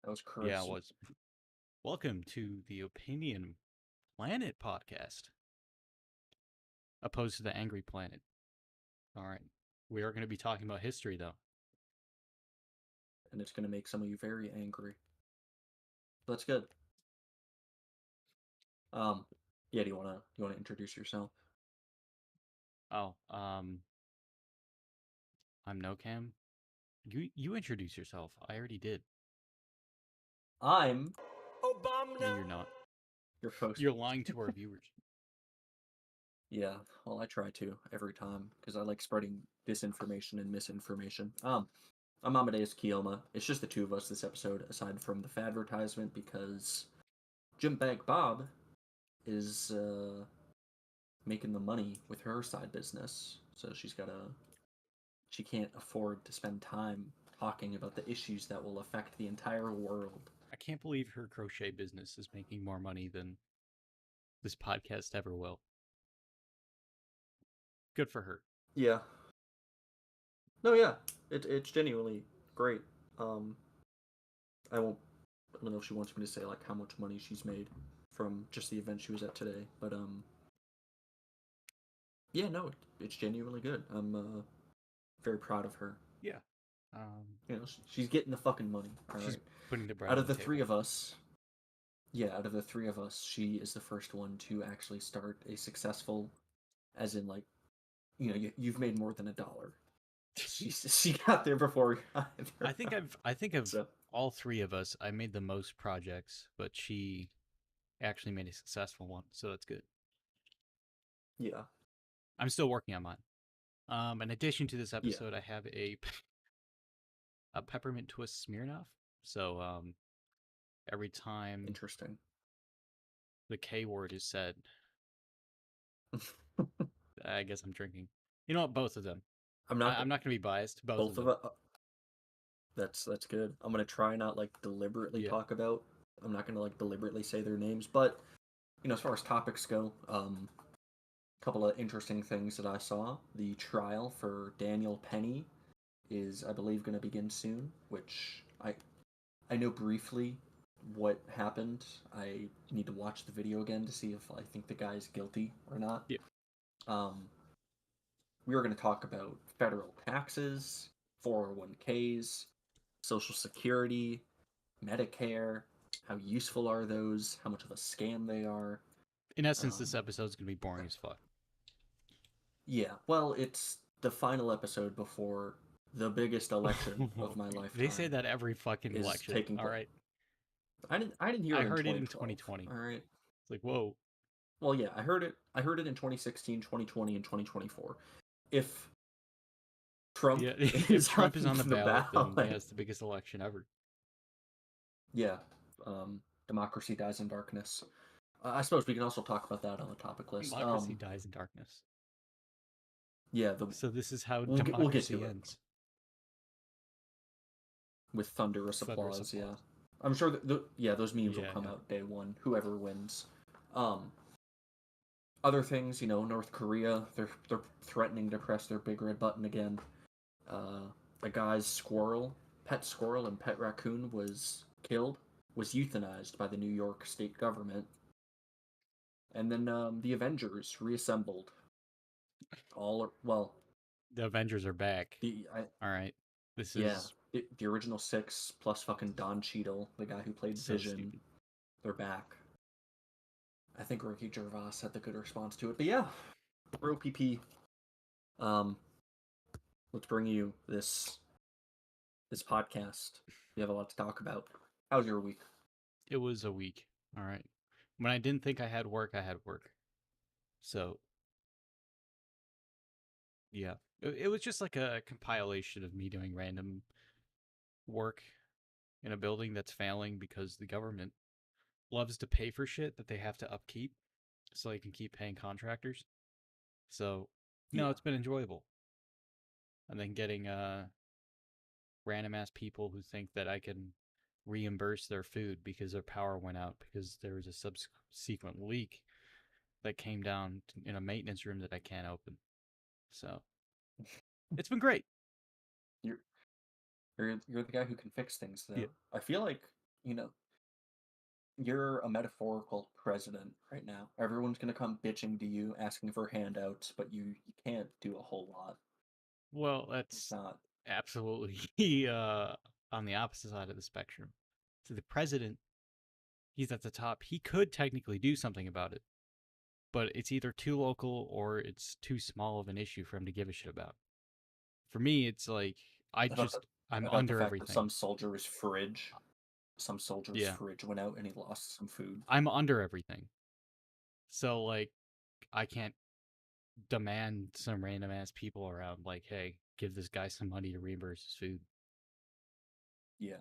That was Yeah, it crazy. was. Welcome to the Opinion Planet podcast, opposed to the Angry Planet. All right. We are going to be talking about history, though. And it's going to make some of you very angry. That's good. Yeah. Do you wanna introduce yourself? Oh, I'm Nocam. You introduce yourself. I already did. I'm No, you're not. your host. You're lying to our viewers. Yeah. Well, I try to every time because I like spreading disinformation and misinformation. I'm Amadeus Kyouma. It's just the two of us this episode, aside from the advertisement, because GymBagBob is making the money with her side business, so she can't afford to spend time talking about the issues that will affect the entire world. I can't believe her crochet business is making more money than this podcast ever will. Good for her. Yeah. No, yeah. It's genuinely great. Um, I won't. I don't know if she wants me to say like how much money she's made from just the event she was at today, but yeah, no, it's genuinely good. I'm very proud of her. Yeah. She's getting the fucking money. All She's right. putting the bread Out on of the the three table. of us, yeah, out of the three of us, she is the first one to actually start a successful, as in like, you've made more than $1. She got there before. I think of So all three of us, I made the most projects, but she actually made a successful one, so that's good. yeah, I'm still working on mine. In addition to this yeah, episode, I have a peppermint twist Smirnoff. So every time interesting. the K word is said, I guess I'm drinking. You know what? Both of them. I'm not I'm not gonna be biased. Both of both of them. it. That's good. I'm gonna try not like deliberately Yeah. talk about. I'm not gonna like deliberately say their names, but as far as topics go, a couple of interesting things that I saw. The trial for Daniel Penny is, I believe, going to begin soon, which I know briefly what happened. I need to watch the video again to see if I think the guy's guilty or not. Yeah. Um, we were going to talk about federal taxes, 401ks, Social Security, Medicare. How useful are those? How much of a scam they are? In essence, Um, this episode is gonna be boring as fuck. yeah, well, it's the final episode before the biggest election of my They say lifetime that every fucking is election. taking All place. right. I didn't hear I it in heard it in 2012. 2020. All right. It's like, whoa. Well, yeah, I heard it in 2016, 2020, and 2024. If Trump Yeah, if is Trump is on on the the ballot, then yeah, ballot, it's the biggest election ever. yeah, democracy dies in darkness. I suppose we can also talk about that on the topic list. Democracy dies in darkness. Yeah, So this is how we'll get democracy to it ends. with thunderous Thunderous applause. Yeah, applause. I'm sure that those memes will Yeah, come yeah. out day one. Whoever wins. Um, Other things, North Korea, they're threatening to press their big red button again. A guy's pet squirrel and pet raccoon was killed, was euthanized by the New York state government. And then the Avengers reassembled. Well, The Avengers are back. the All right. This yeah, is the original six plus fucking Don Cheadle, the guy who played so Vision, stupid. they're back. I think Ricky Gervais had the good response to it, but yeah, real PP. Um, let's bring you this podcast. We have a lot to talk about. How's your week? It was a week. All right. When I didn't think I had work, I had work. So, yeah. It was just like a compilation of me doing random work in a building that's failing because the government loves to pay for shit that they have to upkeep so they can keep paying contractors. So, no, Yeah. it's been enjoyable. And then getting random ass people who think that I can reimburse their food because their power went out because there was a subsequent leak that came down in a maintenance room that I can't open. So it's been great. You're you're the guy who can fix things Yeah. though. I feel like you know, you're a metaphorical president right now. Everyone's gonna come bitching to you, asking for handouts, but you can't do a whole lot. Well, It's that's not. absolutely on the opposite side of the spectrum. So the president, he's at the top. He could technically do something about it, but it's either too local or it's too small of an issue for him to give a shit about. For me, it's like About the I'm about the under fact that everything. some soldier's Yeah, fridge went out and he lost some food. I'm under everything. So like I can't demand some random ass people around like, hey, give this guy some money to reimburse his food. Yeah.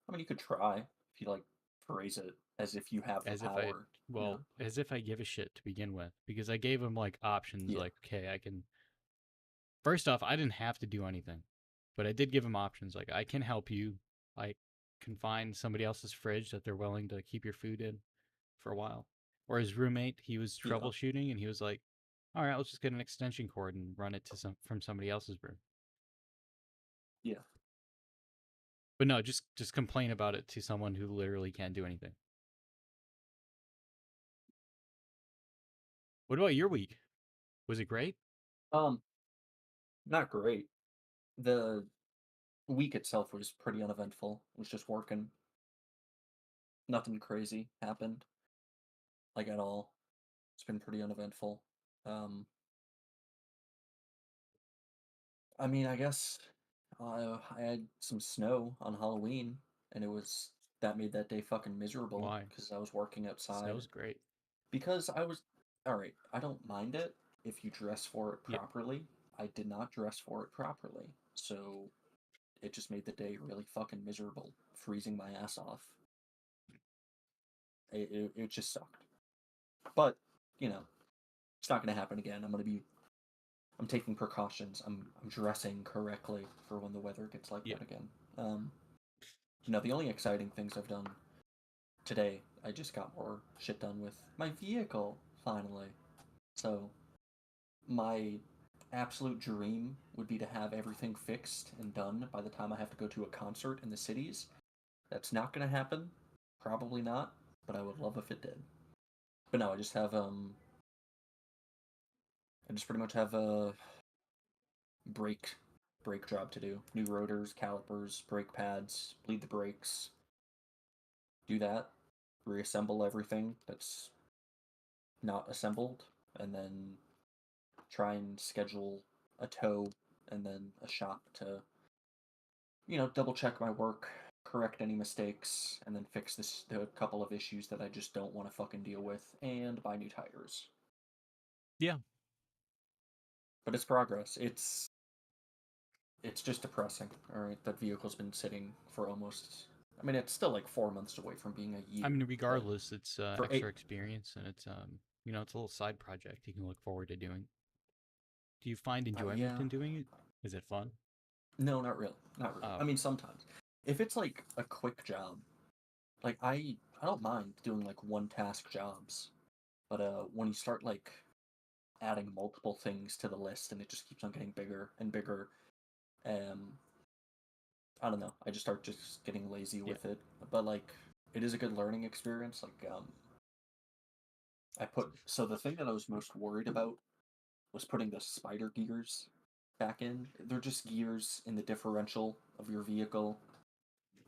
I mean, you could try if you like phrase it as if you have the As if I power. You know? well, as if I give a shit to begin with. Because I gave him like options Yeah. like, okay, I can first off, I didn't have to do anything. But I did give him options like I can help you. I can find somebody else's fridge that they're willing to keep your food in for a while. Or his roommate, he was Yeah. troubleshooting and he was like, all right, let's just get an extension cord and run it to some from somebody else's room. Yeah. But no, just complain about it to someone who literally can't do anything. What about your week? Was it great? Um, not great. The week itself was pretty uneventful. It was just working. Nothing crazy happened, like at all. It's been pretty uneventful. Um, I mean, I guess I had some snow on Halloween, and that made that day fucking miserable Why? because I was working outside. Snow's great. Because I was all right. I don't mind it if you dress for it Yeah, properly. I did not dress for it properly, so it just made the day really fucking miserable, freezing my ass off. It just sucked. But you know, it's not gonna happen again. I'm taking precautions. I'm dressing correctly for when the weather gets like yeah, that again. Um, the only exciting things I've done today, I just got more shit done with my vehicle finally. So my absolute dream would be to have everything fixed and done by the time I have to go to a concert in the cities. That's not going to happen. Probably not, but I would love if it did. But no, I just pretty much have a brake brake job to do. New rotors, calipers, brake pads, bleed the brakes. Do that. Reassemble everything that's not assembled, and then try and schedule a tow and then a shop to double check my work, correct any mistakes, and then fix the couple of issues that I just don't want to fucking deal with, and buy new tires. yeah. But it's progress. It's just depressing. All right, that vehicle's been sitting for almost. I mean, it's still like 4 months away from being a I year, mean, but regardless, it's for extra eight. experience and it's it's a little side project you can look forward to doing. Do you find enjoyment Yeah, in doing it? Is it fun? no, not really, not really. I Oh, mean, sometimes if it's like a quick job, like I don't mind doing like one task jobs, but when you start like adding multiple things to the list and it just keeps on getting bigger and bigger. Um, I don't know. I just start just getting lazy yeah, with it. But like, it is a good learning experience. Like, so the thing that I was most worried about was putting the spider gears back in. They're just gears in the differential of your vehicle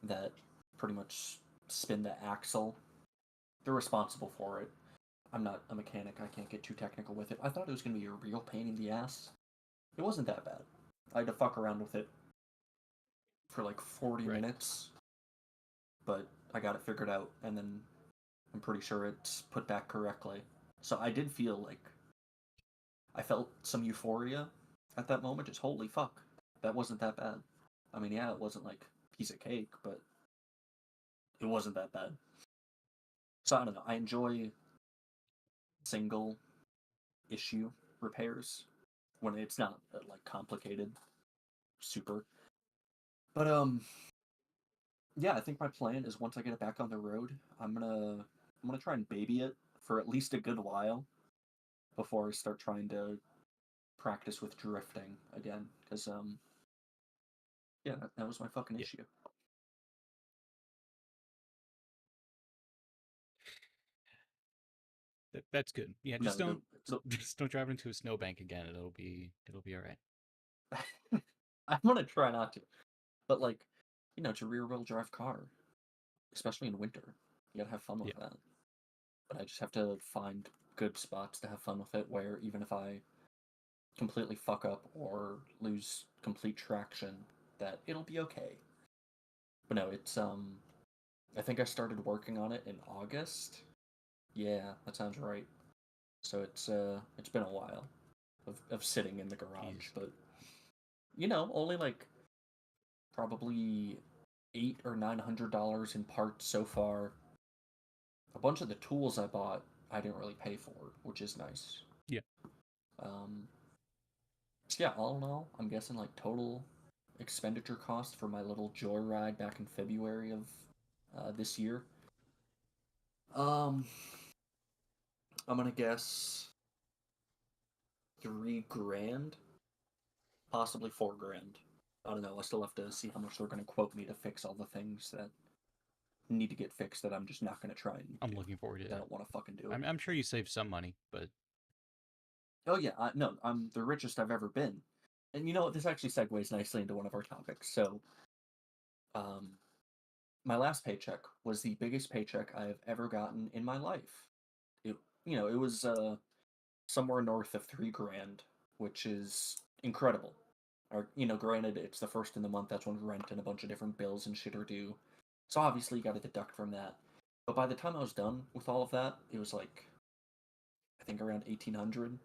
that pretty much spin the axle. They're responsible for it. I'm not a mechanic. I can't get too technical with it. I thought it was going to be a real pain in the ass. It wasn't that bad. I had to fuck around with it for like 40 right. minutes, but I got it figured out, and then I'm pretty sure it's put back correctly. So I did feel like I felt some euphoria at that moment. Just holy fuck, that wasn't that bad. I mean, yeah, it wasn't like a piece of cake, but it wasn't that bad. So I don't know. I enjoy single issue repairs when it's not like complicated, super. But yeah, I think my plan is once I get it back on the road, I'm gonna try and baby it for at least a good while before I start trying to practice with drifting again. Because yeah, that was my fucking Yeah. issue. That's good. Yeah, No, just don't it'll, just don't drive into a snowbank again. It'll be all right. I want to try not to, but like, it's a rear-wheel drive car, especially in winter. You gotta have fun Yeah. with that. But I just have to find good spots to have fun with it, where even if I completely fuck up or lose complete traction, that it'll be okay. But no, it's I think I started working on it in August. Yeah, that sounds right. So it's been a while of sitting in the garage, Jeez. but only like probably $800 or $900 in parts so far. A bunch of the tools I bought I didn't really pay for, which is nice. Yeah. Um, so yeah, all in all, I'm guessing like total expenditure cost for my little joyride back in February of this year. Um, I'm gonna guess 3 grand, possibly 4 grand. I don't know. I still have to see how much they're gonna quote me to fix all the things that need to get fixed that I'm just not gonna try and I'm do looking forward to because I that. don't want to fucking do it. I'm sure you saved some money, but Oh yeah, no, I'm the richest I've ever been, and this actually segues nicely into one of our topics. So, um, my last paycheck was the biggest paycheck I have ever gotten in my life. It it was somewhere north of 3 grand, which is incredible. Or granted, it's the first in the month. That's when rent and a bunch of different bills and shit are due. So obviously you got to deduct from that. But by the time I was done with all of that, it was like I think around 1,800.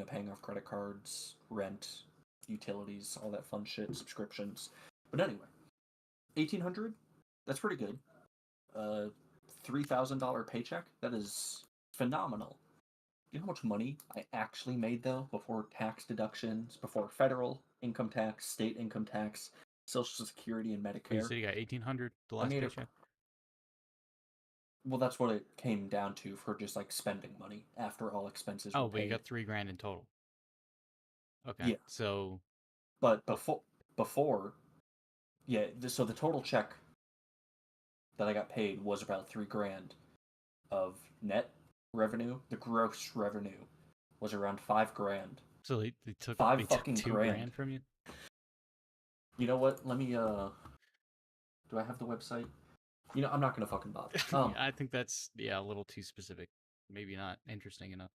Paying off credit cards, rent, utilities, all that fun shit, subscriptions. But anyway, 1,800. That's pretty good. Uh, $3,000 paycheck. That is phenomenal. You know how much money I actually made though before tax deductions, before federal income tax, state income tax, Social Security, and you Medicare? said you got 1,800 the I last made it. paycheck. Well, that's what it came down to for just like spending money after all expenses were Oh, but you paid. got 3 grand in total. Okay, Yeah, so but oh, before, yeah. So the total check that I got paid was about 3 grand of net revenue. The gross revenue was around 5 grand. so they Five took fucking two grand. grand from you. You know what? Let me do I have the website? I'm not gonna fucking bother. I think that's a little too specific. Maybe not interesting enough.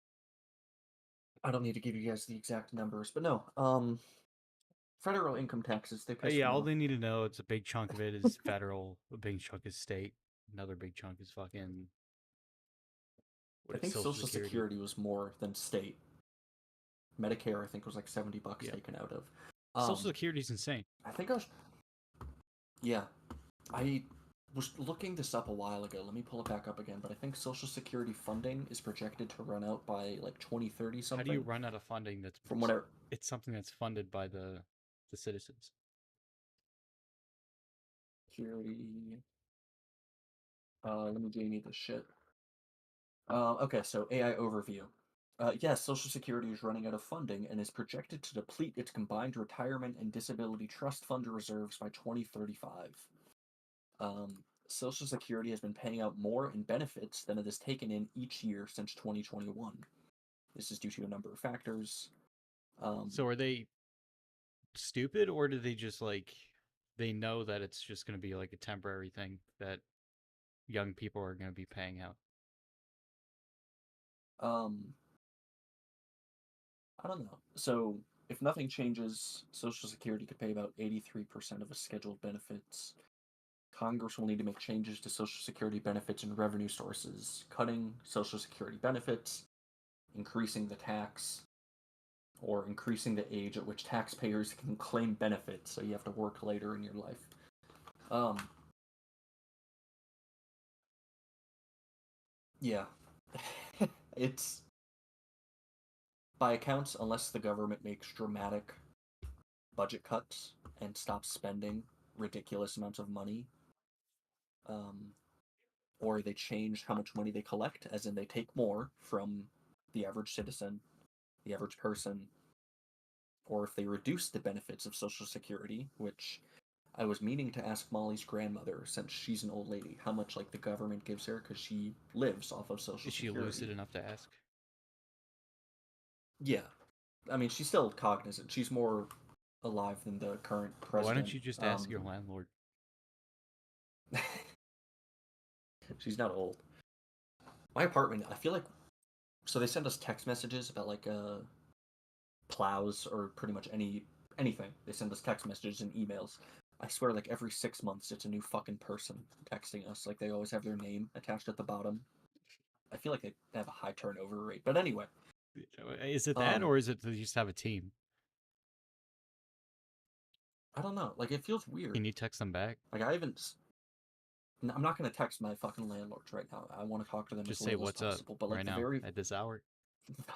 I don't need to give you guys the exact numbers, but no. Federal income taxes, they piss Yeah, me all off. they need to know it's a big chunk of it is federal, a big chunk is state, another big chunk is fucking I what is think Social Social Security. Security was more than state. Medicare, I think, was like $70 Yeah, taken out of. Social Security's insane. I think I was. Yeah, I was looking this up a while ago. Let me pull it back up again. But I think Social Security funding is projected to run out by like 2030 How do you something. run out of funding From whatever. it's something that's funded by the citizens? Security. Let me give you this shit. Okay, so AI overview. Yes, Social Security is running out of funding and is projected to deplete its combined retirement and disability trust fund reserves by 2035. Social Security has been paying out more in benefits than it has taken in each year since 2021. This is due to a number of factors. Um, So are they stupid or do they just like they know that it's just going to be like a temporary thing that young people are going to be paying out? um, I don't know. So, if nothing changes, Social Security could pay about 83% of its scheduled benefits. Congress will need to make changes to Social Security benefits and revenue sources, cutting Social Security benefits, increasing the tax, or increasing the age at which taxpayers can claim benefits, so you have to work later in your life. Um, yeah. It's, by accounts, unless the government makes dramatic budget cuts and stops spending ridiculous amounts of money, um, or they change how much money they collect, as in they take more from the average citizen, the average person, or if they reduce the benefits of Social Security, which I was meaning to ask Molly's grandmother, since she's an old lady, how much like the government gives her because she lives off of Social Is she lucid Security. enough to ask? Yeah, I mean she's still cognizant. She's more alive than the current Why don't president. you just ask your landlord? She's not old. My apartment, I feel like, so they send us text messages about like plows or pretty much anything. They send us text messages and emails. I swear, like every 6 months, it's a new fucking person texting us. Like they always have their name attached at the bottom. I feel like they have a high turnover rate. But anyway, Is it that, um, or is it they just have a team? I don't know. Like it feels weird. Can you text them back? Like I haven't. I'm not gonna text my fucking landlords right now. I want to talk to them as Just say little as what's up possible. But like right the now very, at this hour.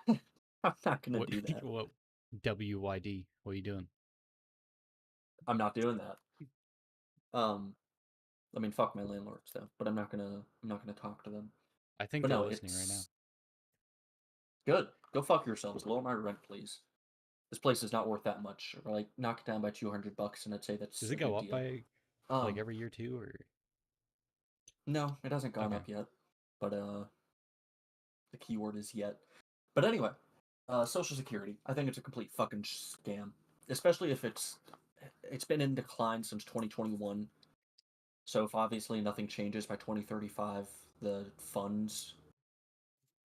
I'm not gonna What? do that. What? WYD? What are you doing? I'm not doing that. I mean, fuck my landlords though. But I'm not gonna talk to them. I think But they're no, listening right now. it's good. Go fuck yourselves. Lower my rent, please. This place is not worth that much. Or like knock it down by $200, and I'd say Does that's it a go good up deal. by like Um, every year too, or no, it hasn't gone okay? up yet. But the keyword is yet. But anyway, Social Security. I think it's a complete fucking scam, especially if it's been in decline since 2021. So if obviously nothing changes by 2035, the funds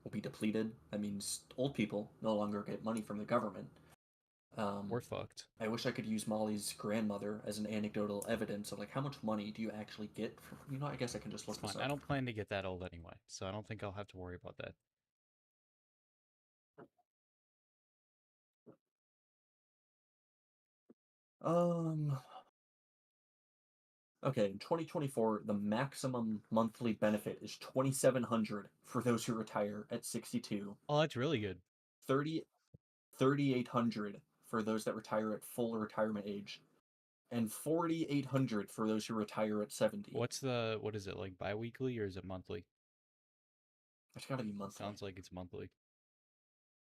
will be depleted. That means old people no longer get money from the government. Um, We're fucked. I wish I could use Molly's grandmother as an anecdotal evidence of like how much money do you actually get from, I guess I can just It's look fine. this I up. don't plan to get that old anyway, so I don't think I'll have to worry about that. Um okay, in 2024, the maximum monthly benefit is 2,700 for those who retire at 62, Oh, that's really good. 3,800 for those that retire at full retirement age, and 4,800 for those who retire at 70. What is it, like bi-weekly or is it monthly? It's got to be It monthly. sounds like it's monthly.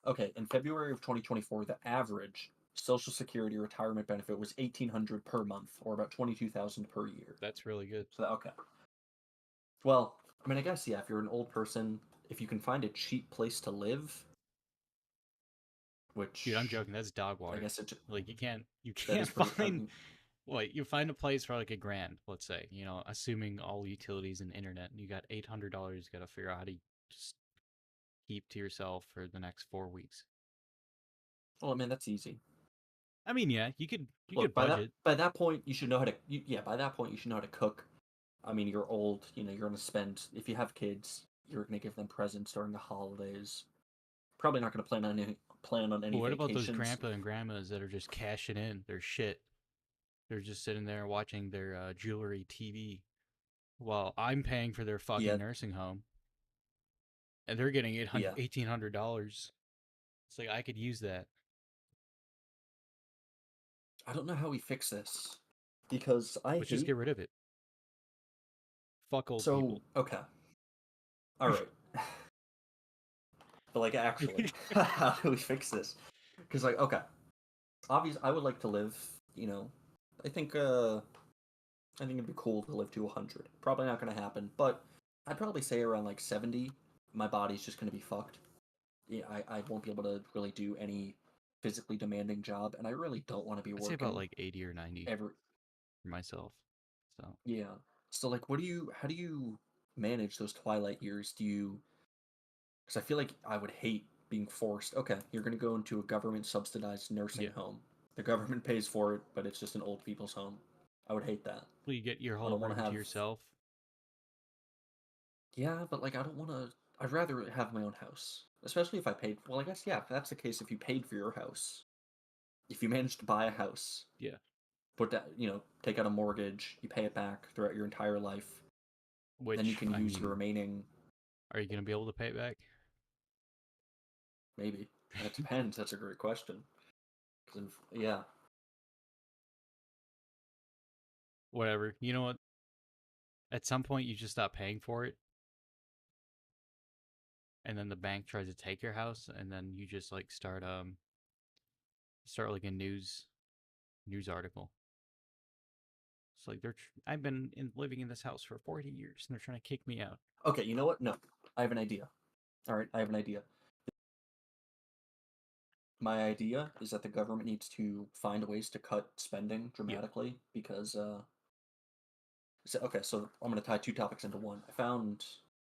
Okay, in February of 2024, the average Social Security retirement benefit was 1,800 per month, or about 22,000 per year. That's really good. So okay. Well, I mean, I guess yeah. If you're an old person, if you can find a cheap place to live, Dude, I'm which joking. That's dog I water. guess Like you that can't is pretty. find what you find a place for like $1,000, let's say. You know, assuming all utilities and internet, and you got $800. You got to figure out how to just keep to yourself for the next 4 weeks. Well, I mean, that's easy. I mean, yeah, you could Look, budget. by that point, you should know how to. Yeah, by that point, you should know how to cook. I mean, you're old. You're gonna spend. If you have kids, you're gonna give them presents during the holidays. Probably not gonna plan on But any what about those vacations. grandpa and grandmas that are just cashing in their shit? They're just sitting there watching their jewelry TV while I'm paying for their fucking Yeah, nursing home, and they're getting yeah. $1,800. It's like I could use that. I don't know how we fix this because I Let's just hate. get rid of it. Fuck old So people. okay, all right. But like, actually, how do we fix this? Because like, okay, obviously, I would like to live. I think I think it'd be cool to live to 100. Probably not gonna happen, but I'd probably say around like 70. My body's just gonna be fucked. Yeah, I won't be able to really do any physically demanding job, and I really don't want to be I'd say about working like 80 or 90 ever. for myself. So Yeah. So like, how do you manage those twilight years? Do you because I feel like I would hate being forced. Okay, you're going to go into a government subsidized nursing yeah, home. The government pays for it, but it's just an old people's home. I would hate that. well, you get your I whole don't want to room to have. yourself. Yeah, but like I don't want to. I'd rather have my own house, especially if I paid. Well, I guess yeah. If that's the case, if you paid for your house, if you managed to buy a house, Yeah, put that take out a mortgage, you pay it back throughout your entire life, then you which can I use your mean, remaining. are you gonna be able to pay it back? Maybe that depends. That's a great question. 'Cause yeah, Whatever. You know what? At some point, you just stop paying for it, and then the bank tries to take your house, and then you just like start like a news article. It's like I've been living in this house for 40 years, and they're trying to kick me out. Okay, you know what? No, I have an idea. All right, I have an idea. My idea is that the government needs to find ways to cut spending Yeah. dramatically because okay, so I'm going to tie two topics into one. I'm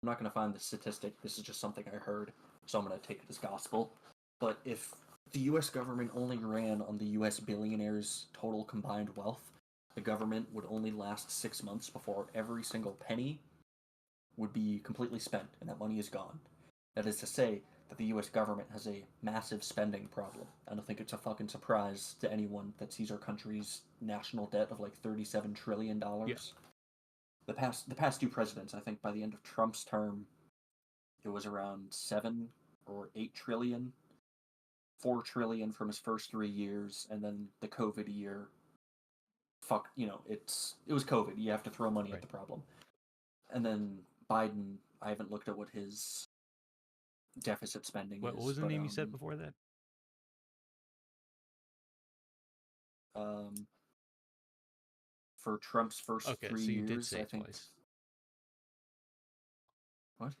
not going to find the statistic. This is just something I heard, so I'm going to take it as gospel. But if the US government only ran on the US billionaires' total combined wealth, the government would only last 6 months before every single penny would be completely spent and that money is gone. That is to say that the US government has a massive spending problem. I don't think it's a fucking surprise to anyone that sees our country's national debt of like $37 trillion. Yeah. The past two presidents, I think by the end of Trump's term, it was around 7 or 8 trillion, 4 trillion from his first 3 years, and then the COVID year. Fuck, it was COVID. You have to throw money at Right. the problem. And then Biden, I haven't looked at what his deficit spending What is, was the but name you said before that? um, for Trump's first Okay, three so you did years, say I it think. twice. What?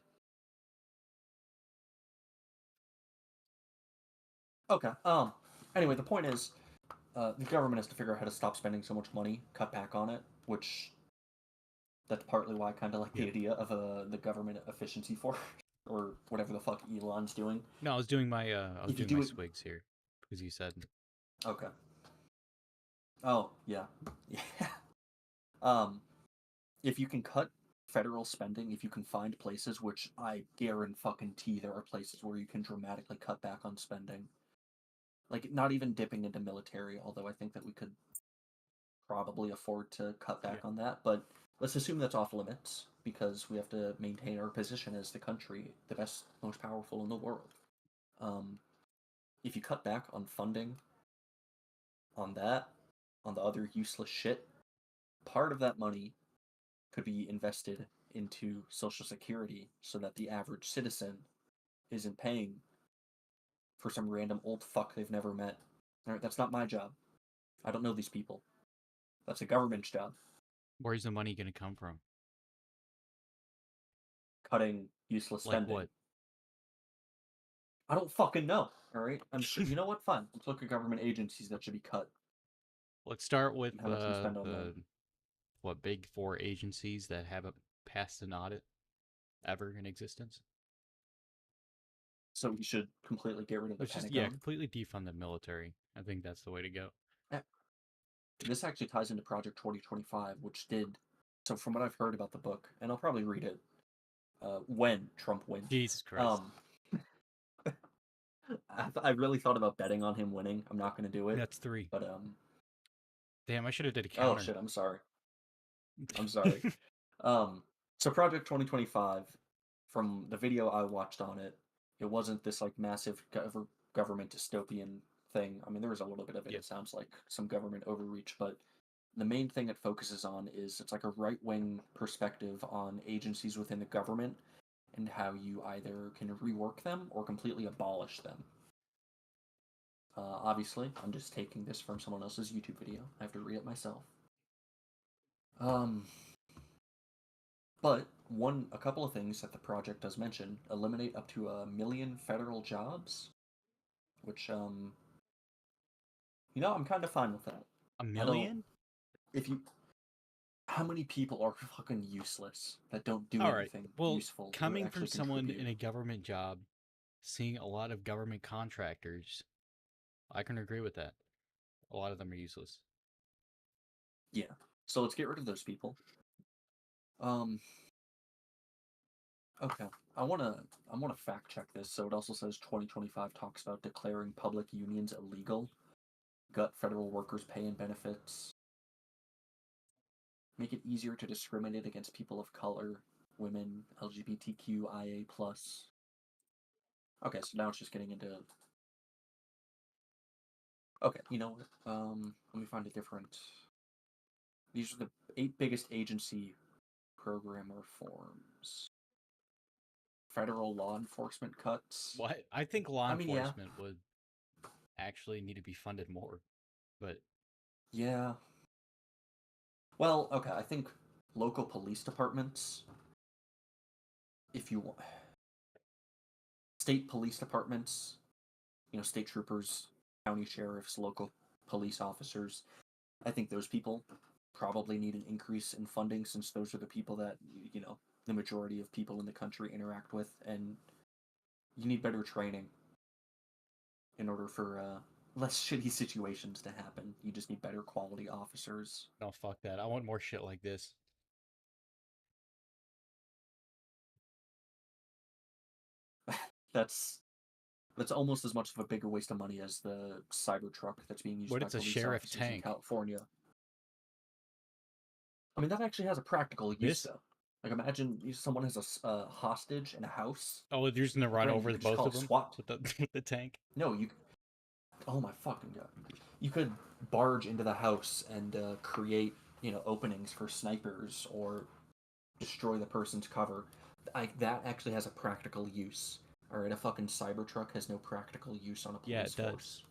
Okay. Anyway, the point is, the government has to figure out how to stop spending so much money, cut back on it, which that's partly why I kind of like Yeah. the idea of the government efficiency force or whatever the fuck Elon's doing. No, I was doing my If you do it, swigs here because you said okay. Oh yeah, yeah. Um, if you can cut federal spending, if you can find places, which I guarantee there are places where you can dramatically cut back on spending, like not even dipping into military, although I think that we could probably afford to cut yeah. back on that. But let's assume that's off limits because we have to maintain our position as the country, the best, most powerful in the world. Um, if you cut back on funding, on that, on the other useless shit, part of that money could be invested into Social Security so that the average citizen isn't paying for some random old fuck they've never met. All right, that's not my job. I don't know these people. That's a government's job. Where's the money going to come from? Cutting useless Like spending. what? I don't fucking know. All right, I'm sure. You know what? Fine. Let's look at government agencies that should be cut. Let's start with And how much we spend on them. the big four agencies that haven't passed an audit ever in existence. So we should completely get rid of the Let's just Pentagon. completely defund the military. I think that's the way to go. This actually ties into Project 2025, which did. So from what I've heard about the book, and I'll probably read it when Trump wins. Jesus Christ. Um, I really thought about betting on him winning. I'm not going to do it. That's 3. But Damn, I should have did a oh counter. shit, I'm sorry. I'm sorry. So Project 2025, from the video I watched on it, it wasn't this like massive government dystopian thing. I mean, there was a little bit of it. Yep. It sounds like some government overreach, but the main thing it focuses on is it's like a right wing perspective on agencies within the government and how you either can rework them or completely abolish them. Obviously, I'm just taking this from someone else's YouTube video. I have to read it myself. Um, but a couple of things that the project does mention: eliminate up to 1 million federal jobs, which I'm kind of fine with that. A I don't. million? If you, how many people are fucking useless that don't do All right. anything Well, useful or coming from actually someone contribute? in a government job, seeing a lot of government contractors, I can agree with that. A lot of them are useless. Yeah. So let's get rid of those people. Um. Okay. I wanna fact check this. So it also says 2025 talks about declaring public unions illegal, gut federal workers' pay and benefits, make it easier to discriminate against people of color, women, LGBTQIA plus. Okay, so now it's just getting into. Okay, you know what? Let me find a different. These are the 8 biggest agency program reforms. Federal law enforcement cuts. What? I think law I mean, yeah, enforcement would actually need to be funded more, but yeah. Well, okay, I think local police departments, if you want, state police departments, state troopers, county sheriffs, local police officers, I think those people probably need an increase in funding since those are the people that, the majority of people in the country interact with, and you need better training in order for less shitty situations to happen. You just need better quality officers. No, fuck that. I want more shit like this. That's that's almost as much of a bigger waste of money as the Cybertruck that's being used What by it's a police sheriff officers in tank. California. I mean, that actually has a practical use, This? though. Like, imagine someone has a hostage in a house. Oh, you're just gonna run Granted, you over could just both call of it them SWAT. with the with the tank. No, you. Oh my fucking god! You could barge into the house and create, openings for snipers or destroy the person's cover. That actually has a practical use. All right, a fucking Cybertruck has no practical use on a Yeah, police it does. force.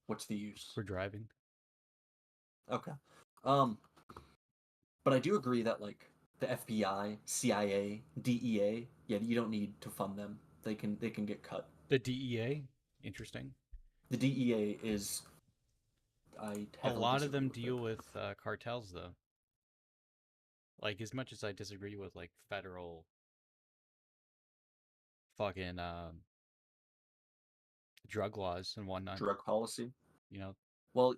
What's the use? For driving. Okay. But I do agree that like the FBI, CIA, DEA, yeah, you don't need to fund them. They can get cut. The DEA? Interesting. The DEA is I A heavily lot of disagree them with it. deal with cartels, though. Like, as much as I disagree with, like, federal fucking drug laws and whatnot, Drug policy. you know, Well,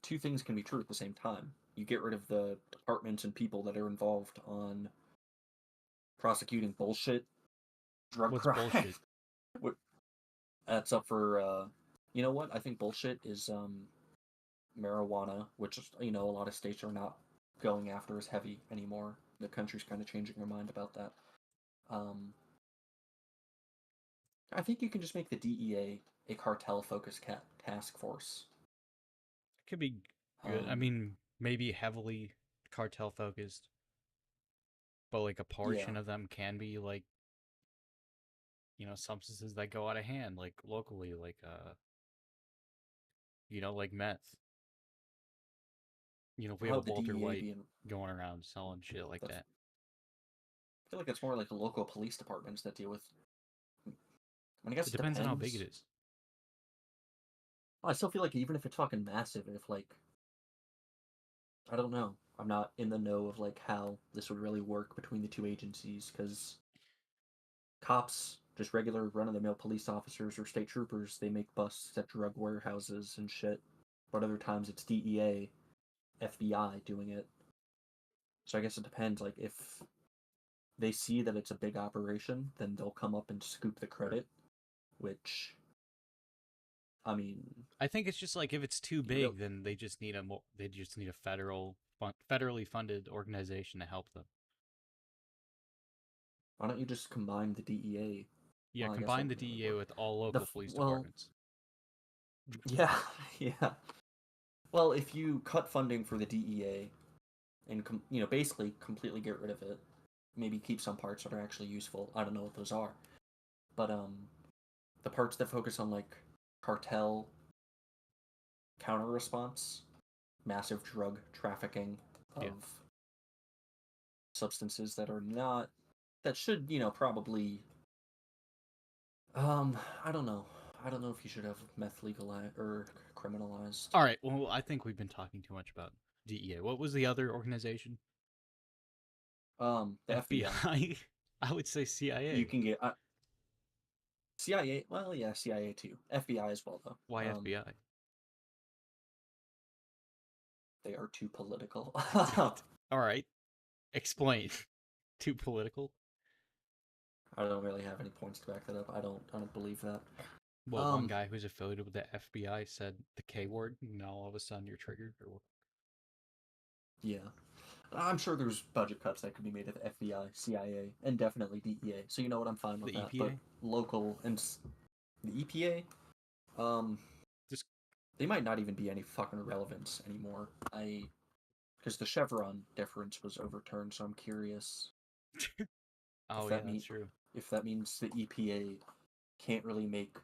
two things can be true at the same time. You get rid of the departments and people that are involved on prosecuting bullshit drug what's crime. bullshit? That's up for you know what? I think bullshit is marijuana, which a lot of states are not going after as heavy anymore. The country's kind of changing their mind about that. Um, I think you can just make the DEA a cartel-focused task force. It could be good. I Um, mean, maybe heavily cartel focused, but like a yeah, portion of them can be like, substances that go out of hand, like locally, like like meth. If we how have a would the Walter DEA White be in? going around selling shit like That's that. I feel like it's more like the local police departments that deal with. I mean, I It guess it depends on how big it depends. is. I still feel like even if it's fucking massive, if like I don't know, I'm not in the know of like how this would really work between the two agencies because cops, just regular run-of-the-mill police officers or state troopers, they make busts at drug warehouses and shit. But other times it's DEA, FBI doing it. So I guess it depends. Like if they see that it's a big operation, then they'll come up and scoop the credit. Which, I mean, I think it's just like if it's too you real big, then they just need a federally funded organization to help them. why don't you just combine the DEA? Yeah, Well, I guess that combine the wouldn't really DEA work. with all local police Well, departments. yeah, yeah. Well, if you cut funding for the DEA and basically completely get rid of it, maybe keep some parts that are actually useful. I don't know what those are, but the parts that focus on like cartel counter response, massive drug trafficking Yeah. of substances that are not that should probably I don't know. I don't know if you should have meth legalized or criminalized. All right. Well, I think we've been talking too much about DEA. What was the other organization? The FBI. FBI. I would say You CIA. can get CIA. Well, yeah, CIA too. FBI as well though. Why FBI? They are too political. All right. Explain. Too political. I don't really have any points to back that up. I don't believe that. Well, one Um, guy who's affiliated with the FBI said the K word, and now all of a sudden you're triggered. Or yeah. I'm sure there's budget cuts that could be made at the FBI, CIA, and definitely DEA. So you know what, I'm fine with the that. But EPA. local and the EPA, um, Just they might not even be any fucking relevance anymore. Because the Chevron difference was overturned, so I'm curious if oh yeah, that that's mean true. if that means the EPA can't really make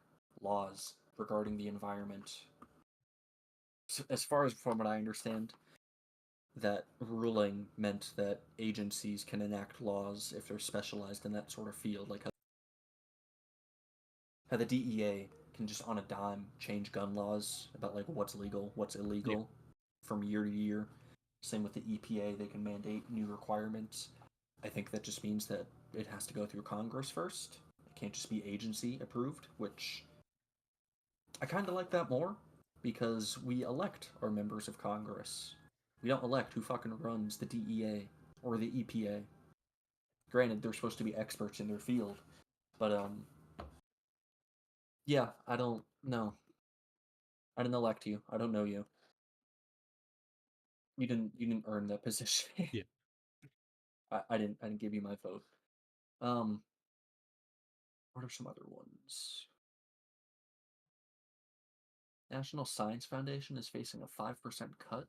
laws regarding the environment. So as far as from what I understand, that ruling meant that agencies can enact laws if they're specialized in that sort of field, like how the DEA can just on a dime change gun laws about like what's legal, what's Yeah. illegal from year to year. Same with the EPA, they can mandate new requirements. I think that just means that it has to go through Congress first. It can't just be agency approved, which I kind of like that more because we elect our members of Congress. We don't elect who fucking runs the DEA or the EPA. Granted, they're supposed to be experts in their field, but yeah, I don't know. I didn't elect you. I don't know you. You didn't earn that position. Yeah. I didn't give you my vote. Um, what are some other ones? National Science Foundation is facing a 5% cut.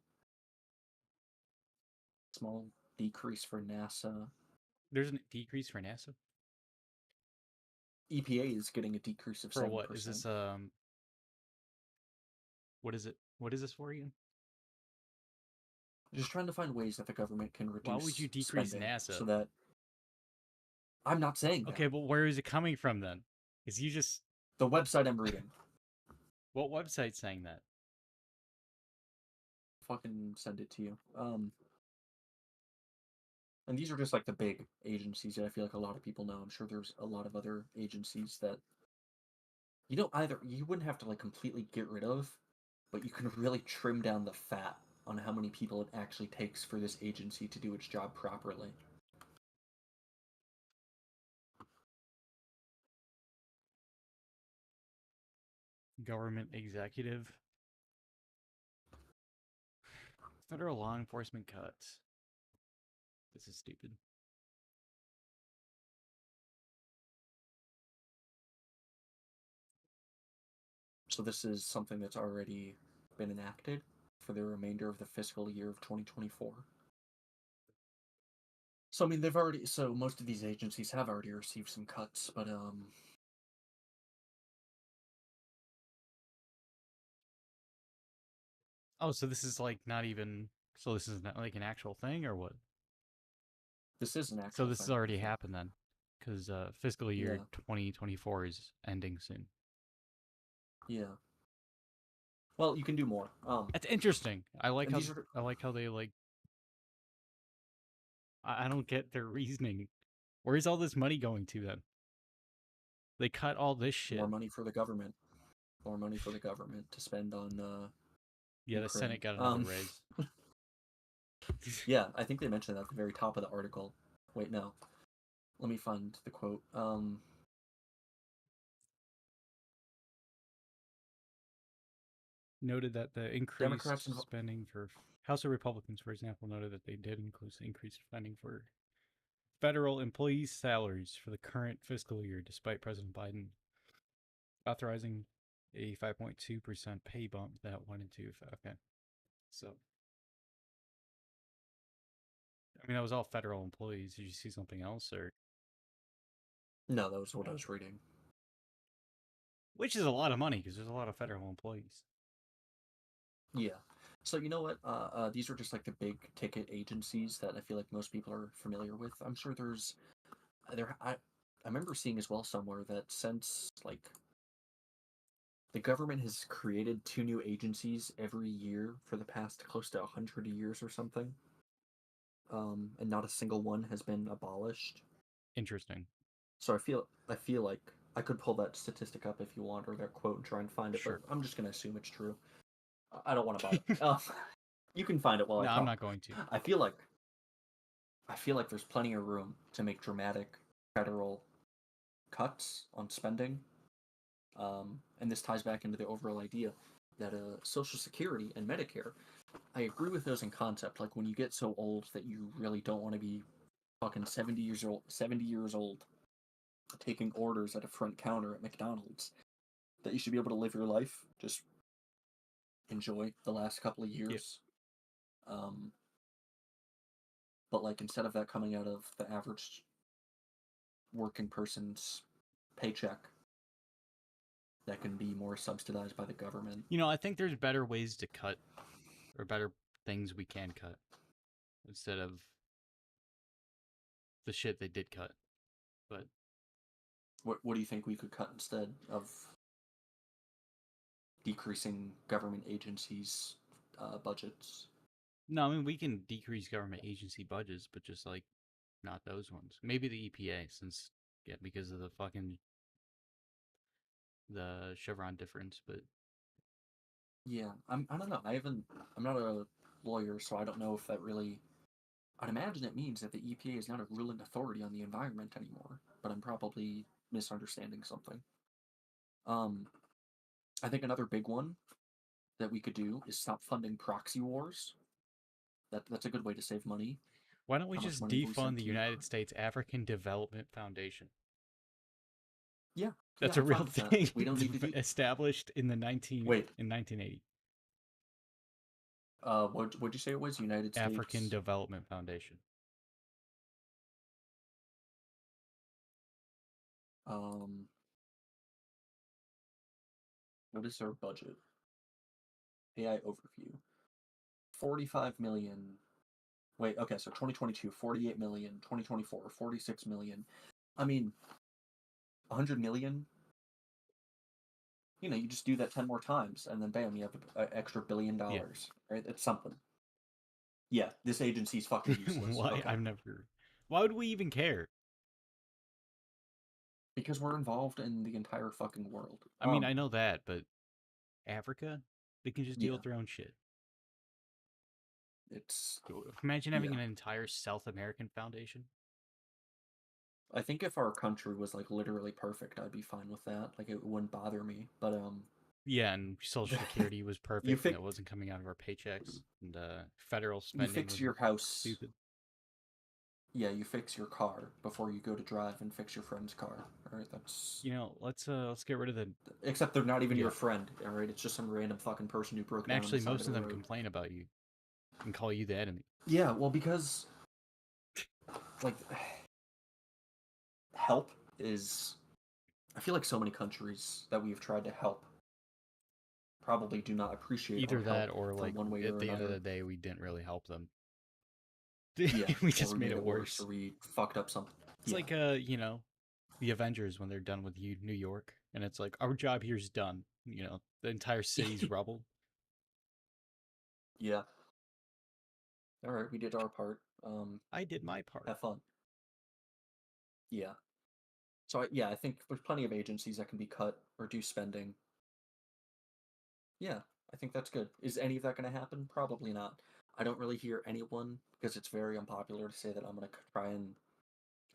Small decrease for NASA. There's a decrease for NASA. EPA is getting a decrease of For what? Is 7%. this what is it? What is this for again? Just trying to find ways that the government can Why would you reduce decrease spending NASA? so that I'm not saying Okay, that. but where is it coming from then? Is you just The website I'm reading. what website's saying that? Fucking send it to you. And these are just like the big agencies that I feel like a lot of people know. I'm sure there's a lot of other agencies that either you wouldn't have to like completely get rid of, but you can really trim down the fat on how many people it actually takes for this agency to do its job properly. Government executive. Federal law enforcement cuts. This is stupid. So this is something that's already been enacted for the remainder of the fiscal year of 2024. So I mean so most of these agencies have already received some cuts, but Oh, so this is like not even. So this is not like an actual thing or what? this is an So actual this has thing. already happened then, because fiscal year Yeah. 2024 is ending soon. Yeah. Well, you can do more. That's interesting. And these are I like how they like. I don't get their reasoning. Where's all this money going to then? They cut all this more shit. money for the government. More money for the government to spend on Yeah, the Ukraine. Senate got another raise. Yeah, I think they mentioned that at the very top of the article. Wait, no. Let me find the quote. Noted that the Democrats increased spending for House of Republicans, for example, noted that they did increase spending for federal employees' salaries for the current fiscal year, despite President Biden authorizing a 5.2% pay bump that went into effect. Okay, so I mean that was all federal employees. Did you see something else, or No, that was what I was reading. which is a lot of money because there's a lot of federal employees. Yeah. So you know what? These are just like the big ticket agencies that I feel like most people are familiar with. I'm sure I remember seeing as well somewhere that since like the government has created two new agencies every year for the past close to 100 years or something, and not a single one has been abolished. Interesting. So I feel like I could pull that statistic up if you want, or that quote and try and find it, but Sure. I'm just gonna assume it's true. I don't want to bother. You can find it while I No, I'm talk. not going to. I feel like I feel like there's plenty of room to make dramatic federal cuts on spending, and this ties back into the overall idea that Social Security and Medicare. I agree with those in concept. Like when you get so old that you really don't want to be fucking 70 years old, taking orders at a front counter at McDonald's. That you should be able to live your life, just enjoy the last couple of Yep. years. Um, but like instead of that coming out of the average working person's paycheck, that can be more subsidized by the government. You know, I think there's better ways to cut or better things we can cut. instead of the shit they did cut. But What do you think we could cut instead of decreasing government agencies' budgets? no, I mean we can decrease government agency budgets, but just like not those ones. Maybe the EPA, since because of the fucking the Chevron difference. But Yeah, I don't know. I'm not a lawyer, so I don't know if that really. I'd imagine it means that the EPA is not a ruling authority on the environment anymore, but I'm probably misunderstanding something. Um, I think another big one that we could do is stop funding proxy wars. That's a good way to save money. why don't we How much just money have we defund sent the to United Ukraine? States African Development Foundation? Yeah, yeah, That's a I'm real fine with that. thing We don't need to do. established in the 19 Wait, in 1980. what'd you say it was? United African States. Development Foundation. Um, what is their budget? AI overview. 45 million. Wait, okay, so 2022, 48 million, 2024, 46 million. I mean, 100 million, you just do that 10 more times, and then bam, you have an extra Yeah. $1 billion, right? It's something. Yeah, this agency's fucking useless. Why? Okay. I've never. Why would we even care? Because we're involved in the entire fucking world. I mean, I know that, but Africa, they can just deal Yeah, with their own shit. it's, Imagine having yeah. an entire South American foundation. I think if our country was, like, literally perfect, I'd be fine with that. Like, it wouldn't bother me. But, Yeah, and Social Security was you perfect, and fix it wasn't coming out of our paychecks, and federal you spending fix wasn't your house. stupid. Yeah, you fix your car before you go to drive and fix your friend's car. All right, that's Let's get rid of the. except they're not even Yeah, your friend. All right, it's just some random fucking person who broke and down on actually, the side most of the of them road. complain about you and call you the enemy. Yeah, well, because like help is. I feel like so many countries that we've tried to help probably do not appreciate our Either that, help or from like one way at or the end of another. the day, we didn't really help them. Yeah, We or just we made made it it worse, worse. or we fucked up something. It's Yeah, like the Avengers when they're done with New York, and it's like our job here's done. The entire city's rubble. yeah. All right, we did our part. I did my part. Have fun. Yeah. So yeah, I think there's plenty of agencies that can be cut, reduce spending. Yeah, I think that's good. Is any of that going to happen? Probably not. I don't really hear anyone because it's very unpopular to say that I'm going to try and.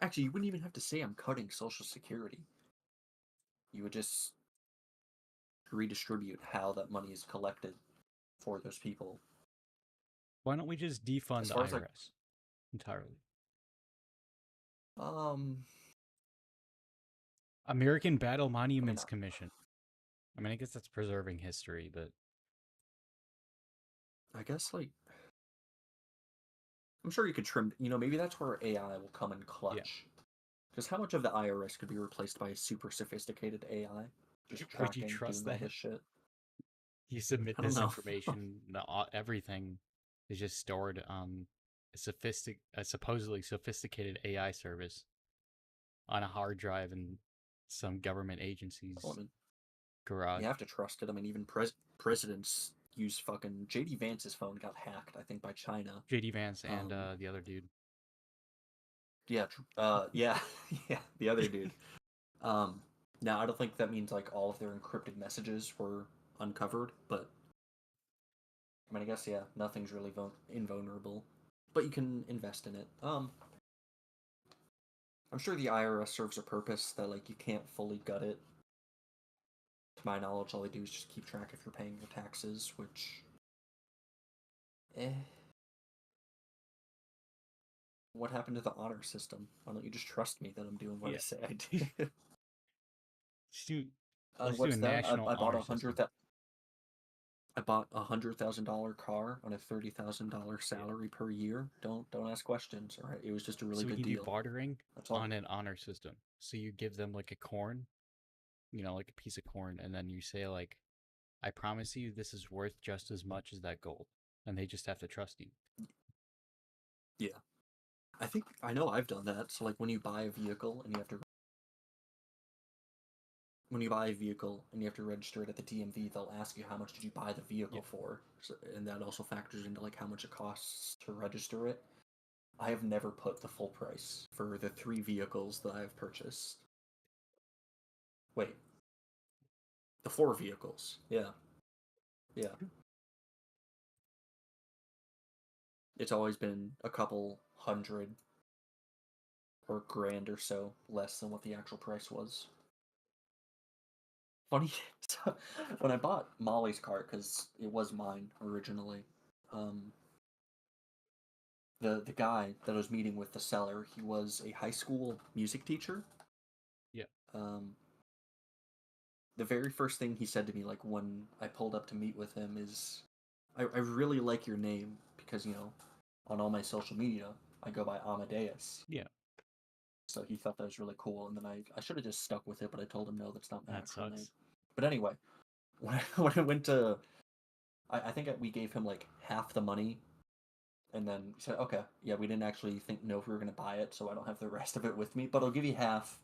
Actually, you wouldn't even have to say I'm cutting Social Security. You would just redistribute how that money is collected for those people. Why don't we just defund As the far as like, IRS entirely? um, American Battle I mean, Monuments Commission. I mean, I guess that's preserving history, but I guess like I'm sure you could trim. Maybe that's where AI will come in yeah. clutch. Because how much of the IRS could be replaced by a super sophisticated AI, just Would you tracking, trust doing all that? this shit? You submit I don't this know. information, everything is just stored on a supposedly sophisticated AI service on a hard drive in some government Well, agency's I mean, you garage. have to trust it. I mean, even presidents use fucking JD Vance's phone got hacked, I think, by China. JD Vance and Um, the other dude. yeah, yeah, yeah, the other dude. Um, Now I don't think that means like all of their encrypted messages were uncovered, but I mean, I guess yeah, nothing's really invulnerable, but you can invest in it. I'm sure the IRS serves a purpose that like you can't fully gut it. To my knowledge, all they do is just keep track if you're paying your taxes, which, eh. What happened to the honor system? Why don't you just trust me that I'm doing what I Yeah. say I did? Let's do, And let's do a what's that? national I bought honor a hundred system. that I bought $100,000 car on a $30,000 Yeah. salary per year. Don't ask questions. All right, it was just a really So we good can do deal. bartering That's all. on an honor system. So you give them like a corn, like a piece of corn, and then you say like, I promise you this is worth just as much as that gold. And they just have to trust you. Yeah. I know I've done that. So like when you buy a vehicle and you have to register it at the DMV, they'll ask you how much did you buy the vehicle Yeah. for, so, and that also factors into like how much it costs to register it. I have never put the full price for the 3 vehicles that I have purchased. Wait, the 4 vehicles. Yeah, yeah. It's always been a couple hundred or grand or so less than what the actual price was. Funny, so when I bought Molly's car, because it was mine originally, um, the guy that I was meeting with, the seller, he was a high school music teacher. Yeah. Um, the very first thing he said to me, like when I pulled up to meet with him, is, I really like your name because, on all my social media, I go by Amadeus. Yeah. So he thought that was really cool. And then I should have just stuck with it, but I told him, no, that's not my That actual name. sucks. But anyway, when I went to, I think we gave him like half the money. And then he said, okay, yeah, we didn't actually know if we were going to buy it, so I don't have the rest of it with me, but I'll give you half,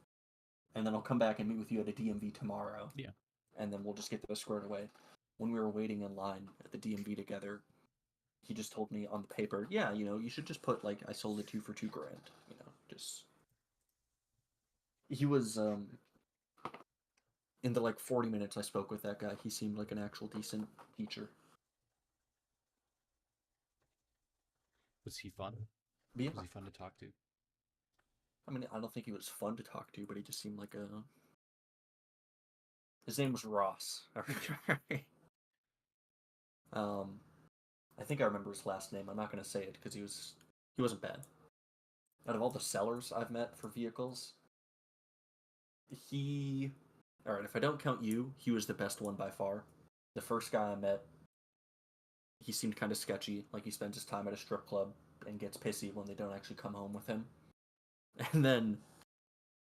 and then I'll come back and meet with you at a DMV tomorrow. Yeah. And then we'll just get those squared away. When we were waiting in line at the DMV together, he just told me on the paper, yeah, you should just put like I sold it to you for $2,000. Just he was in the like 40 minutes I spoke with that guy, he seemed like an actual decent teacher. Was he fun? But yeah, Was he fun to talk to? I mean, I don't think he was fun to talk to, but he just seemed like a. His name was Ross. um, I think I remember his last name. I'm not gonna say it because he wasn't bad. Out of all the sellers I've met for vehicles, he, all right, if I don't count you, he was the best one by far. The first guy I met, he seemed kind of sketchy, like he spends his time at a strip club and gets pissy when they don't actually come home with him. And then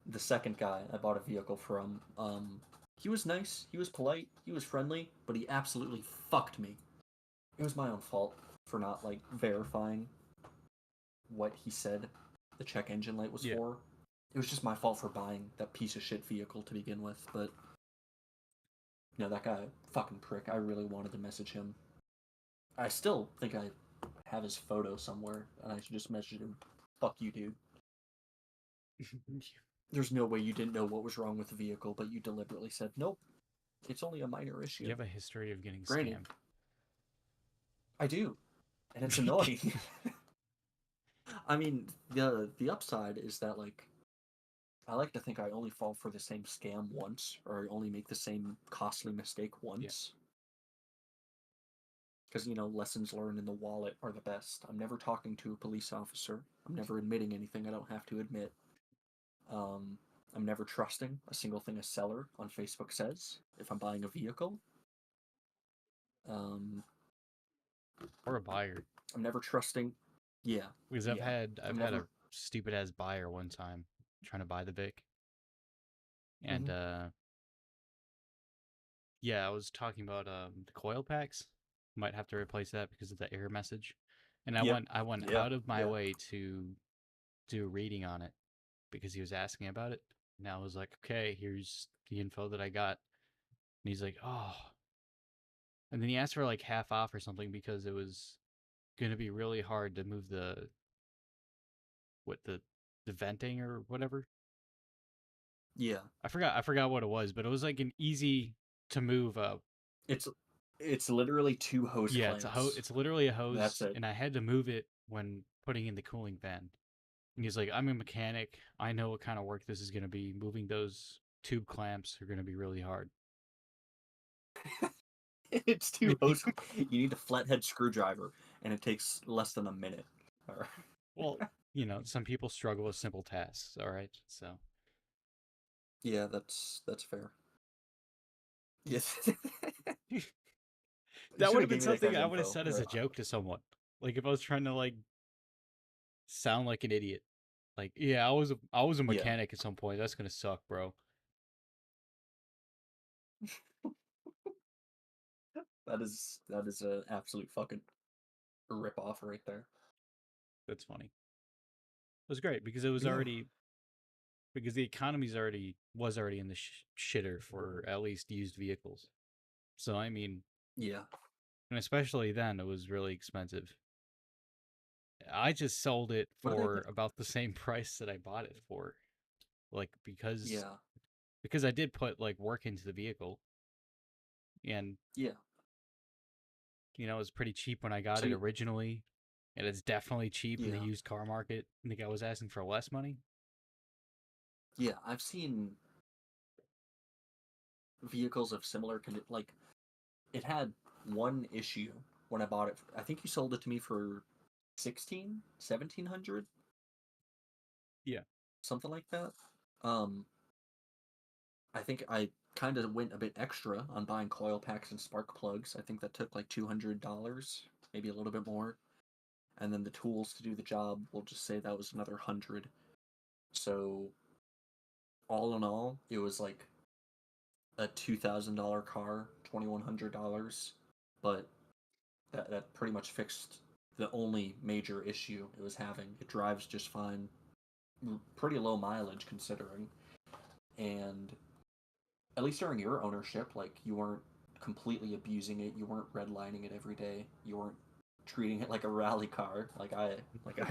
the second guy I bought a vehicle from, he was nice, he was polite, he was friendly, but he absolutely fucked me. It was my own fault for not like verifying what he said the check engine light was Yeah. for. It was just my fault for buying that piece of shit vehicle to begin with, but that guy, fucking prick. I really wanted to message him. I still think I have his photo somewhere, and I should just message him. Fuck you, dude. There's no way you didn't know what was wrong with the vehicle, but you deliberately said, nope, it's only a minor issue. You have a history of getting Granted, scammed. I do, and it's annoying. I mean, the upside is that, like, I like to think I only fall for the same scam once, or I only make the same costly mistake Yeah. once. Because, lessons learned in the wallet are the best. I'm never talking to a police officer. I'm never admitting anything I don't have to admit. Um, I'm never trusting a single thing a seller on Facebook says if I'm buying a vehicle. Um, Or a buyer. I'm never trusting. Yeah, Because yeah. I've I'm had a never. stupid ass buyer one time trying to buy the Vic. And Mhm. yeah, I was talking about the coil packs. Might have to replace that because of the error message. And Yep. I went Yeah. out of my Yeah. way to do a reading on it because he was asking about it. And I was like, okay, here's the info that I got. And he's like, oh. And then he asked for like half off or something because it was gonna be really hard to move what the venting or whatever. Yeah. I forgot what it was, but it was like an easy to move It's it's literally 2 hose yeah, clamps. it's literally a That's hose it. and I had to move it when putting in the cooling fan. And he's like, "I'm a mechanic. I know what kind of work this is going to be. Moving those tube clamps are going to be really hard." It's 2 hose. You need a flathead screwdriver, and it takes less than a minute. Well, some people struggle with simple tasks, all right? So, Yeah, that's fair. Yes. You that should would have have been gave me that something guy's I would have info. said as a joke to someone. Like if I was trying to like sound like an idiot. Like, yeah, I was a Yeah, mechanic at some point. That's going to suck, bro. that is an absolute fucking rip off right there. That's funny. It was great because it was Yeah. already because the economy's already was already in the shitter for at least used vehicles. So I mean, Yeah. and especially then, it was really expensive. I just sold it What do they for get? about the same price that I bought it for, like Yeah. because I did put like work into the vehicle, and Yeah. it was pretty cheap when I got So it originally, and it's definitely cheap in the yeah. used car market. I think I was asking for less money. Yeah. I've seen vehicles of similar like it had one issue when I bought it. I think you sold it to me for 1700, Yeah. something like that. Um, I think I kind of went a bit extra on buying coil packs and spark plugs. I think that took like $200, maybe a little bit more. And then the tools to do the job, we'll just say that was another 100. So all in all, it was like a $2,000 car, $2,100. But that pretty much fixed the only major issue it was having. It drives just fine, pretty low mileage considering, and at least during your ownership, like you weren't completely abusing it. You weren't redlining it every day. You weren't treating it like a rally car, like I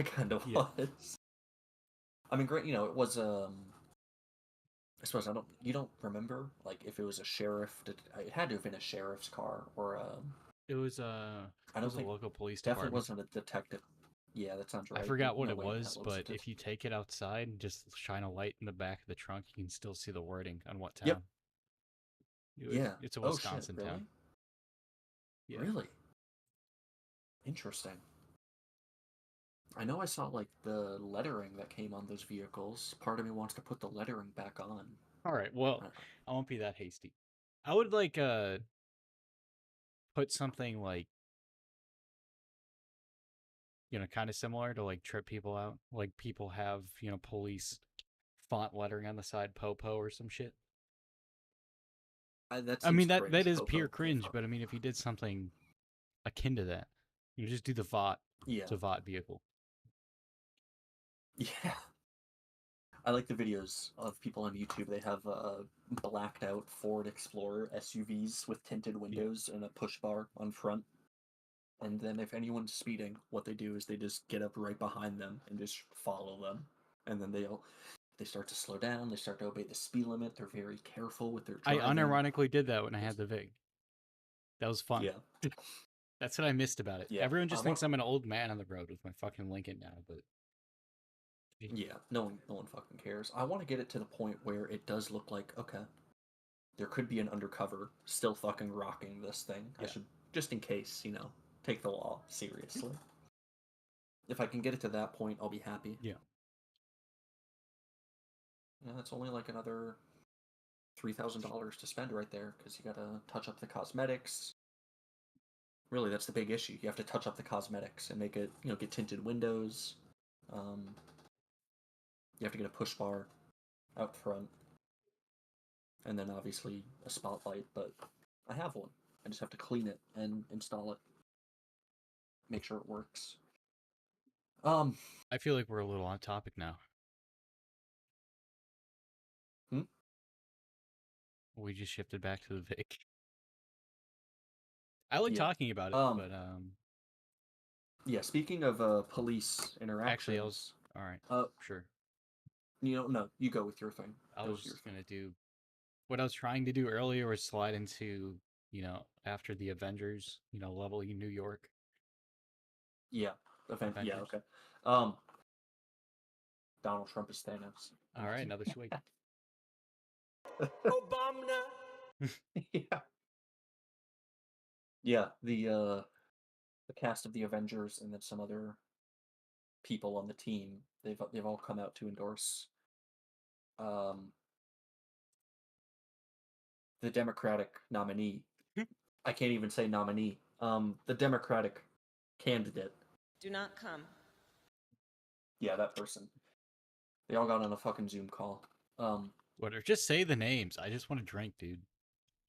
kind of Yeah. was. I mean, great. It was I suppose you don't remember like if it was a sheriff. It had to have been a sheriff's car or It was a I it don't was a think local police definitely department. wasn't a detective. Yeah, that sounds I right. forgot what No it way in hell was, it was a but detective. if you take it outside and just shine a light in the back of the trunk, you can still see the wording on what Yep. town. Yeah. It's a Oh shit. Wisconsin town. Really? Yeah. Really? Interesting. I know I saw like the lettering that came on those vehicles. Part of me wants to put the lettering back on. All right. Well, Uh, I won't be that hasty. I would like put something like kind of similar to like trip people out. Like people have police font lettering on the side, popo or some shit. that I seems mean that cringe. is pure Popo. The cringe, fuck. but I mean if you did something akin to that, you just do the VOT. Yeah. It's a VOT vehicle. Yeah. I like the videos of people on YouTube. They have blacked out Ford Explorer SUVs with tinted Yeah. windows and a push bar on front. And then if anyone's speeding, what they do is they just get up right behind them and just follow them. And then they start to slow down. They start to obey the speed limit. They're very careful with their I driving. unironically did that when I had the VIG. That was fun. Yeah, That's what I missed about it. yeah. Everyone I just want. thinks I'm an old man on the road with my fucking Lincoln now, but Yeah, no one fucking cares. I want to get it to the point where it does look like okay, there could be an undercover still fucking rocking this thing. I yeah. should just in case, take the law seriously. If I can get it to that point, I'll be happy. Yeah. Yeah, that's only like another $3,000 to spend right there because you gotta touch up the cosmetics. Really, that's the big issue. You have to touch up the cosmetics and make it, get tinted windows. Um, you have to get a push bar out front, and then obviously a spotlight. But I have one. I just have to clean it and install it, make sure it works. Um, I feel like we're a little on topic now. hmm? We just shifted back to the VIC. I like Yeah. talking about it, Um, but yeah. Speaking of police actually I was interactions, all right. uh, Sure. no, you go with your thing. I Go with your was thing. going to do what I was trying to do earlier was slide into, after the Avengers, leveling New York Yeah. Event. Yeah. Avengers. Okay. Um, Donald Trump is Thanos. All right, another swig. Obama. Yeah. Yeah. The cast of the Avengers and then some other people on the team. They've all come out to endorse um the Democratic nominee. I can't even say nominee. The Democratic candidate. Do not come. Yeah, that person. They all got on a fucking Zoom call. Whatever. Just say the names. I just want to drink, dude.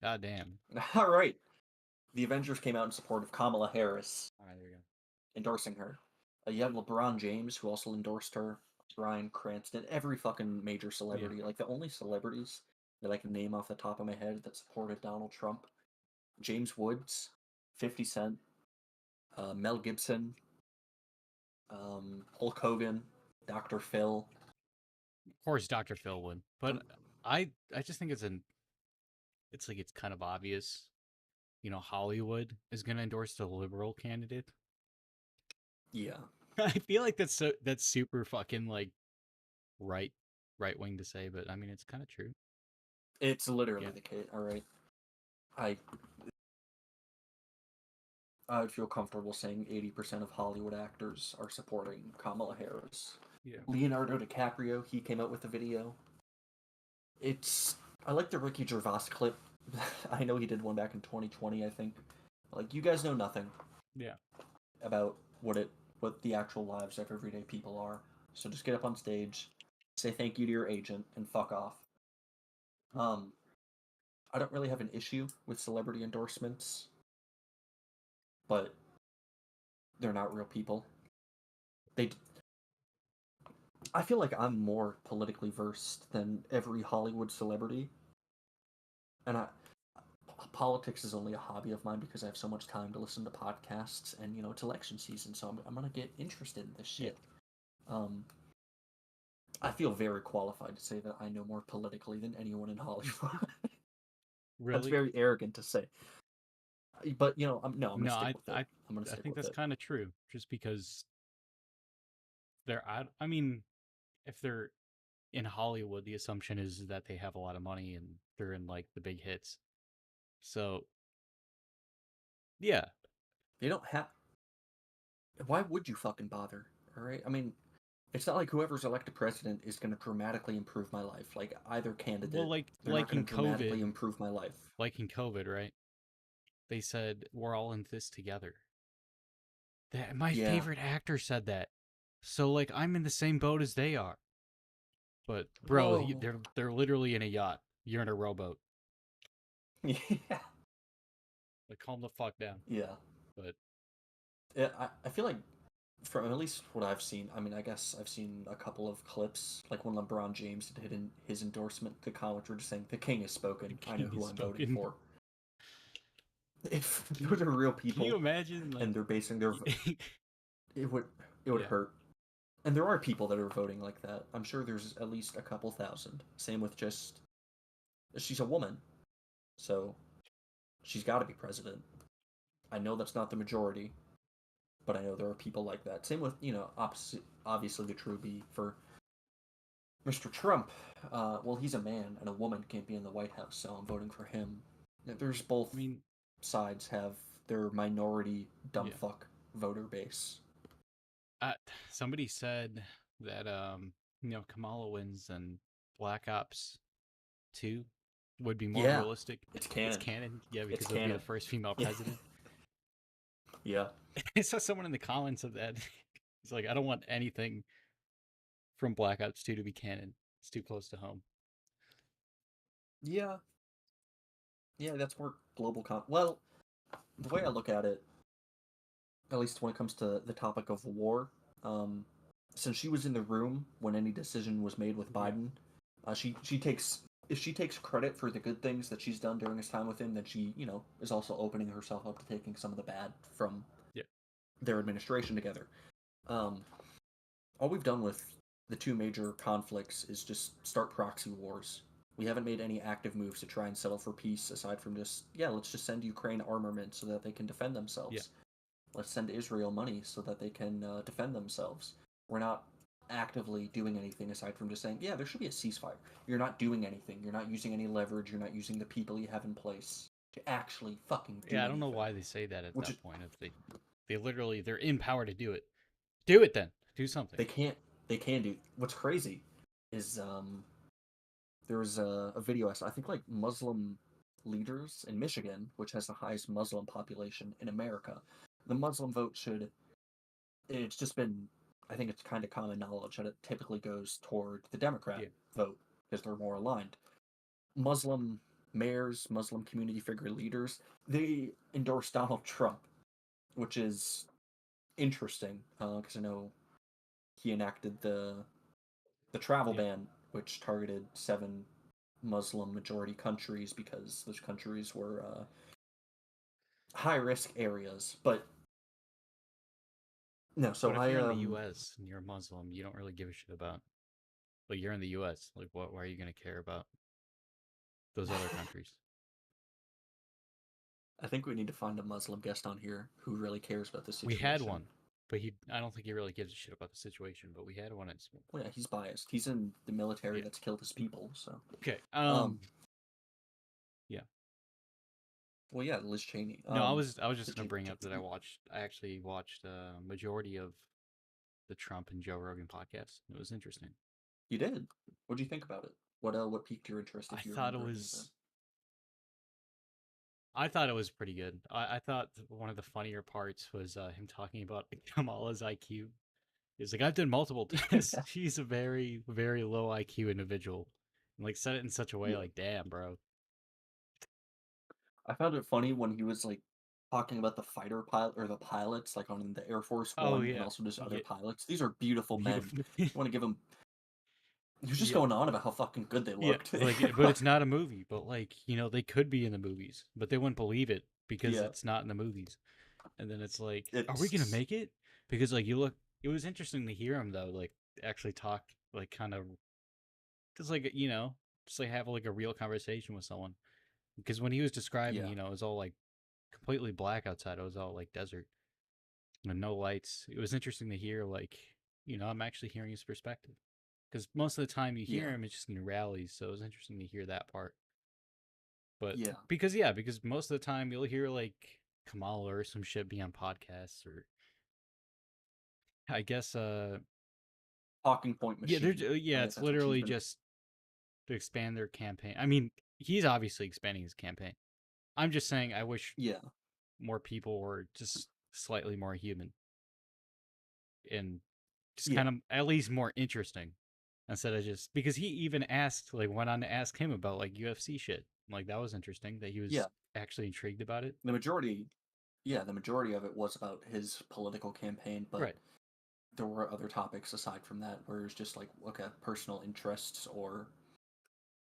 God damn. All right. The Avengers came out in support of Kamala Harris, All right, there you go. endorsing her. You have LeBron James, who also endorsed her. Bryan Cranston, every fucking major Yeah. celebrity. Like the only celebrities that I can name off the top of my head that supported Donald Trump: James Woods, 50 Cent, Mel Gibson, Hulk Hogan, Dr. Phil. Of course, Dr. Phil would, but Um, I just think it's like it's kind of obvious. Hollywood is going to endorse the liberal candidate. yeah, I feel like that's super fucking like right right wing to say, but I mean it's kind of true. it's literally Yeah. the case. All right, I I would feel comfortable saying 80% of Hollywood actors are supporting Kamala Harris. Yeah. Leonardo DiCaprio, he came out with a video. It's I like the Ricky Gervais clip. I know he did one back in 2020, I think. Like you guys know nothing Yeah. about what the actual lives of everyday people are. So just get up on stage, say thank you to your agent, and fuck off. Um, I don't really have an issue with celebrity endorsements, but they're not real people. They I feel like I'm more politically versed than every Hollywood celebrity, and politics is only a hobby of mine because I have so much time to listen to podcasts, and it's election season, so I'm gonna get interested in this Yeah. shit. Um, I feel very qualified to say that I know more politically than anyone in Hollywood. That's Really? very arrogant to say, but I'm gonna No, stick I with it. I I'm gonna I stick think with that's it. kind of true just because I mean, if they're in Hollywood, the assumption is that they have a lot of money and they're in like the big hits. So, yeah. They don't have. Why would you fucking bother? All right. I mean, it's not like whoever's elected president is going to dramatically improve my life. Like either Well, candidate, like they're not like going in to dramatically COVID, improve my life. right? They said we're all in this together. That my Yeah. favorite actor said that. So like I'm in the same boat as they are. But bro, Whoa. they're literally in a yacht. You're in a rowboat. Yeah. Like calm the fuck down. Yeah. But I feel like from at least what I've seen, I mean, I guess I've seen a couple of clips, like when LeBron James did his endorsement to college, were just saying, "The king has the spoken. I know king who has I'm voting spoken. for." If Can you those are real can you people imagine like and they're basing their, it would it would yeah. hurt. And there are people that are voting like that. I'm sure there's at least a couple thousand. Same with just she's a woman, so she's got to be president. I know that's not the majority, but I know there are people like that. Same with opposite. Obviously, the true be for Mr. Trump. Well, he's a man, and a woman can't be in the White House, so I'm voting for him. There's both I mean, sides have their minority dumb yeah. fuck voter base. Uh, Somebody said that Kamala wins and Black Ops 2 would be more Yeah, realistic. it's It's canon. canon, yeah, It's because it'll be the canon. first female Yeah, president. yeah, I saw someone in the comments of that. He's like, I don't want anything from Black Ops 2 to be canon. It's too close to home. yeah, yeah. That's more global Well, the way I look at least when it comes to the topic of war, um, since she was in the room when any decision was made with Yeah, Biden, she takes if she takes credit for the good things that she's done during his time with him, then she is also opening herself up to taking some of the bad from yeah, their administration together. Um, all we've done with the two major conflicts is just start proxy wars. We haven't made any active moves to try and settle for peace aside from just let's just send Ukraine armament so that they can defend yeah. themselves. Let's send Israel money so that they can defend themselves. We're not actively doing anything aside from just saying, yeah, there should be a ceasefire. You're not doing anything. You're not using any leverage. You're not using the people you have in place to actually fucking Yeah, do I don't know anything. why they say that at Which is, that point. If they literally they're in power to do it. Do it then. Do something. they can't. They can do. What's crazy is there was a video I saw. I think like Muslim leaders in Michigan, which has the highest Muslim population in America. The Muslim vote should it's just been I think it's kind of common knowledge that it typically goes toward the Democrat Yeah. vote because they're more aligned. Muslim mayors, Muslim community figure leaders, they endorse Donald Trump, which is interesting because I know he enacted the travel Yeah. ban, which targeted 7 Muslim majority countries because those countries were high risk areas. But no, so But if I you're in the U.S. and you're a Muslim, you don't really give a shit about. Like you're in the U.S. Like what? Why are you gonna care about those other countries? I think we need to find a Muslim guest on here who really cares about the We had situation. one, but I don't think he really gives a shit about the situation. But we had one at school. Well, yeah, he's biased. He's in the military Yeah. that's killed his people. So, Okay. um, Yeah. well, yeah, Liz Cheney. No, I was just Did gonna you? bring up that I actually watched a majority of the Trump and Joe Rogan podcast. It was interesting. You did. What do you think about it? What piqued your interest I if you thought it remember any of it? was I thought it was pretty good. I thought one of the funnier parts was him talking about Kamala's IQ. He's like, I've done multiple tests. She's a very, very low IQ individual. And like said it in such a way Yeah. like, damn, bro. I found it funny when he was like talking about the fighter pilot or the pilots, like on the Air Force Oh One, and yeah. also just other Yeah. pilots. These are beautiful men. Beautiful. I want to give them. He was just Yeah. going on about how fucking good they Yeah. looked. Like but it's not a movie. But like, they could be in the movies, but they wouldn't believe it because Yeah, it's not in the movies. And then it's like, are we gonna it's make it? Because like you look it was interesting to hear him though, like actually talk like kind of just like just like have like a real conversation with someone. Because when he was describing, yeah, it was all like completely black outside. It was all like desert and no lights. It was interesting to hear like, I'm actually hearing his perspective. Because most of the time you hear yeah, him, it's just in rallies. So it was interesting to hear that part. But yeah. because most of the time you'll hear like Kamala or some shit be on podcasts or I guess Talking point yeah, machine. I guess it's that's what she's literally been. just to expand their campaign. I mean, he's obviously expanding his campaign. I'm just saying I wish Yeah, more people were just slightly more human and just yeah, kind of at least more interesting instead of just because he even asked like went on to ask him about like UFC shit. Like that was interesting that he yeah. was actually intrigued about it. The majority, yeah, the majority of it was about his political campaign, but Right. there were other topics aside from that where it was just like okay, personal interests or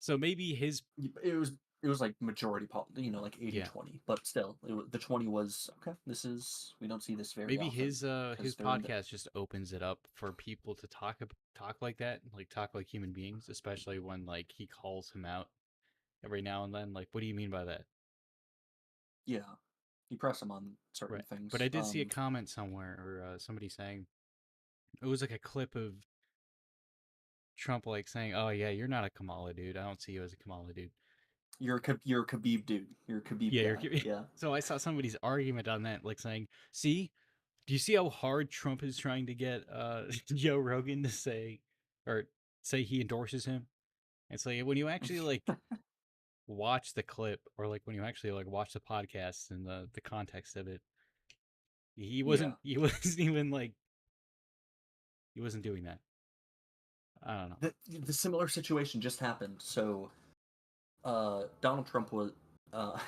So maybe his it was it was like majority like 80 yeah, 20, but still the 20 was okay, this is we don't see this very maybe often his because they're in the podcast just opens it up for people to talk like that, like talk like human beings, especially when like he calls him out every now and then. Like, what do you mean by that? yeah, you press them on certain Right. But things. I did see a comment somewhere or somebody saying it was like a clip of Trump like saying, "Oh yeah, you're not a Kamala dude. I don't see you as a Kamala dude." You're a Khabib dude, you're a Khabib Yeah, guy. Yeah. so I saw somebody's argument on that, like saying, "See, do you see how hard Trump is trying to get Joe Rogan to say or say he endorses him?" It's like when you actually like watch the clip or like when you actually like watch the podcast and the context of it, he Yeah, wasn't he wasn't even like he wasn't doing that. I don't know. the similar situation just happened. So Donald Trump was uh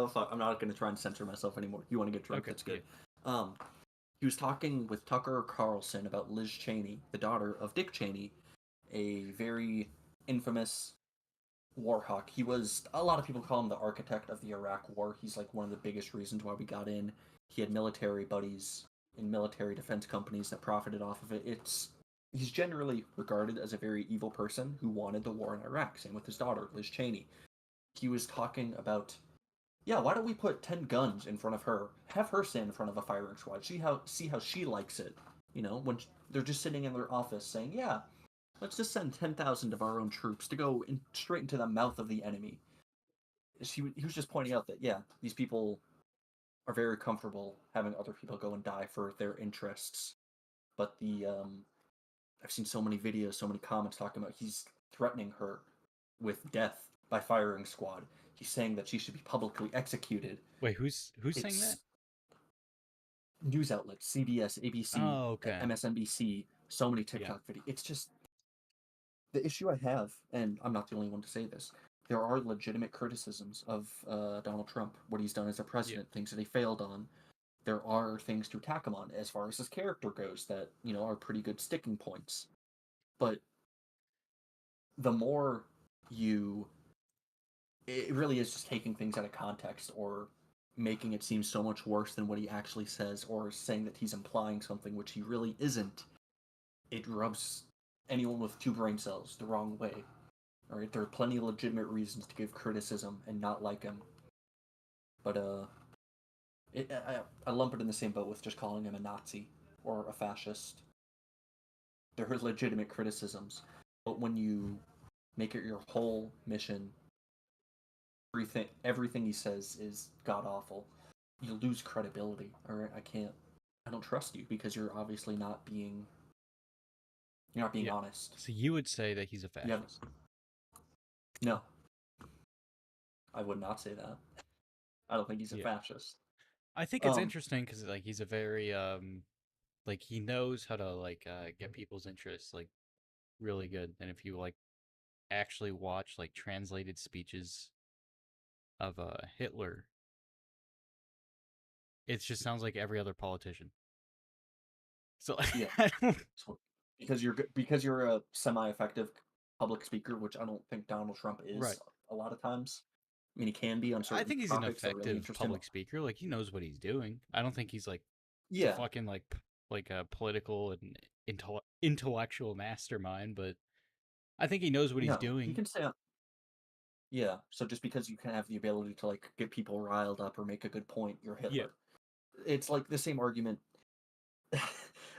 fuck, I'm not going to try and censor myself anymore. You want to get drunk, Okay, that's yeah. good. um he was talking with Tucker Carlson about Liz Cheney, the daughter of Dick Cheney, a very infamous war hawk. He was, a lot of people call him the architect of the Iraq War. He's like one of the biggest reasons why we got in. He had military buddies in military defense companies that profited off of it. He's generally regarded as a very evil person who wanted the war in Iraq. Same with his daughter, Liz Cheney. He was talking about, yeah, why don't we put 10 guns in front of her? Have her stand in front of a firing squad. See how she likes it. When they're just sitting in their office saying, yeah, let's just send 10,000 of our own troops to go straight into the mouth of the enemy. He was just pointing out that, yeah, these people are very comfortable having other people go and die for their interests. But I've seen so many videos, so many comments talking about he's threatening her with death by firing squad. He's saying that she should be publicly executed. Wait, who's saying that? It's news outlets, CBS, ABC, Oh, okay. MSNBC, so many Yeah. TikTok videos. It's just the issue I have, and I'm not the only one to say this. There are legitimate criticisms of Donald Trump, what he's done as a Yeah. president, things that he failed on. there are things to attack him on as far as his character goes that, are pretty good sticking points. But the more you it really is just taking things out of context or making it seem so much worse than what he actually says, or saying that he's implying something which he really isn't. It rubs anyone with two brain cells the wrong way. All right, there are plenty of legitimate reasons to give criticism and not like him, but I lump it in the same boat with just calling him a Nazi or a fascist. There are legitimate criticisms, but when you make it your whole mission, everything he says is god awful, you lose credibility. All right, I don't trust you because you're not being Yeah. honest. So you would say that he's a Yeah, fascist? no, I would not say that. I don't think he's a Yeah. fascist. I think it's Um, interesting because like he's a very like he knows how to like get people's interests like really good. And if you like actually watch like translated speeches of Hitler, it just sounds like every other politician. So yeah, I don't, so, because you're a semi-effective public speaker, which I don't think Donald Trump right. is a lot of times. I mean, he can be on I certain think he's an topics that really effective interest him. public speaker. Like he knows what he's doing. I don't think he's like the Yeah, fucking like a political and intellectual mastermind, but I think he knows what he's no, he doing. can stay on. Yeah, so just because you can have the ability to like get people riled up or make a good point, you're Yeah. Hitler. It's like the same argument.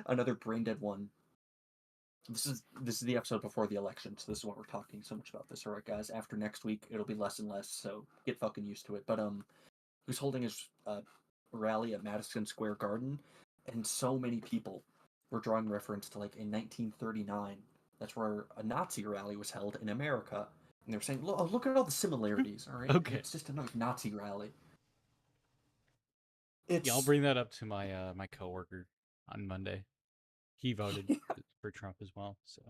Another brain dead one. This is the episode before the election, so this is why we're talking so much about this. All right, guys. After next week, it'll be less and less, so get fucking used to it. But he was holding his rally at Madison Square Garden, and so many people were drawing reference to like in 1939. That's where a Nazi rally was held in America, and they were saying, look at all the similarities. All right, Okay. it's just another Nazi rally. Yeah, I'll It's bring that up to my my coworker on Monday. He voted for Trump as well, so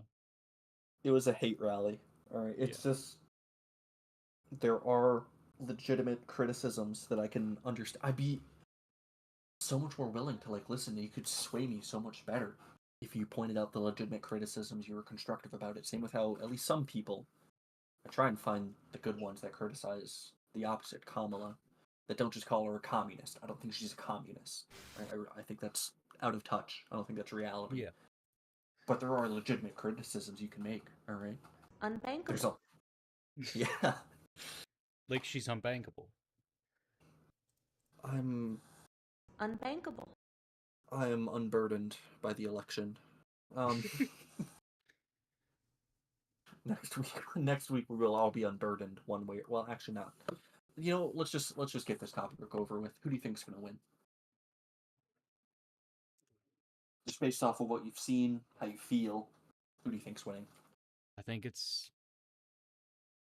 it was a hate rally. All right, yeah. it's just there are legitimate criticisms that I can understand. I'd be so much more willing to like listen. You could sway me so much better if you pointed out the legitimate criticisms. You were constructive about it. Same with how at least some people, I try and find the good ones that criticize the opposite, Kamala, that don't just call her a communist. I don't think she's a communist. I think that's out of touch. I don't think that's reality. Yeah. But there are legitimate criticisms you can make. All right. There's Unbankable. a yeah. Like she's unbankable. I'm Unbankable. I am unburdened by the election. Um, next week we will all be unburdened one way. Well, actually not. Let's just get this topic over with. Who do you think's gonna win? Just based off of what you've seen, how you feel, who do you think's winning? I think it's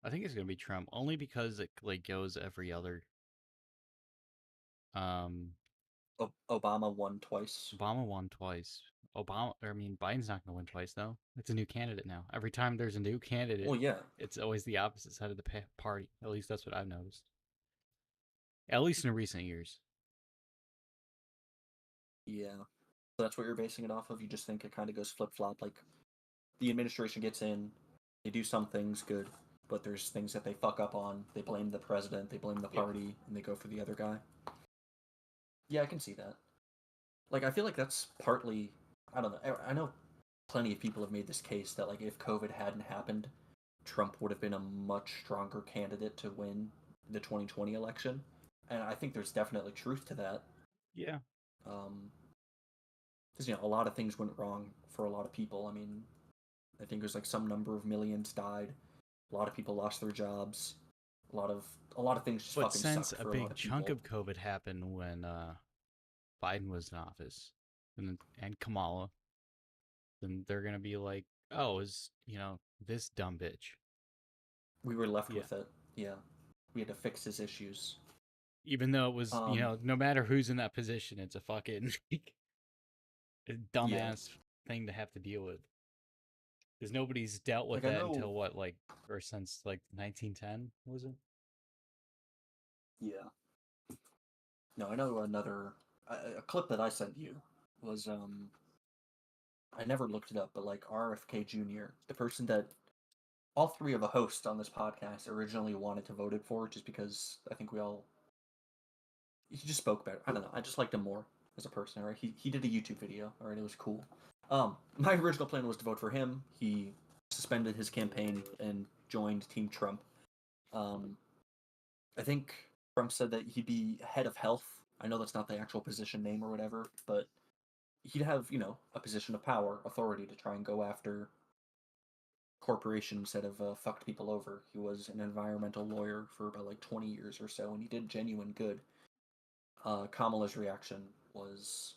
I think it's gonna be Trump only because it like goes every other. Um, Obama won twice. Obama won twice. Biden's not gonna win twice though. It's a new candidate now. Every time there's a new candidate, Well, yeah, it's always the opposite side of the party. At least that's what I've noticed. At least in recent years. yeah. So that's what you're basing it off of. You just think it kind of goes flip flop. Like the administration gets in, they do some things good, but there's things that they fuck up on. They blame the president, they blame the Yep. party, and they go for the other guy. Yeah, I can see that. Like I feel like that's partly I don't know. I know plenty of people have made this case that like if COVID hadn't happened, Trump would have been a much stronger candidate to win the 2020 election. And I think there's definitely truth to that. Yeah. Because a lot of things went wrong for a lot of people. I mean, I think there's like some number of millions died. A lot of people lost their jobs. A lot of things just But fucking since sucked a for a lot big of chunk people. of COVID happened when Biden was in office, and Kamala, then they're gonna be like, oh, is this dumb bitch? We were left Yeah. with it. Yeah, we had to fix his issues. Even though it was, Um, no matter who's in that position, it's a fucking yeah, dumbass thing to have to deal with. Because nobody's dealt with like I that know. until what, like, or since like 1910, was it? Yeah, no, I know another a clip that I sent you was I never looked it up, but like RFK Jr., the person that all three of the hosts on this podcast originally wanted to vote it for, just because I think he just spoke better. I don't know. I just liked him more as a person. Right? He did a YouTube video. All right, it was cool. My original plan was to vote for him. He suspended his campaign and joined Team Trump. I think Trump said that he'd be head of health. I know that's not the actual position name or whatever, but he'd have, a position of power, authority to try and go after corporations that have fucked people over. He was an environmental lawyer for about like 20 years or so, and he did genuine good. Kamala's reaction was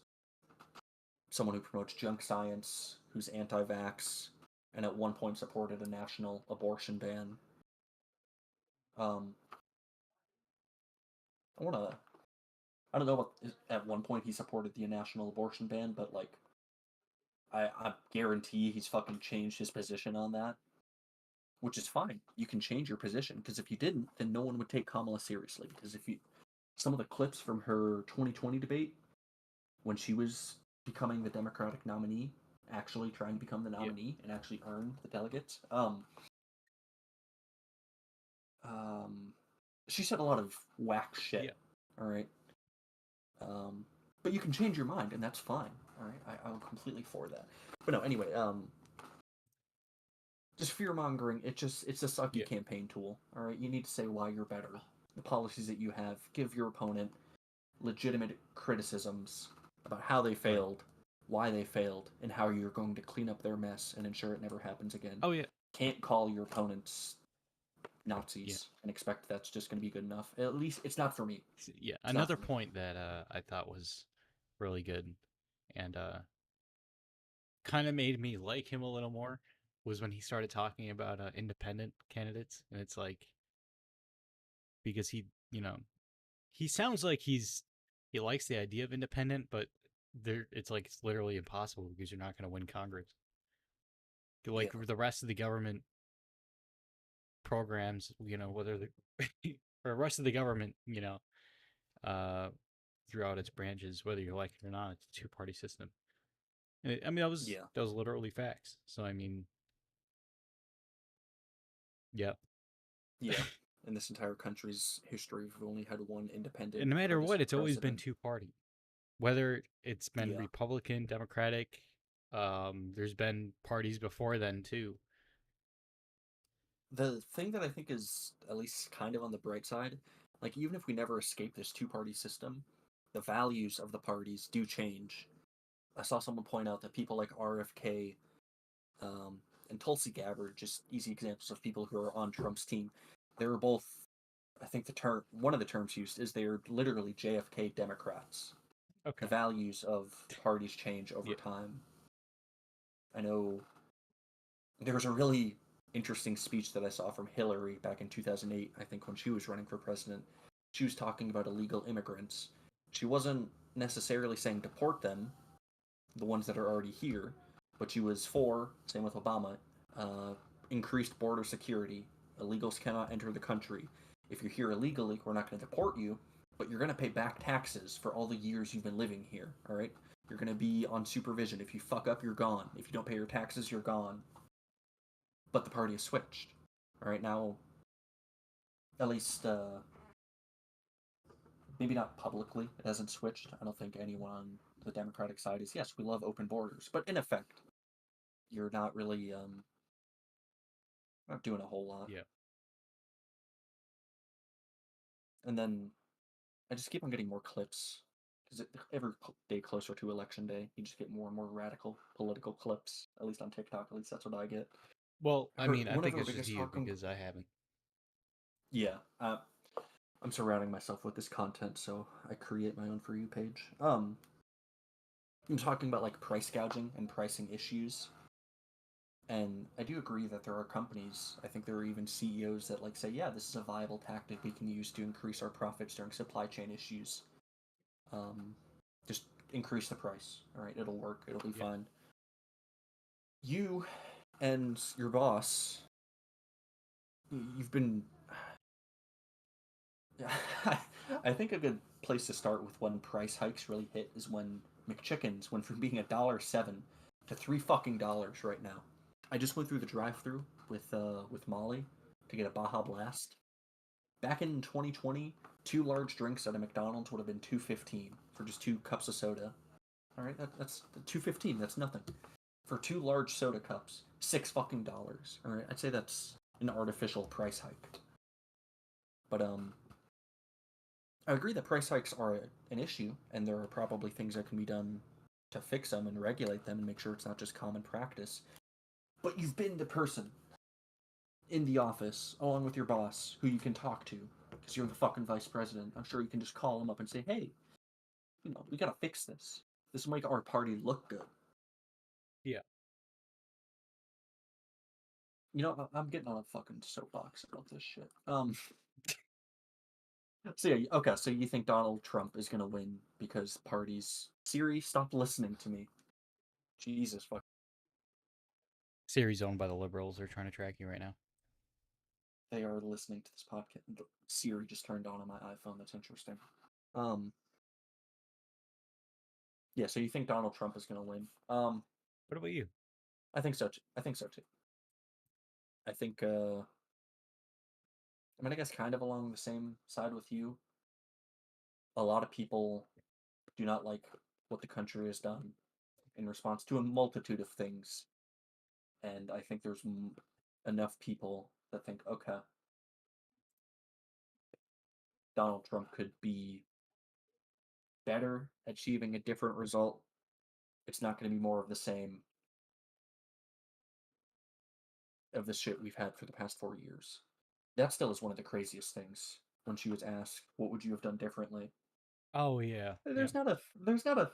someone who promotes junk science, who's anti-vax, and at one point supported a national abortion ban. I don't know what, at one point he supported the national abortion ban, but like, I guarantee he's fucking changed his position on that, which is fine. You can change your position, because if you didn't, then no one would take Kamala seriously. Because some of the clips from her 2020 debate, when she was becoming the Democratic nominee, actually trying to become the nominee and actually earn the delegates, she said a lot of whack shit. Yeah. All right. But you can change your mind, and that's fine. All right, I'm completely for that. But no, anyway, just fear mongering. It's a sucky campaign tool. All right, you need to say why you're better, the policies that you have. Give your opponent legitimate criticisms about how they failed, why they failed, and how you're going to clean up their mess and ensure it never happens again. Oh yeah. Can't call your opponents Nazis and expect that's just going to be good enough. At least it's not for me. Yeah. Another point that I thought was really good and kind of made me like him a little more was when he started talking about independent candidates, and it's like, because he sounds like he likes the idea of independent, but it's literally impossible because you're not going to win Congress. Like the rest of the government programs, whether the or the rest of the government, throughout its branches, whether you like it or not, it's a two-party system. And that was literally facts. So I mean, yeah. In this entire country's history, we've only had one independent. And no matter what, it's always been two-party. Whether it's been Republican, Democratic, there's been parties before then too. The thing that I think is at least kind of on the bright side, like even if we never escape this two-party system, the values of the parties do change. I saw someone point out that people like RFK and Tulsi Gabbard, just easy examples of people who are on Trump's team, they were both, I think one of the terms used is they're literally JFK Democrats. Okay. The values of parties change over time. I know there was a really interesting speech that I saw from Hillary back in 2008, I think when she was running for president. She was talking about illegal immigrants. She wasn't necessarily saying deport them, the ones that are already here, but she was for, same with Obama, increased border security. Illegals cannot enter the country. If you're here illegally, we're not going to deport you, but you're going to pay back taxes for all the years you've been living here, all right? You're going to be on supervision. If you fuck up, you're gone. If you don't pay your taxes, you're gone. But the party has switched. All right, now, at least, maybe not publicly, it hasn't switched. I don't think anyone on the Democratic side is, yes, we love open borders. But in effect, you're not really, not doing a whole lot. Yeah. And then I just keep on getting more clips. Because every day closer to election day, you just get more and more radical political clips. At least on TikTok, at least that's what I get. Well, I mean, I think it's just you because I haven't. Yeah, I'm surrounding myself with this content, so I create my own For You page. I'm talking about like price gouging and pricing issues. And I do agree that there are companies, I think there are even CEOs that like say, yeah, this is a viable tactic we can use to increase our profits during supply chain issues. Just increase the price. All right, it'll work. It'll be fine. You and your boss, you've been... I think a good place to start with when price hikes really hit is when McChickens went from being $1.07 to $3 right now. I just went through the drive-through with Molly to get a Baja Blast. Back in 2020, two large drinks at a McDonald's would have been $2.15 for just 2 cups of soda. All right, that's $2.15. That's nothing for 2 large soda cups. $6 fucking. All right, I'd say that's an artificial price hike. But I agree that price hikes are an issue, and there are probably things that can be done to fix them and regulate them and make sure it's not just common practice. But you've been the person in the office, along with your boss, who you can talk to, because you're the fucking vice president. I'm sure you can just call him up and say, hey, we gotta fix this. This will make our party look good. Yeah. I'm getting on a fucking soapbox about this shit. So yeah, okay, so you think Donald Trump is gonna win because parties... Siri, stop listening to me. Jesus fuck. Siri's owned by the liberals. They're trying to track you right now. They are listening to this podcast. Siri just turned on my iPhone. That's interesting. Yeah, so you think Donald Trump is gonna win? What about you? I think so too. I think I think I guess kind of along the same side with you. A lot of people do not like what the country has done in response to a multitude of things. And I think there's enough people that think, okay, Donald Trump could be better, achieving a different result. It's not going to be more of the same of the shit we've had for the past 4 years. That still is one of the craziest things. When she was asked, what would you have done differently? Oh yeah. There's not a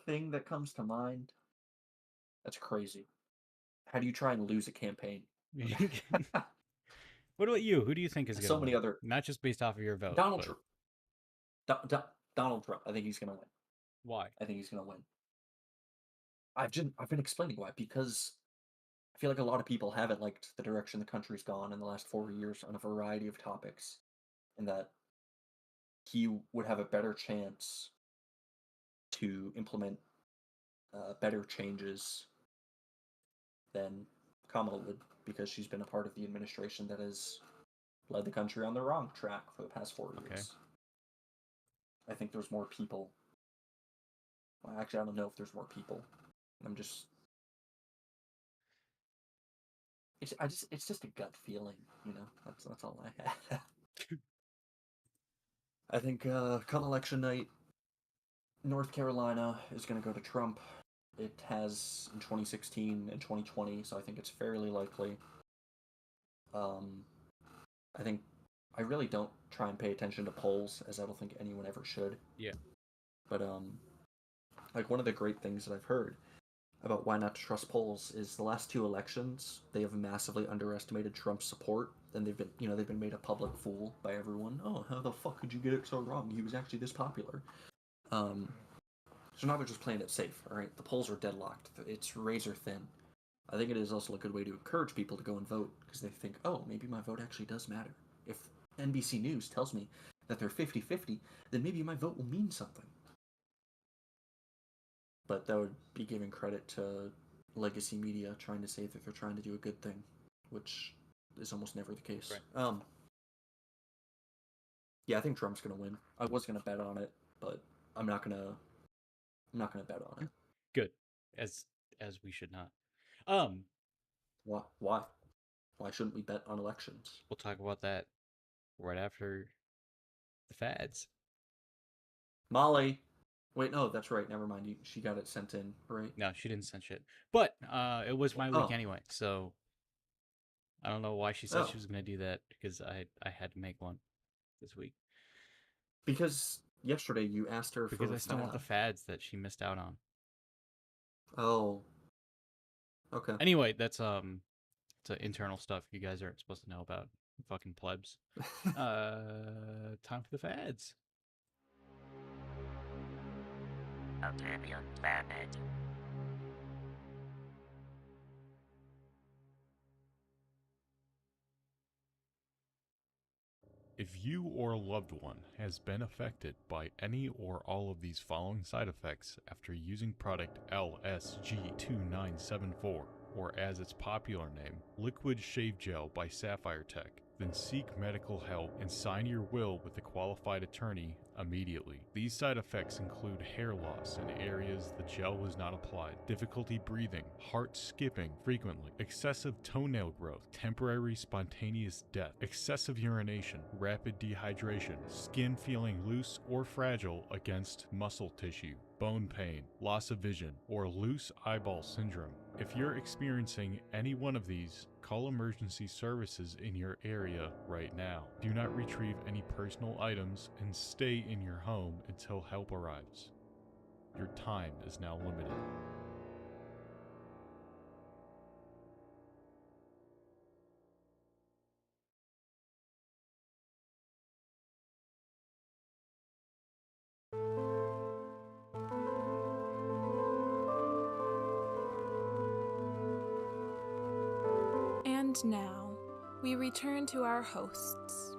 thing that comes to mind. That's crazy. How do you try and lose a campaign? What about you? Who do you think is going to So win? many other... Not just based off of your vote. Donald Trump. Donald Trump. I think he's going to win. Why? I think he's going to win. I've been explaining why, because I feel like a lot of people haven't liked the direction the country's gone in the last 4 years on a variety of topics, and that he would have a better chance to implement better changes than Kamala would, because she's been a part of the administration that has led the country on the wrong track for the past 4 years. I think there's more people. Well, actually, I don't know if there's more people. I'm just... It's just a gut feeling, That's all I have. I think come election night, North Carolina is going to go to Trump. It has in 2016 and 2020, so I think it's fairly likely. I really don't try and pay attention to polls, as I don't think anyone ever should. Yeah. But like one of the great things that I've heard about why not to trust polls is the last 2 elections, they have massively underestimated Trump's support, and they've been made a public fool by everyone. Oh, how the fuck could you get it so wrong? He was actually this popular. So now they're just playing it safe. All right, the polls are deadlocked. It's razor thin. I think it is also a good way to encourage people to go and vote, because they think, oh, maybe my vote actually does matter. If NBC News tells me that they're 50-50, then maybe my vote will mean something. But that would be giving credit to legacy media trying to say that they're trying to do a good thing, which is almost never the case. Right. Yeah, I think Trump's gonna win. I was gonna bet on it, but I'm not gonna bet on it. Good, as we should not. Why? Why shouldn't we bet on elections? We'll talk about that right after the fads. Molly. Wait, no, that's right. Never mind. She got it sent in, right? No, she didn't send shit. But it was my week anyway, so I don't know why she said she was going to do that, because I had to make one this week. Because yesterday you asked her because I still want the fads that she missed out on. Oh. Okay. Anyway, that's it's internal stuff you guys aren't supposed to know about. Fucking plebs. Time for the fads. If you or a loved one has been affected by any or all of these following side effects after using product LSG2974, or as its popular name, Liquid Shave Gel by Sapphire Tech, then seek medical help and sign your will with a qualified attorney immediately. These side effects include hair loss in areas the gel was not applied, difficulty breathing, heart skipping frequently, excessive toenail growth, temporary spontaneous death, excessive urination, rapid dehydration, skin feeling loose or fragile against muscle tissue, bone pain, loss of vision, or loose eyeball syndrome. If you're experiencing any one of these, call emergency services in your area right now. Do not retrieve any personal items and stay in your home until help arrives. Your time is now limited. And now, we return to our hosts.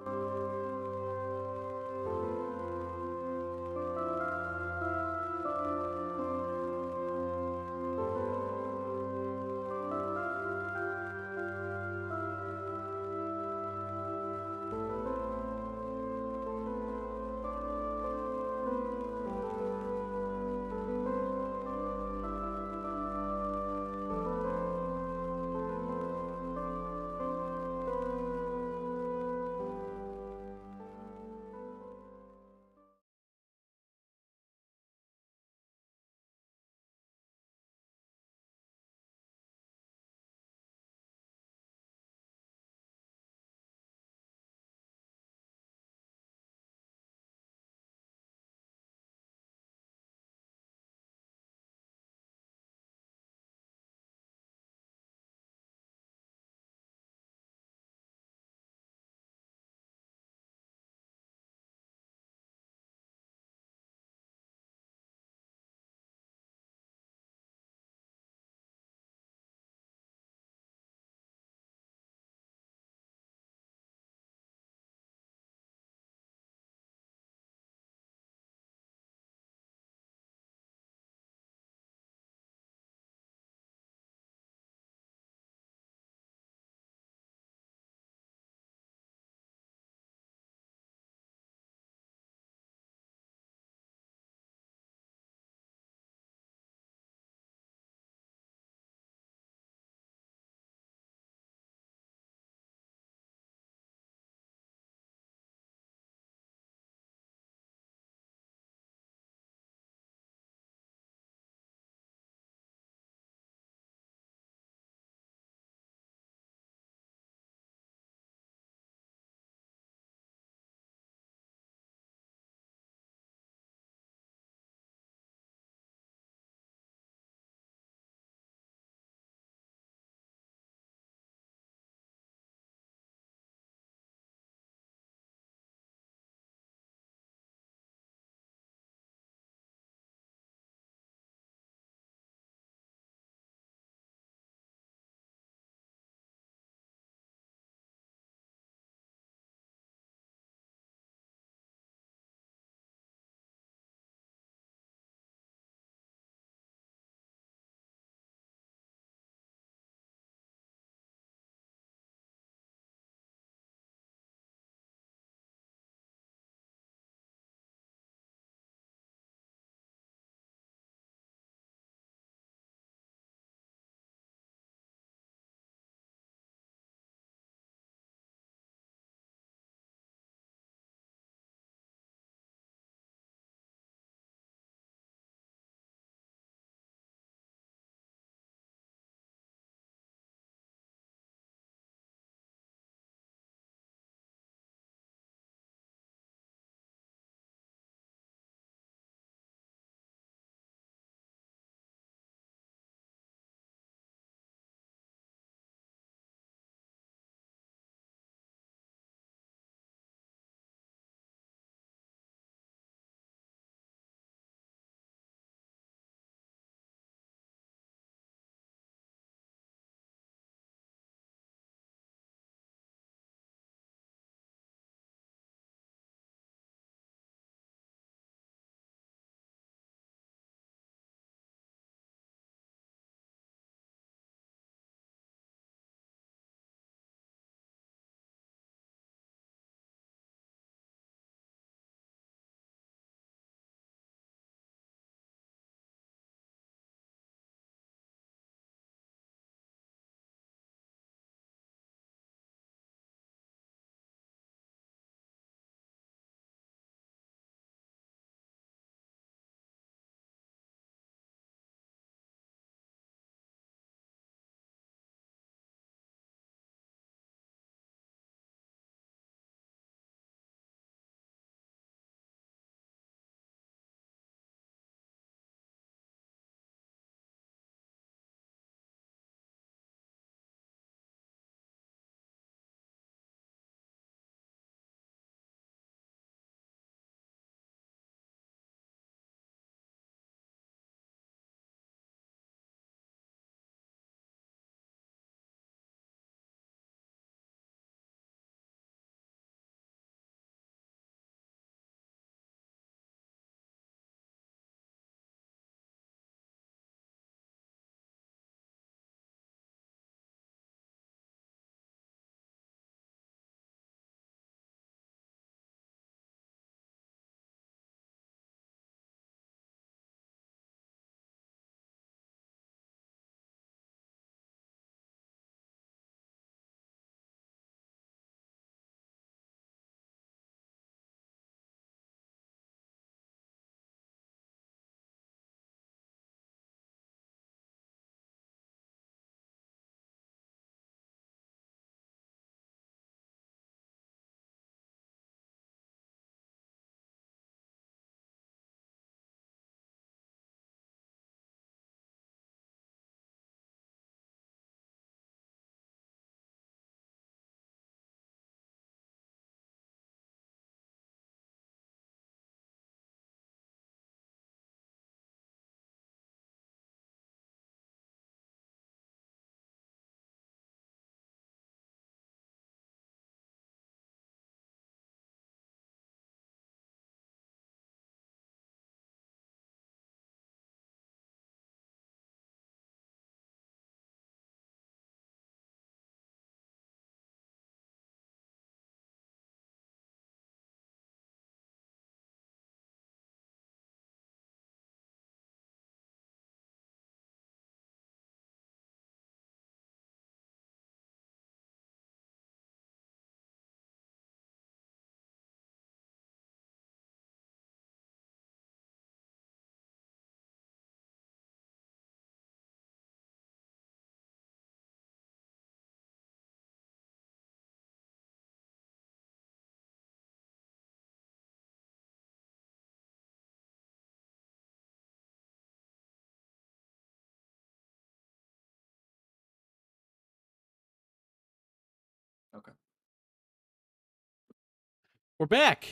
We're back.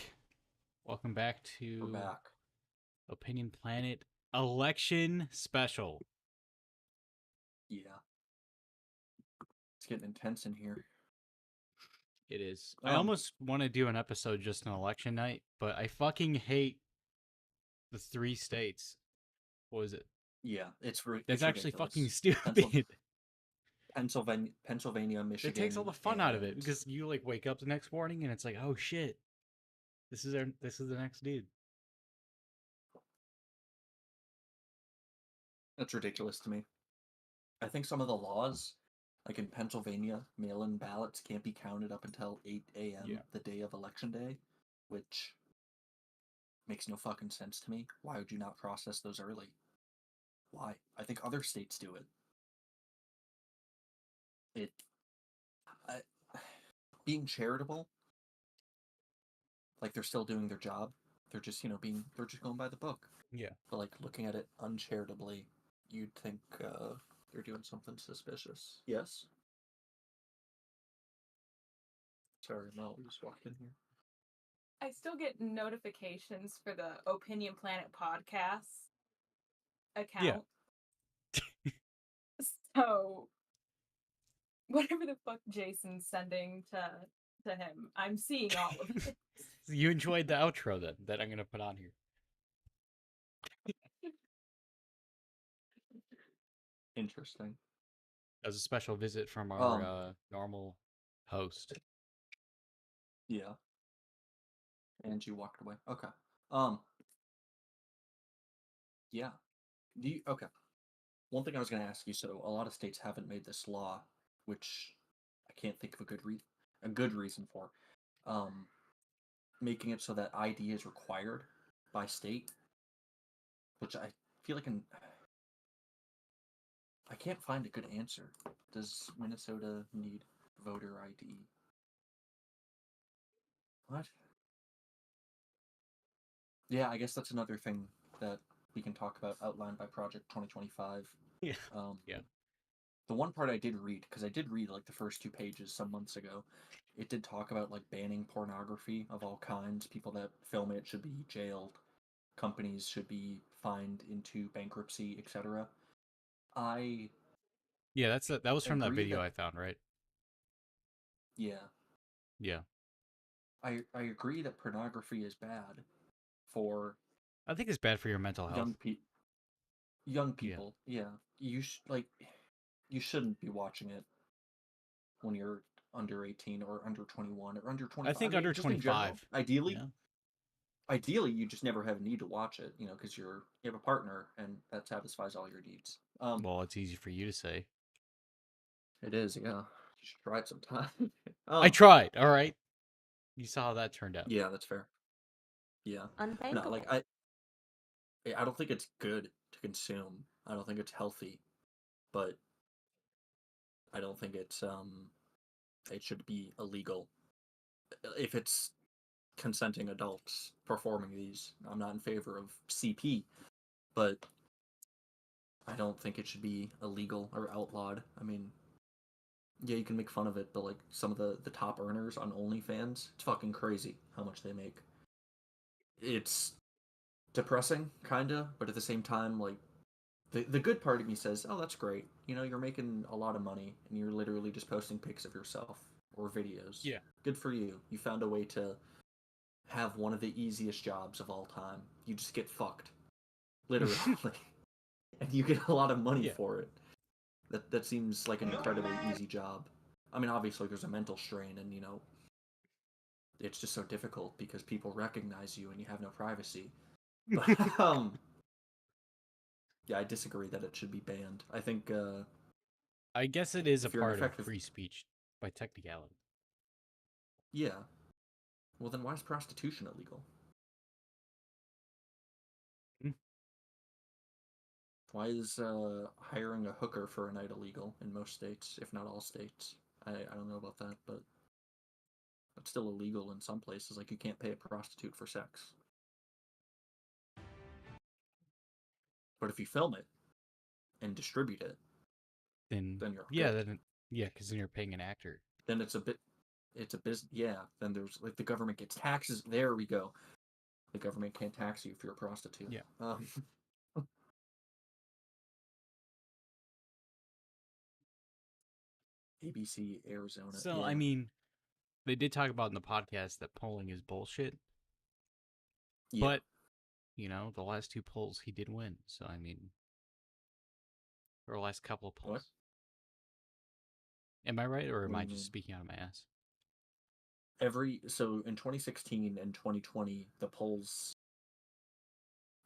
Welcome back to We're back. Opinion Planet Election Special. Yeah. It's getting intense in here. It is. I almost want to do an episode just on election night, but I fucking hate the 3 states. What was it? Yeah, That's it's actually ridiculous. fucking stupid. Pennsylvania, Michigan. It takes all the fun out of it and- because you like wake up the next morning and it's like, oh shit, this is the next dude. That's ridiculous to me. I think some of the laws, like in Pennsylvania, mail-in ballots can't be counted up until 8 a.m. Yeah. the day of election day, which makes no fucking sense to me. Why would you not process those early? Why? I think other states do it. I, being charitable, like they're still doing their job. They're just, they're just going by the book. Yeah. But like looking at it uncharitably, you'd think they're doing something suspicious. Yes? Sorry, Mel just walked in here. I still get notifications for the Opinion Planet podcast account. Yeah. So whatever the fuck Jason's sending to him, I'm seeing all of it. You enjoyed the outro then that I'm gonna put on here. Interesting. As a special visit from our normal host. Yeah. And you walked away. Okay. Yeah. Okay. One thing I was going to ask you, so a lot of states haven't made this law, which I can't think of a good reason for. Making it so that ID is required by state, which I feel like I can't find a good answer. Does Minnesota need voter ID? What? Yeah, I guess that's another thing that we can talk about, outlined by Project 2025. Yeah. Yeah. The one part I did read, because I did read like the first 2 pages some months ago, it did talk about like banning pornography of all kinds. People that film it should be jailed. Companies should be fined into bankruptcy, etc. Yeah, that was from that agree video that- I found, right? Yeah, Yeah. I agree that pornography is bad for I think it's bad for your mental health. young people. Yeah, you shouldn't be watching it when you're under 18 or under 21 or under 25. I think mean, under just in general, 25. Ideally, Yeah. ideally, you just never have a need to watch it, because you have a partner and that satisfies all your needs. Well, it's easy for you to say. It is, yeah. You should try it sometime. I tried. All right. You saw how that turned out. Yeah, that's fair. Yeah. No, Unbankable. like I don't think it's good to consume. I don't think it's healthy, but I don't think it should be illegal. If it's consenting adults performing these, I'm not in favor of CP, but I don't think it should be illegal or outlawed. I mean, yeah, you can make fun of it, but like some of the top earners on OnlyFans, it's fucking crazy how much they make. It's depressing, kinda, but at the same time, like the good part of me says, oh, that's great. You're making a lot of money, and you're literally just posting pics of yourself or videos. Yeah. Good for you. You found a way to have one of the easiest jobs of all time. You just get fucked, literally, and you get a lot of money for it. That seems like an incredibly easy job. I mean, obviously there's a mental strain, and it's just so difficult because people recognize you and you have no privacy. But yeah, I disagree that it should be banned. I think I guess it is a if you're an part of effective- free speech by technicality. yeah. Well, then why is prostitution illegal? Hmm. Why is hiring a hooker for a night illegal in most states, if not all states? I don't know about that, but it's still illegal in some places. Like, you can't pay a prostitute for sex. But if you film it and distribute it, Then then you're yeah, good. then because then you're paying an actor. Then it's a bit it's a business. Yeah, then there's like the government gets taxes. There we go. The government can't tax you if you're a prostitute. Yeah. ABC, Arizona. So, yeah. I mean, they did talk about in the podcast that polling is bullshit. Yeah. But, you know, the last 2 polls he did win. So, I mean, or the last couple of polls. What? Am I right, or am What do I you just mean? speaking out of my ass? So in 2016 and 2020, the polls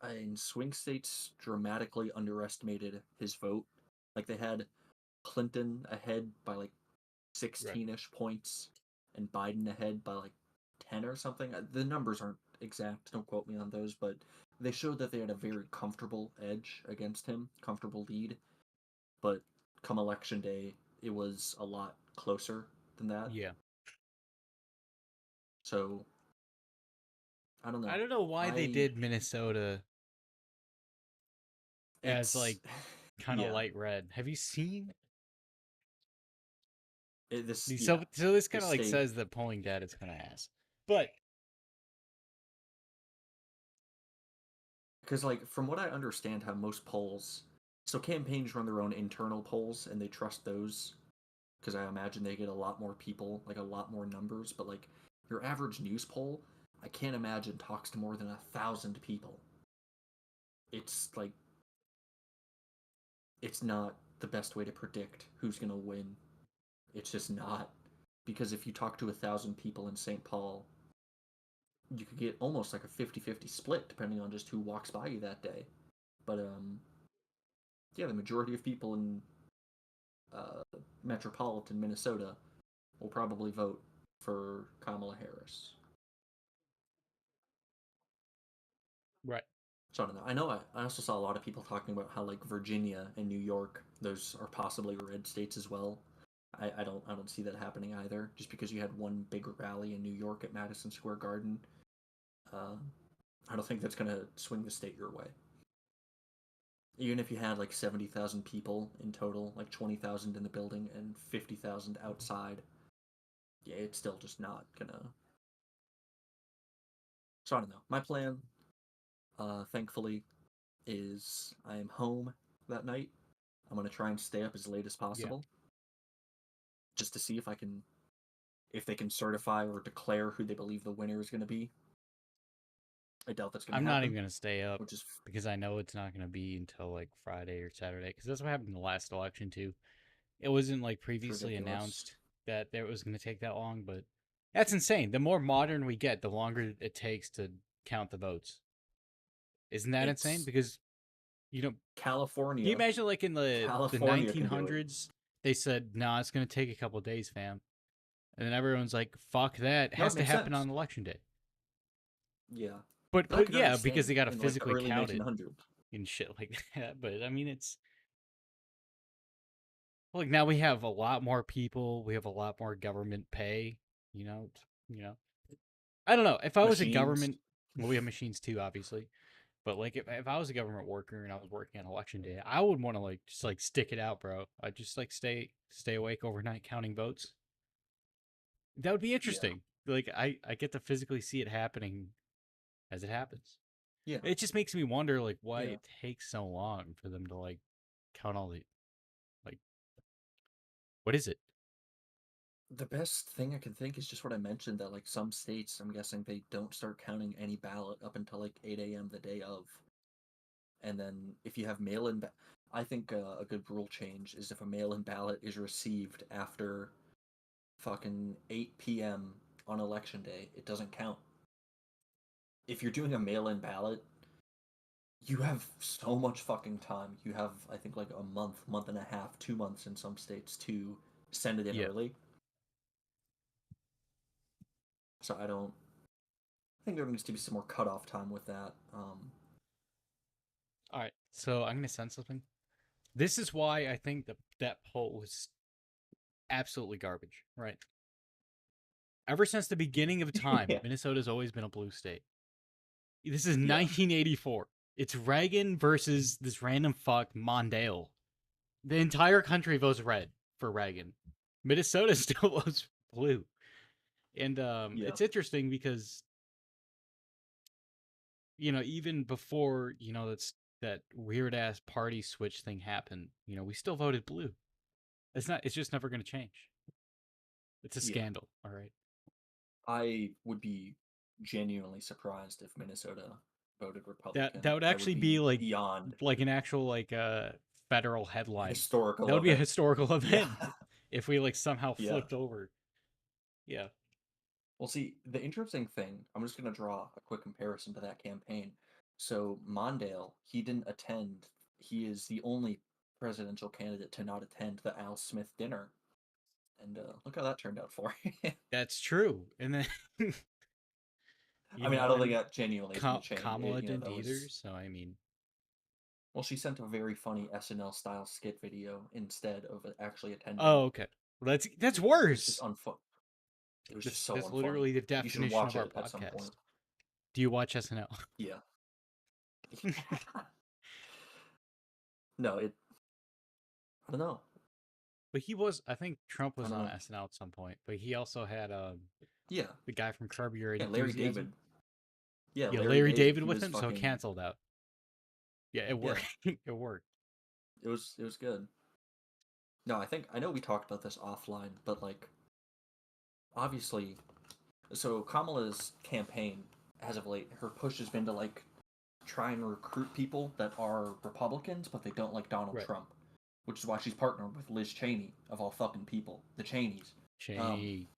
in swing states dramatically underestimated his vote. Like they had Clinton ahead by like 16-ish points and Biden ahead by like 10 or something. The numbers aren't exact, don't quote me on those, but they showed that they had a very comfortable edge against him, comfortable lead. But come election day, it was a lot closer than that. Yeah. So I don't know. I don't know why they did Minnesota as like kind of yeah. light red. Have you seen? This So this kind of like state- says that polling data is kind of ass. But because like from what I understand how most polls, so campaigns run their own internal polls and they trust those because I imagine they get a lot more people, like a lot more numbers, but like your average news poll, I can't imagine talks to more than 1,000 people. It's like it's not the best way to predict who's going to win. It's just not, because if you talk to 1,000 people in St. Paul, you could get almost like a 50-50 split depending on just who walks by you that day. But yeah, the majority of people in metropolitan Minnesota will probably vote for Kamala Harris. right. So I don't know. I also saw a lot of people talking about how like Virginia and New York, those are possibly red states as well. I don't see that happening either. Just because you had one big rally in New York at Madison Square Garden, I don't think that's gonna swing the state your way. Even if you had like 70,000 people in total, like 20,000 in the building and 50,000 outside, yeah, it's still just not gonna. So I don't know. My plan, thankfully, is I am home that night. I'm gonna try and stay up as late as possible, just to see if they can certify or declare who they believe the winner is gonna be. I doubt that's gonna I'm happen. not even gonna stay up Which is because I know it's not gonna be until like Friday or Saturday. Because that's what happened in the last election too. It wasn't like previously ridiculous. announced that it was gonna take that long, but that's insane. The more modern we get, the longer it takes to count the votes. Isn't that insane? It's Because you know, California. can you imagine like in the California can do it. 1900s, they said, "Nah, it's gonna take a couple days, fam," and then everyone's like, "Fuck that! It No, has it to makes happen sense. on election day." Yeah. But I could yeah, understand because they gotta in, like, the physically early count it 1900s. and shit like that. But I mean, it's like now we have a lot more people. We have a lot more government pay. You know, I don't know. If I was a Machines. government, well, we have machines too, obviously. But like, if I was a government worker and I was working on election day, I would want to like just like stick it out, bro. I'd just like stay awake overnight counting votes. That would be interesting. Like I get to physically see it happening as it happens. Yeah. It just makes me wonder like why Yeah. it takes so long for them to like count all the like what is it? The best thing I can think is just what I mentioned, that like some states, I'm guessing they don't start counting any ballot up until like 8 a.m. the day of. And then if you have mail-in, I think a good rule change is if a mail-in ballot is received after fucking 8 p.m. on election day, it doesn't count. If you're doing a mail-in ballot, you have so much fucking time. You have, I think, like a month and a half, 2 months in some states to send it in early. So I think there needs to be some more cutoff time with that. All right, so I'm gonna send something. This is why I think that poll was absolutely garbage, right? Ever since the beginning of time, Yeah. Minnesota's always been a blue state. This is Yeah. 1984. It's Reagan versus this random fuck Mondale. The entire country votes red for Reagan. Minnesota still votes blue. And Yeah. it's interesting because, even before, that weird ass party switch thing happened, we still voted blue. It's just never going to change. It's a Yeah. scandal, all right? I would be genuinely surprised if Minnesota voted Republican. That would I actually be like beyond an actual federal headline. historical. That would be a event. historical event Yeah. if we like somehow Yeah. flipped over. Yeah. Well, see, the interesting thing, I'm just going to draw a quick comparison to that campaign. So, Mondale, he didn't attend. He is the only presidential candidate to not attend the Al Smith dinner. And look how that turned out for him. That's true. And then I mean, I don't think that genuinely is going to change. Kamala didn't that either, was... so I mean, Well, she sent a very funny SNL style skit video instead of actually attending. oh, okay. Well, that's It's worse. just unfun. It was just so That's unfunny. literally the You should definition watch of our it at some point. podcast. Do you watch SNL? Yeah. No, I don't know. But I think Trump was on SNL at some point, but he also had Yeah. the guy from Curb Your Yeah, Enthusiasm. Larry David. Yeah, Larry David he with was him, so it canceled out. Yeah, it worked. It worked. It was good. No, I know we talked about this offline, but like obviously, so Kamala's campaign as of late, her push has been to like try and recruit people that are Republicans but they don't like Donald Right. Trump, which is why she's partnered with Liz Cheney of all fucking people, the Cheneys. Cheney.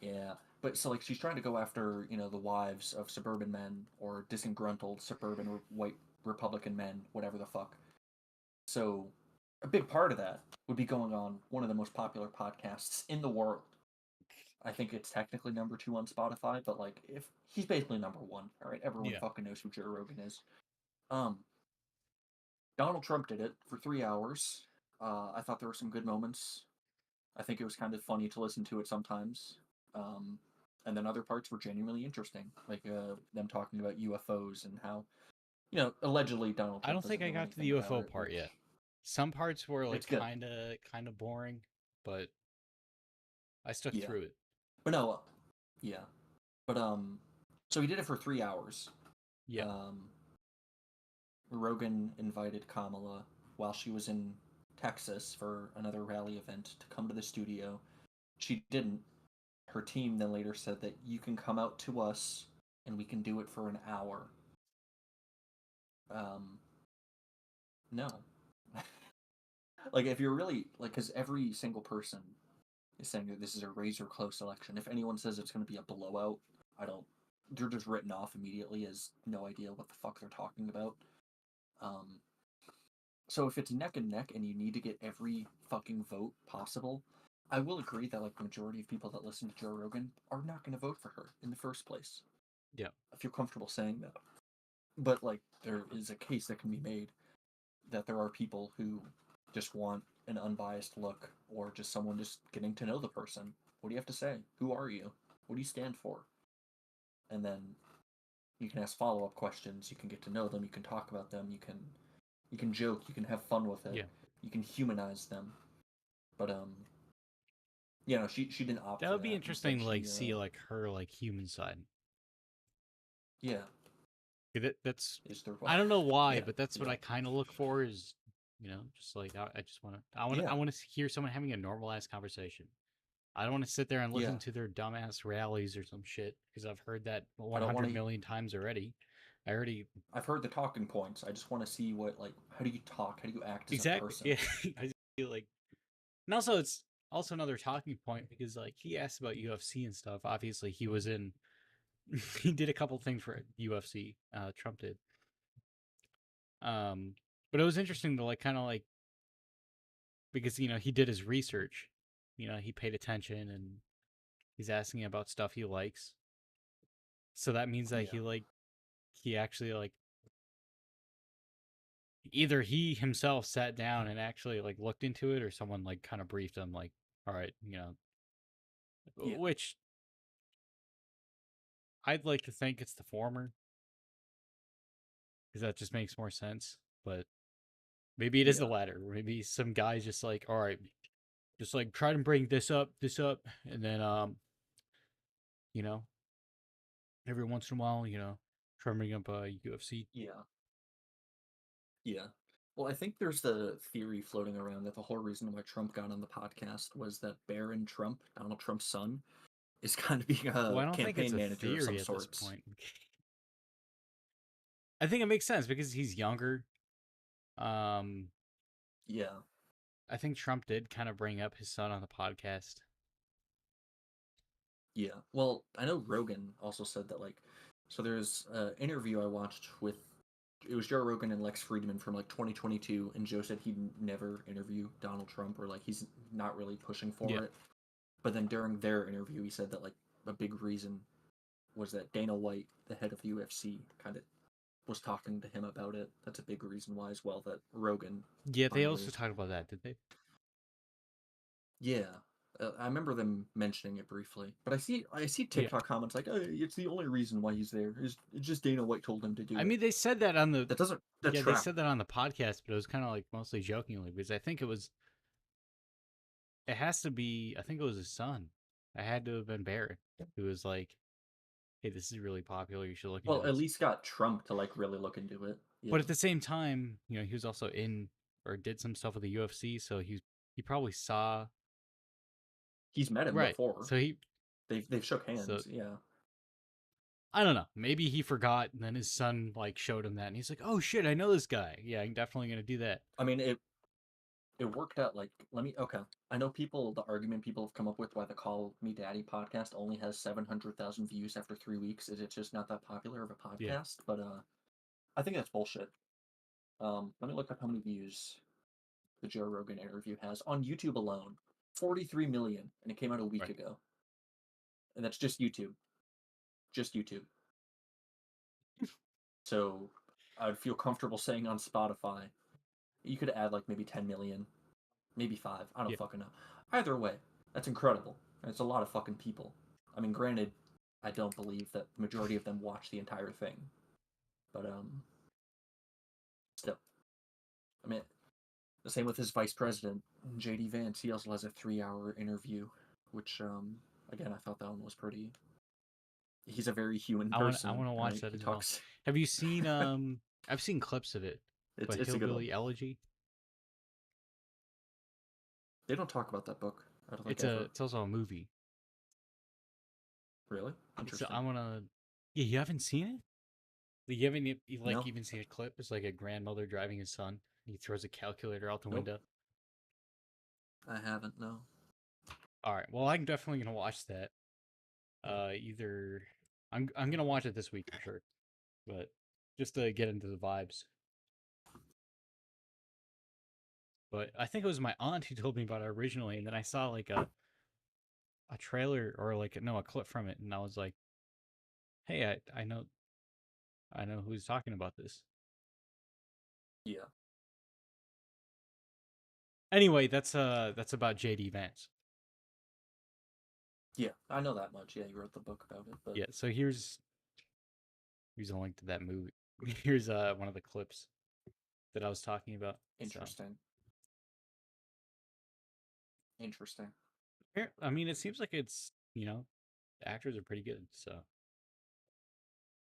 Yeah, but so like she's trying to go after the wives of suburban men or disgruntled suburban white Republican men, whatever the fuck. So a big part of that would be going on one of the most popular podcasts in the world. I think it's technically number 2 on Spotify, but like if he's basically number 1, all right, everyone fucking knows who Joe Rogan is. Donald Trump did it for 3 hours. I thought there were some good moments. I think it was kind of funny to listen to it sometimes. And then other parts were genuinely interesting, like them talking about UFOs and how, allegedly Donald Trump. I don't think I got to the UFO part yet. Some parts were like kind of boring, but I stuck through it. But no, yeah, but so he did it for 3 hours. Yeah. Rogan invited Kamala while she was in Texas for another rally event to come to the studio. She didn't. Her team then later said that you can come out to us and we can do it for an hour. No. Like, if you're really, like, because every single person is saying that this is a razor close election. If anyone says it's going to be a blowout, they're just written off immediately as no idea what the fuck they're talking about. So if it's neck and neck and you need to get every fucking vote possible, I will agree that like the majority of people that listen to Joe Rogan are not going to vote for her in the first place. Yeah. I feel comfortable saying that. But like there is a case that can be made that there are people who just want an unbiased look or just someone just getting to know the person. What do you have to say? Who are you? What do you stand for? And then you can ask follow-up questions, you can get to know them, you can talk about them, you can joke, you can have fun with it. Yeah. You can humanize them. But she didn't opt for that would be interesting Instead, to like see like her like human side. Yeah. That's Is there I don't know why, Yeah, but that's what yeah. I kind of look for is just like I just want to Yeah. I want to hear someone having a normal ass conversation. I don't want to sit there and listen to their dumbass rallies or some shit because I've heard that 100 million times already. I've heard the talking points. I just want to see what how do you talk? How do you act as exactly. a person? Yeah, I just feel like, and also it's also another talking point because like he asked about UFC and stuff. Obviously, he was in. He did a couple things for UFC. Trump did. But it was interesting to like kind of like because he did his research. He paid attention and he's asking about stuff he likes. So that means that he actually like either he himself sat down and actually like looked into it or someone like kind of briefed him like, all right, which I'd like to think it's the former because that just makes more sense, but maybe it is the latter. Maybe some guy's just like, all right, just like try to bring this up, and then you know, every once in a while, try to bring up UFC. Yeah. Yeah. Well, I think there's the theory floating around that the whole reason why Trump got on the podcast was that Barron Trump, Donald Trump's son, is kind of being Well, a I don't think it's campaign a manager of some theory at this sorts. point. I think it makes sense because he's younger. Um, Yeah. I think Trump did kind of bring up his son on the podcast. Yeah. Well, I know Rogan also said that, like, so there's an interview I watched with, it was Joe Rogan and Lex Friedman from like 2022, and Joe said he'd never interview Donald Trump, or like he's not really pushing for Yeah. it. But then during their interview, he said that like a big reason was that Dana White, the head of the UFC, kind of was talking to him about it. That's a big reason why as well that Rogan. Yeah, they also Finally. talked about that, did they? Yeah. I remember them mentioning it briefly, but I see Yeah. TikTok comments like, "Oh, it's the only reason why he's there. It's just Dana White told him to do it." I mean, they said that on the that doesn't yeah, they track. said that on the podcast, but it was kind of like mostly jokingly because I think it has to be. I think it was his son. It had to have been Barrett who was like, "Hey, this is really popular. You should look into Well, at this." least got Trump to like really look into it. Yeah. But at the same time, he was also in or did some stuff with the UFC, so he probably saw. He's met him Right. before. So they've shook hands. So yeah. I don't know. Maybe he forgot, and then his son like showed him that, and he's like, "Oh shit, I know this guy. Yeah, I'm definitely gonna do that." I mean, it worked out. Like, okay. I know the argument people have come up with why the Call Me Daddy podcast only has 700,000 views after 3 weeks is it's just not that popular of a podcast. Yeah. But I think that's bullshit. Let me look up how many views the Joe Rogan interview has on YouTube alone. 43 million, and it came out a week ago. And that's just YouTube. Just YouTube. So I'd feel comfortable saying on Spotify, you could add like maybe 10 million, maybe 5. I don't fucking know. Either way, that's incredible. And it's a lot of fucking people. I mean, granted, I don't believe that the majority of them watch the entire thing. But still. I mean, the same with his vice president, JD Vance. He also has a 3-hour interview, which again, I thought that one was pretty. He's a very human person. I want to watch that he as talks... well. Have you seen I've seen clips of it. It's a good one. Hillbilly Elegy. They don't talk about that book. I don't think It's also a movie. Really? Interesting. So I want to. Yeah, you haven't seen it? You haven't No. even seen a clip? It's like a grandmother driving his son. He throws a calculator out the Nope. window. I haven't. No. All right. Well, I'm definitely gonna watch that. Either I'm gonna watch it this week for sure, but just to get into the vibes. But I think it was my aunt who told me about it originally, and then I saw like a trailer or like a clip from it, and I was like, "Hey, I know who's talking about this." Yeah. Anyway, that's about JD Vance. Yeah, I know that much. Yeah, you wrote the book about it. But Yeah, so here's a link to that movie. Here's one of the clips that I was talking about. Interesting. Interesting. I mean, it seems like it's the actors are pretty good. So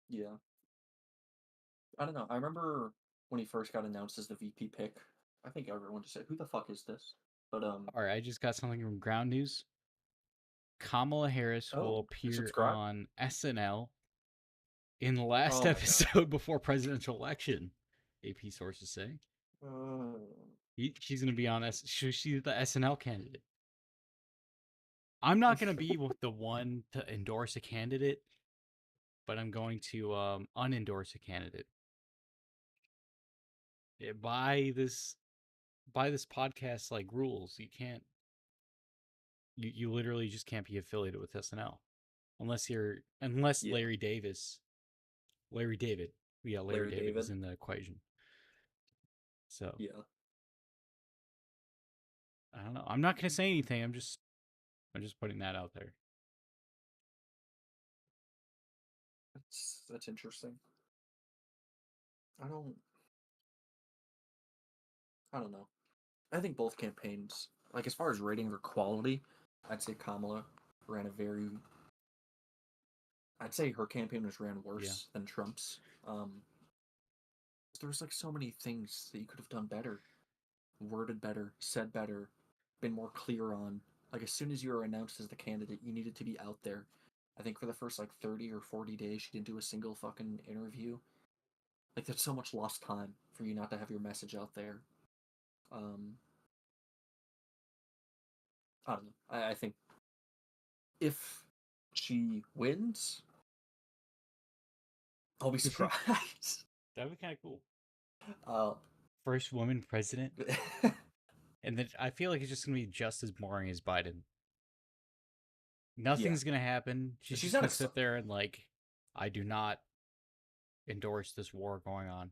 Yeah. I don't know. I remember when he first got announced as the VP pick. I think everyone just said, "Who the fuck is this?" But all right, I just got something from Ground News. Kamala Harris will appear subscribe? on SNL in the last Oh my God. episode before presidential election. AP sources say she's going to be on she's the SNL candidate. I'm not going to be the one to endorse a candidate, but I'm going to unendorse a candidate. Yeah, by this podcast like rules, you can't. You literally just can't be affiliated with SNL unless Larry David. Yeah, Larry David is in the equation. So yeah, I don't know. I'm not gonna say anything. I'm just putting that out there. that's interesting. I don't know. I think both campaigns, like as far as rating or quality, I'd say Kamala ran a very I'd say her campaign was ran worse than Trump's. There's like so many things that you could have done better, worded better, said better, been more clear on. Like as soon as you were announced as the candidate, you needed to be out there. I think for the first like 30 or 40 days, she didn't do a single fucking interview. Like there's so much lost time for you not to have your message out there. I don't know. I think if she wins, I'll be surprised. That'd be kind of cool. uh, First woman president. And then I feel like it's just going to be just as boring as Biden. Nothing's going to happen. She's just going to sit there and like, I do not endorse this war going on.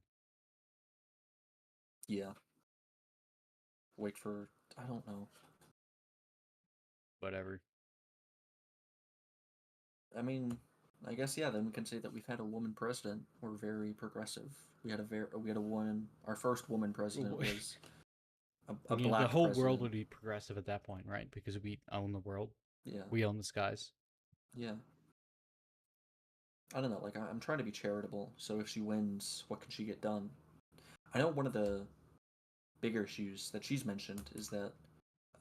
Yeah. Wait for, I don't know. Whatever. I mean, I guess yeah. Then we can say that we've had a woman president. We're very progressive. We had a woman. Our first woman president was a black. The whole president. world would be progressive at that point, right? Because we own the world. Yeah. We own the skies. Yeah. I don't know. Like I'm trying to be charitable. So if she wins, what can she get done? I know one of the bigger issues that she's mentioned is that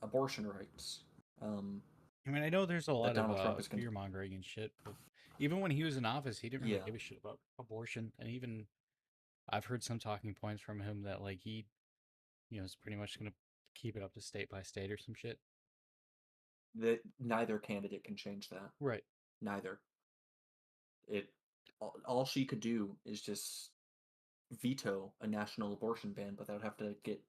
abortion rights. I mean, I know there's a lot Donald Trump of is gonna... fear mongering and shit, but even when he was in office, he didn't really Yeah. give a shit about abortion. And even I've heard some talking points from him that like he, is pretty much gonna keep it up to state by state or some shit. That neither candidate can change that. Right. Neither. All she could do is just veto a national abortion ban, but that would have to get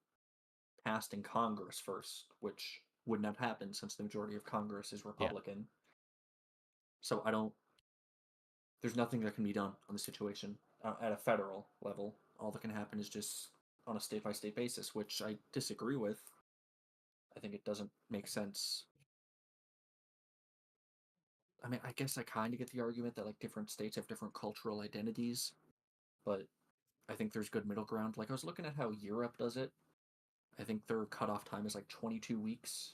passed in Congress first, which would not happen since the majority of Congress is Republican. Yeah. So there's nothing that can be done on the situation at a federal level. All that can happen is just on a state-by-state basis, which I disagree with. I think it doesn't make sense. I mean, I guess I kind of get the argument that like different states have different cultural identities, but I think there's good middle ground. Like I was looking at how Europe does it. I think their cutoff time is like 22 weeks,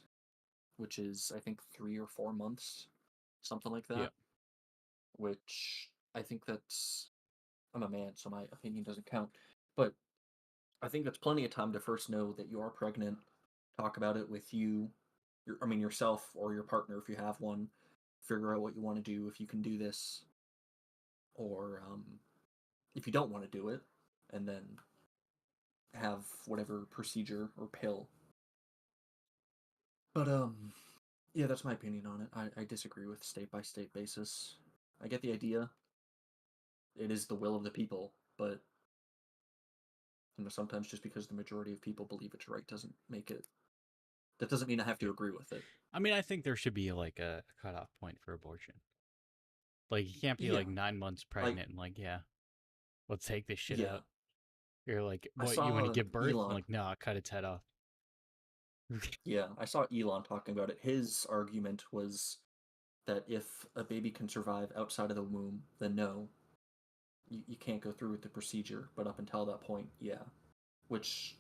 which is I think 3 or 4 months, something like that. Yeah. Which I think I'm a man, so my opinion doesn't count. But I think that's plenty of time to first know that you are pregnant. Talk about it with yourself or your partner if you have one. Figure out what you want to do if you can do this, or if you don't want to do it, and then have whatever procedure or pill. But yeah, that's my opinion on it. I disagree with state by state basis. I get the idea. It is the will of the people, but sometimes just because the majority of people believe it's right doesn't make it. That doesn't mean I have to agree with it. I mean, I think there should be like a cutoff point for abortion. Like you can't be like 9 months pregnant and like, yeah, let's take this shit out. You're like, what, you want to give birth? I'm like, no, cut its head off. Yeah, I saw Elon talking about it. His argument was that if a baby can survive outside of the womb, then no, you can't go through with the procedure. But up until that point, yeah. Which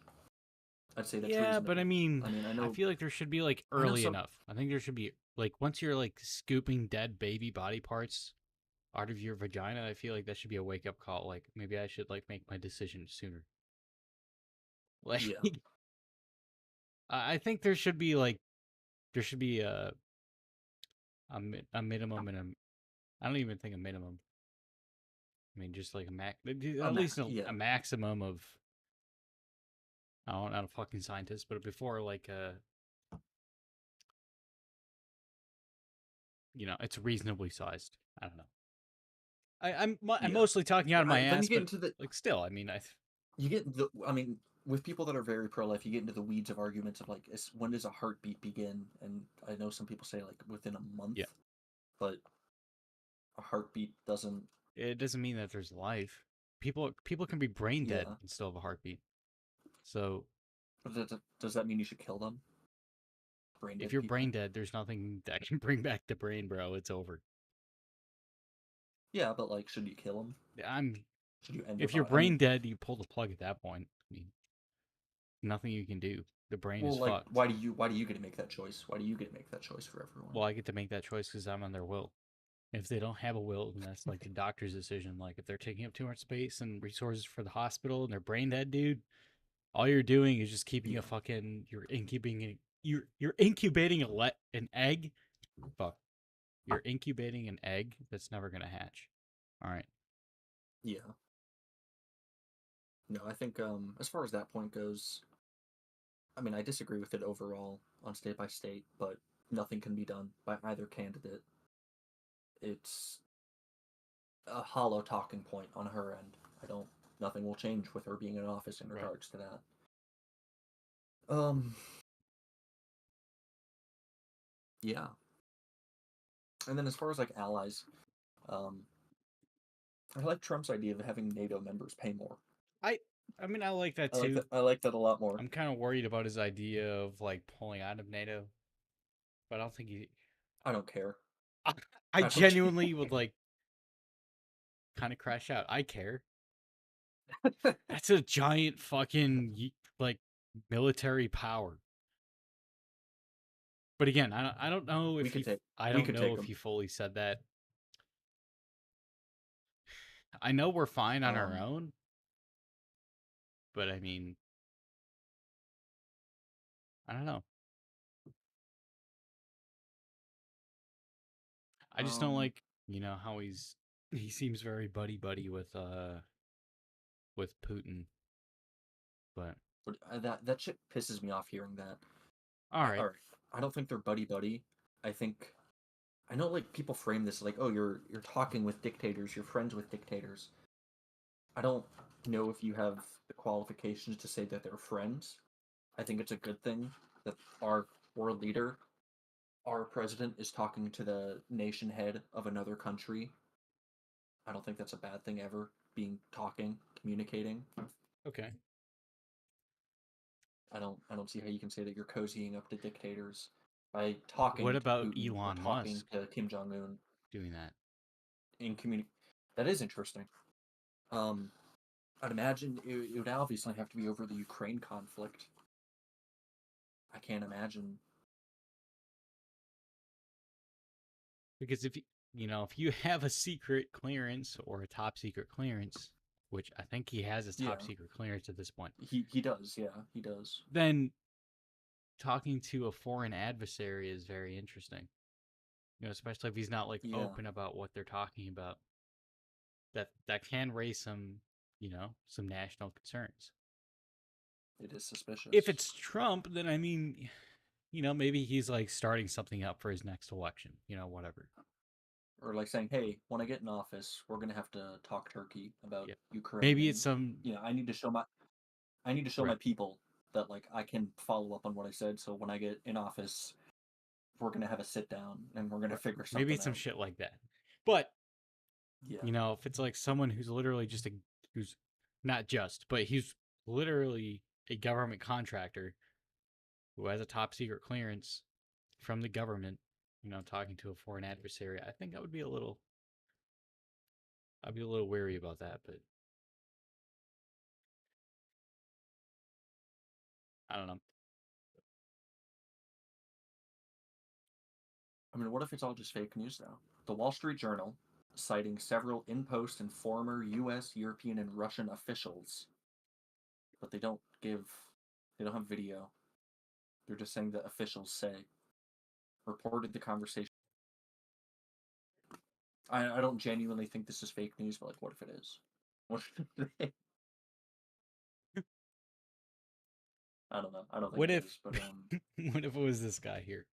I'd say that's reasonable. But I mean, I know. I feel like there should be like early enough. I think there should be like once you're like scooping dead baby body parts out of your vagina, I feel like that should be a wake up call. Like maybe I should like make my decision sooner. Like, yeah. I think there should be a minimum and I don't even think a minimum. I mean, just like at least a maximum of. I'm not a fucking scientist, but before like it's reasonably sized. I don't know. I'm mostly talking out of my ass, but like still, I mean, with people that are very pro-life, you get into the weeds of arguments of like, when does a heartbeat begin? And I know some people say like within a month. Yeah. But a heartbeat doesn't. It doesn't mean that there's life. People can be brain dead and still have a heartbeat. So. But does that mean you should kill them? If you're brain dead, there's nothing that can bring back the brain, bro. It's over. Yeah, but like, should you kill them? If you're brain dead, you pull the plug at that point. I mean, nothing you can do. The brain is fucked. Why do you get to make that choice? Why do you get to make that choice for everyone? Well, I get to make that choice because I'm on their will. If they don't have a will, then that's like the doctor's decision. Like if they're taking up too much space and resources for the hospital and they're brain dead, dude, all you're doing is just keeping Yeah. a fucking you're incubating an egg. Fuck. You're incubating an egg that's never gonna hatch. All right. Yeah. No, I think as far as that point goes, I mean, I disagree with it overall on state by state, but nothing can be done by either candidate. It's a hollow talking point on her end. Nothing will change with her being in office in Right. regards to that. Yeah. And then as far as like allies, I like Trump's idea of having NATO members pay more. I mean, I like that too. I like that a lot more. I'm kind of worried about his idea of like pulling out of NATO, but I don't think he. I don't care. I don't genuinely would like kind of crash out. I care. That's a giant fucking like military power. But again, I don't know if I don't know if he fully said that. I know we're fine on our own, but I mean, I don't know. I just don't like, how he seems very buddy with Putin. But that shit pisses me off hearing that. All right. I don't think they're buddy. I know like people frame this like, oh, you're talking with dictators, you're friends with dictators. I don't know if you have the qualifications to say that they're friends. I think it's a good thing that our world leader, our president, is talking to the nation head of another country. I don't think that's a bad thing ever, communicating. Okay. I don't see how you can say that you're cozying up to dictators by talking What to about Putin Elon or talking Musk to Kim Jong-un. Doing that? That is interesting. I'd imagine it would obviously have to be over the Ukraine conflict. I can't imagine. Because if you have a secret clearance or a top secret clearance, which I think he has his top secret clearance at this point. He does, yeah, he does. Then talking to a foreign adversary is very interesting. Especially if he's not like open about what they're talking about. That can raise some national concerns. It is suspicious. If it's Trump, then I mean, maybe he's like starting something up for his next election, whatever. Or like saying, hey, when I get in office, we're gonna have to talk Turkey about Ukraine. Maybe it's some. I need to show my people that like I can follow up on what I said. So when I get in office, we're gonna have a sit down and we're gonna figure something out. Maybe it's some shit like that. But if it's like someone who's literally who's not just, but he's literally a government contractor who has a top secret clearance from the government, talking to a foreign adversary, I think I'd be a little wary about that, but I don't know. I mean, what if it's all just fake news, though? The Wall Street Journal, citing several in-post and former U.S., European, and Russian officials, but they don't have video. They're just saying that officials say, reported the conversation. I don't genuinely think this is fake news, but like, what if it is? What if I don't know. I don't think What it if, is, but what if it was this guy here?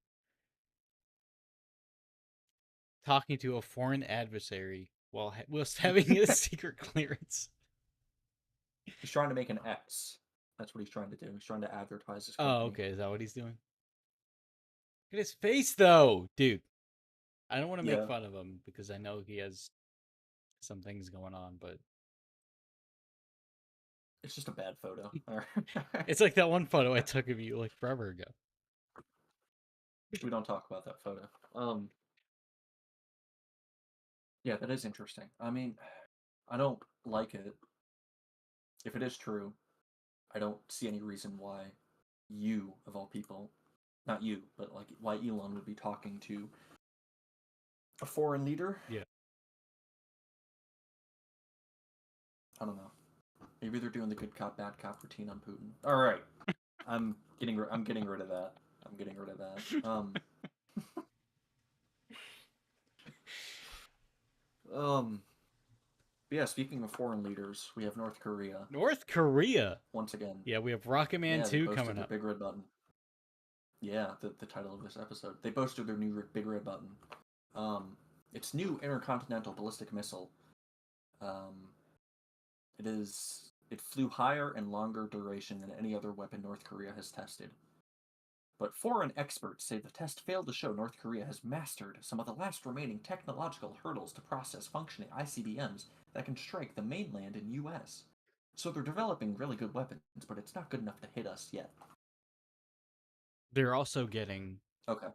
Talking to a foreign adversary while having a secret clearance. He's trying to make an X. That's what he's trying to do. He's trying to advertise his company. Oh, okay. Is that what he's doing? Look at his face, though, dude. I don't want to make fun of him because I know he has some things going on, but it's just a bad photo. It's like that one photo I took of you like forever ago. We don't talk about that photo. Yeah, that is interesting. I mean, I don't like it. If it is true, I don't see any reason why you, of all people, not you, but like why Elon would be talking to A foreign leader? Yeah. I don't know. Maybe they're doing the good cop, bad cop routine on Putin. All right, I'm getting rid of that. I'm getting rid of that. Yeah. Speaking of foreign leaders, we have North Korea North Korea. once again. Yeah, we have Rocket Man Yeah, they 2 posted coming their up. big red button. Yeah, the title of this episode. They posted their new big red button. Its new intercontinental ballistic missile. It flew higher and longer duration than any other weapon North Korea has tested. But foreign experts say the test failed to show North Korea has mastered some of the last remaining technological hurdles to process functioning ICBMs that can strike the mainland and US. So they're developing really good weapons, but it's not good enough to hit us yet. They're also getting Okay.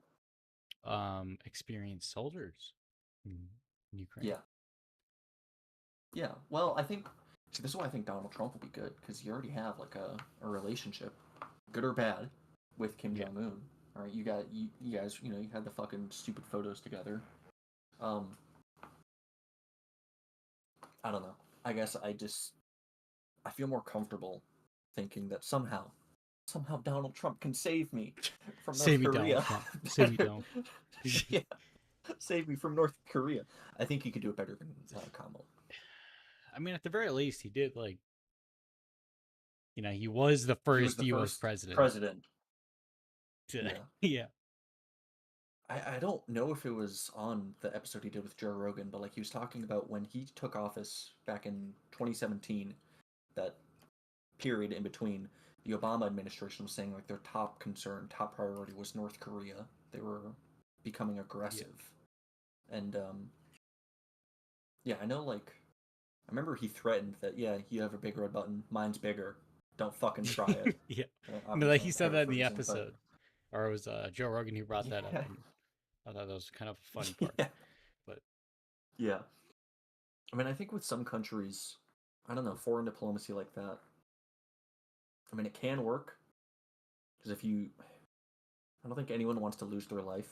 experienced soldiers in Ukraine. Yeah. Yeah. Well, I think this is why I think Donald Trump will be good, because you already have like a relationship, good or bad, with Kim Jong Un. All right, you guys, you had the fucking stupid photos together. I don't know. I guess I feel more comfortable thinking that somehow Donald Trump can save me from North Save me, Korea. Donald Trump. Save me, Donald. Yeah, save me from North Korea. I think he could do it better than Kamala. I mean, at the very least, he did he was the He was first the U.S. first president. Yeah. Yeah. I don't know if it was on the episode he did with Joe Rogan, but like he was talking about when he took office back in 2017, that period in between, the Obama administration was saying like their top concern, top priority was North Korea. They were becoming aggressive. Yeah. And yeah, I know like I remember he threatened that you have a big red button, mine's bigger. Don't fucking try it. Yeah. No, like he said that in the paraphrasing, episode. Or it was Joe Rogan who brought that up. And I thought that was kind of a funny part. Yeah. But yeah. I mean, I think with some countries, I don't know, foreign diplomacy like that, I mean, it can work. Because I don't think anyone wants to lose their life.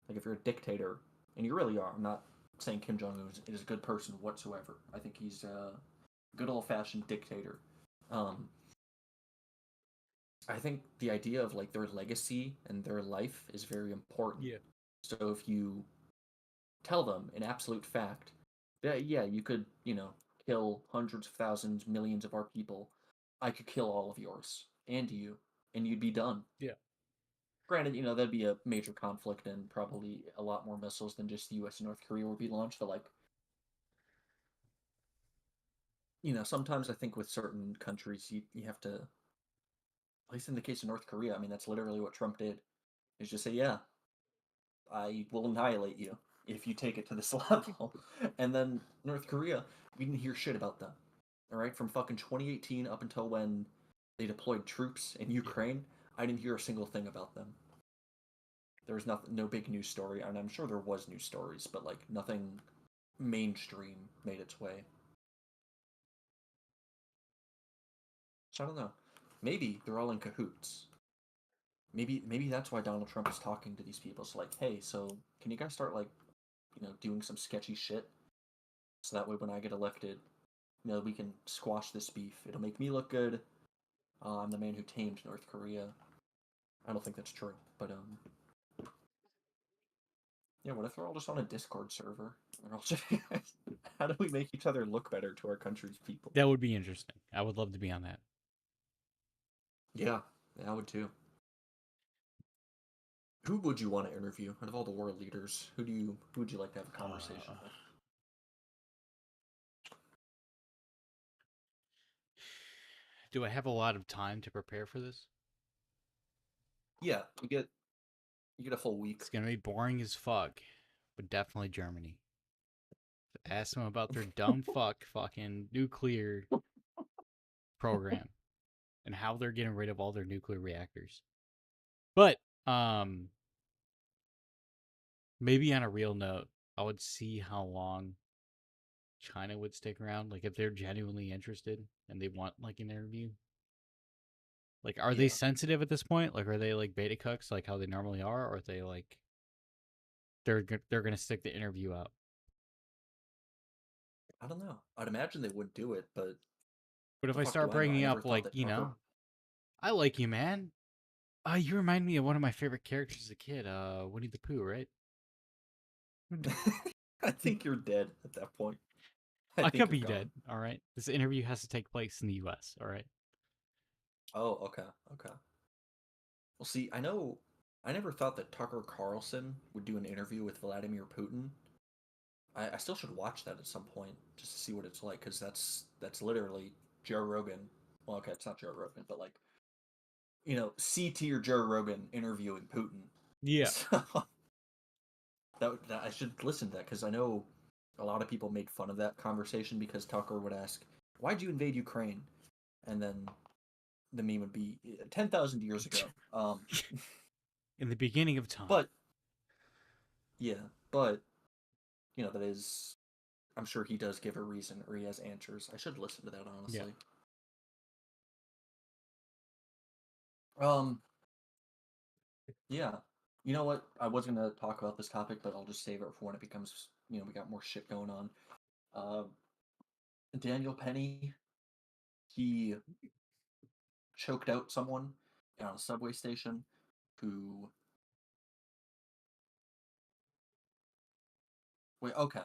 Like, if you're a dictator, and you really are, I'm not saying Kim Jong-un is a good person whatsoever. I think he's a good old-fashioned dictator. I think the idea of, like, their legacy and their life is very important. yeah. So if you tell them an absolute fact that, yeah, you could, kill hundreds of thousands, millions of our people, I could kill all of yours and you, and you'd be done. Yeah. Granted, that'd be a major conflict and probably a lot more missiles than just the US and North Korea would be launched, but like, sometimes I think with certain countries, you have to, at least in the case of North Korea, I mean, that's literally what Trump did, is just say, yeah, I will annihilate you if you take it to this level. And then North Korea, we didn't hear shit about them. All right, from fucking 2018 up until when they deployed troops in Ukraine, I didn't hear a single thing about them. There was no big news story, and I'm sure there was news stories, but like nothing mainstream made its way. So I don't know. Maybe they're all in cahoots. Maybe that's why Donald Trump is talking to these people. So like, hey, so can you guys start like, doing some sketchy shit? So that way when I get elected, we can squash this beef. It'll make me look good. I'm the man who tamed North Korea. I don't think that's true, but yeah, what if they're all just on a Discord server? How do we make each other look better to our country's people? That would be interesting. I would love to be on that. Yeah, I would too. Who would you want to interview out of all the world leaders? Who would you like to have a conversation with? Do I have a lot of time to prepare for this? Yeah, you get a full week. It's gonna be boring as fuck, but definitely Germany. Ask them about their dumb fucking nuclear program and how they're getting rid of all their nuclear reactors. But maybe on a real note, I would see how long China would stick around. Like if they're genuinely interested and they want like an interview. Like, are they sensitive at this point? Like, are they like beta cucks like how they normally are, or are they like they're gonna stick the interview out? I don't know. I'd imagine they would do it, but But if the I fuck start do I know? I bringing never up thought like, that you Tucker. know, I like you, man. You remind me of one of my favorite characters as a kid, Winnie the Pooh, right? I think you're dead at that point. I think could you're be gone. dead. All right, this interview has to take place in the U.S. All right. Oh, okay, okay. Well, see, I never thought that Tucker Carlson would do an interview with Vladimir Putin. I still should watch that at some point just to see what it's like, because that's literally Joe Rogan. Well, okay, it's not Joe Rogan, but like, C-tier Joe Rogan interviewing Putin. Yeah. So that I should listen to that, because I know a lot of people made fun of that conversation because Tucker would ask, "Why'd you invade Ukraine?" And then the meme would be 10,000 years ago. In the beginning of time. But yeah, but that is. I'm sure he does give a reason, or he has answers. I should listen to that, honestly. Yeah. You know what? I was gonna talk about this topic, but I'll just save it for when it becomes, we got more shit going on. Daniel Penny, he choked out someone on a subway station who. Wait, okay.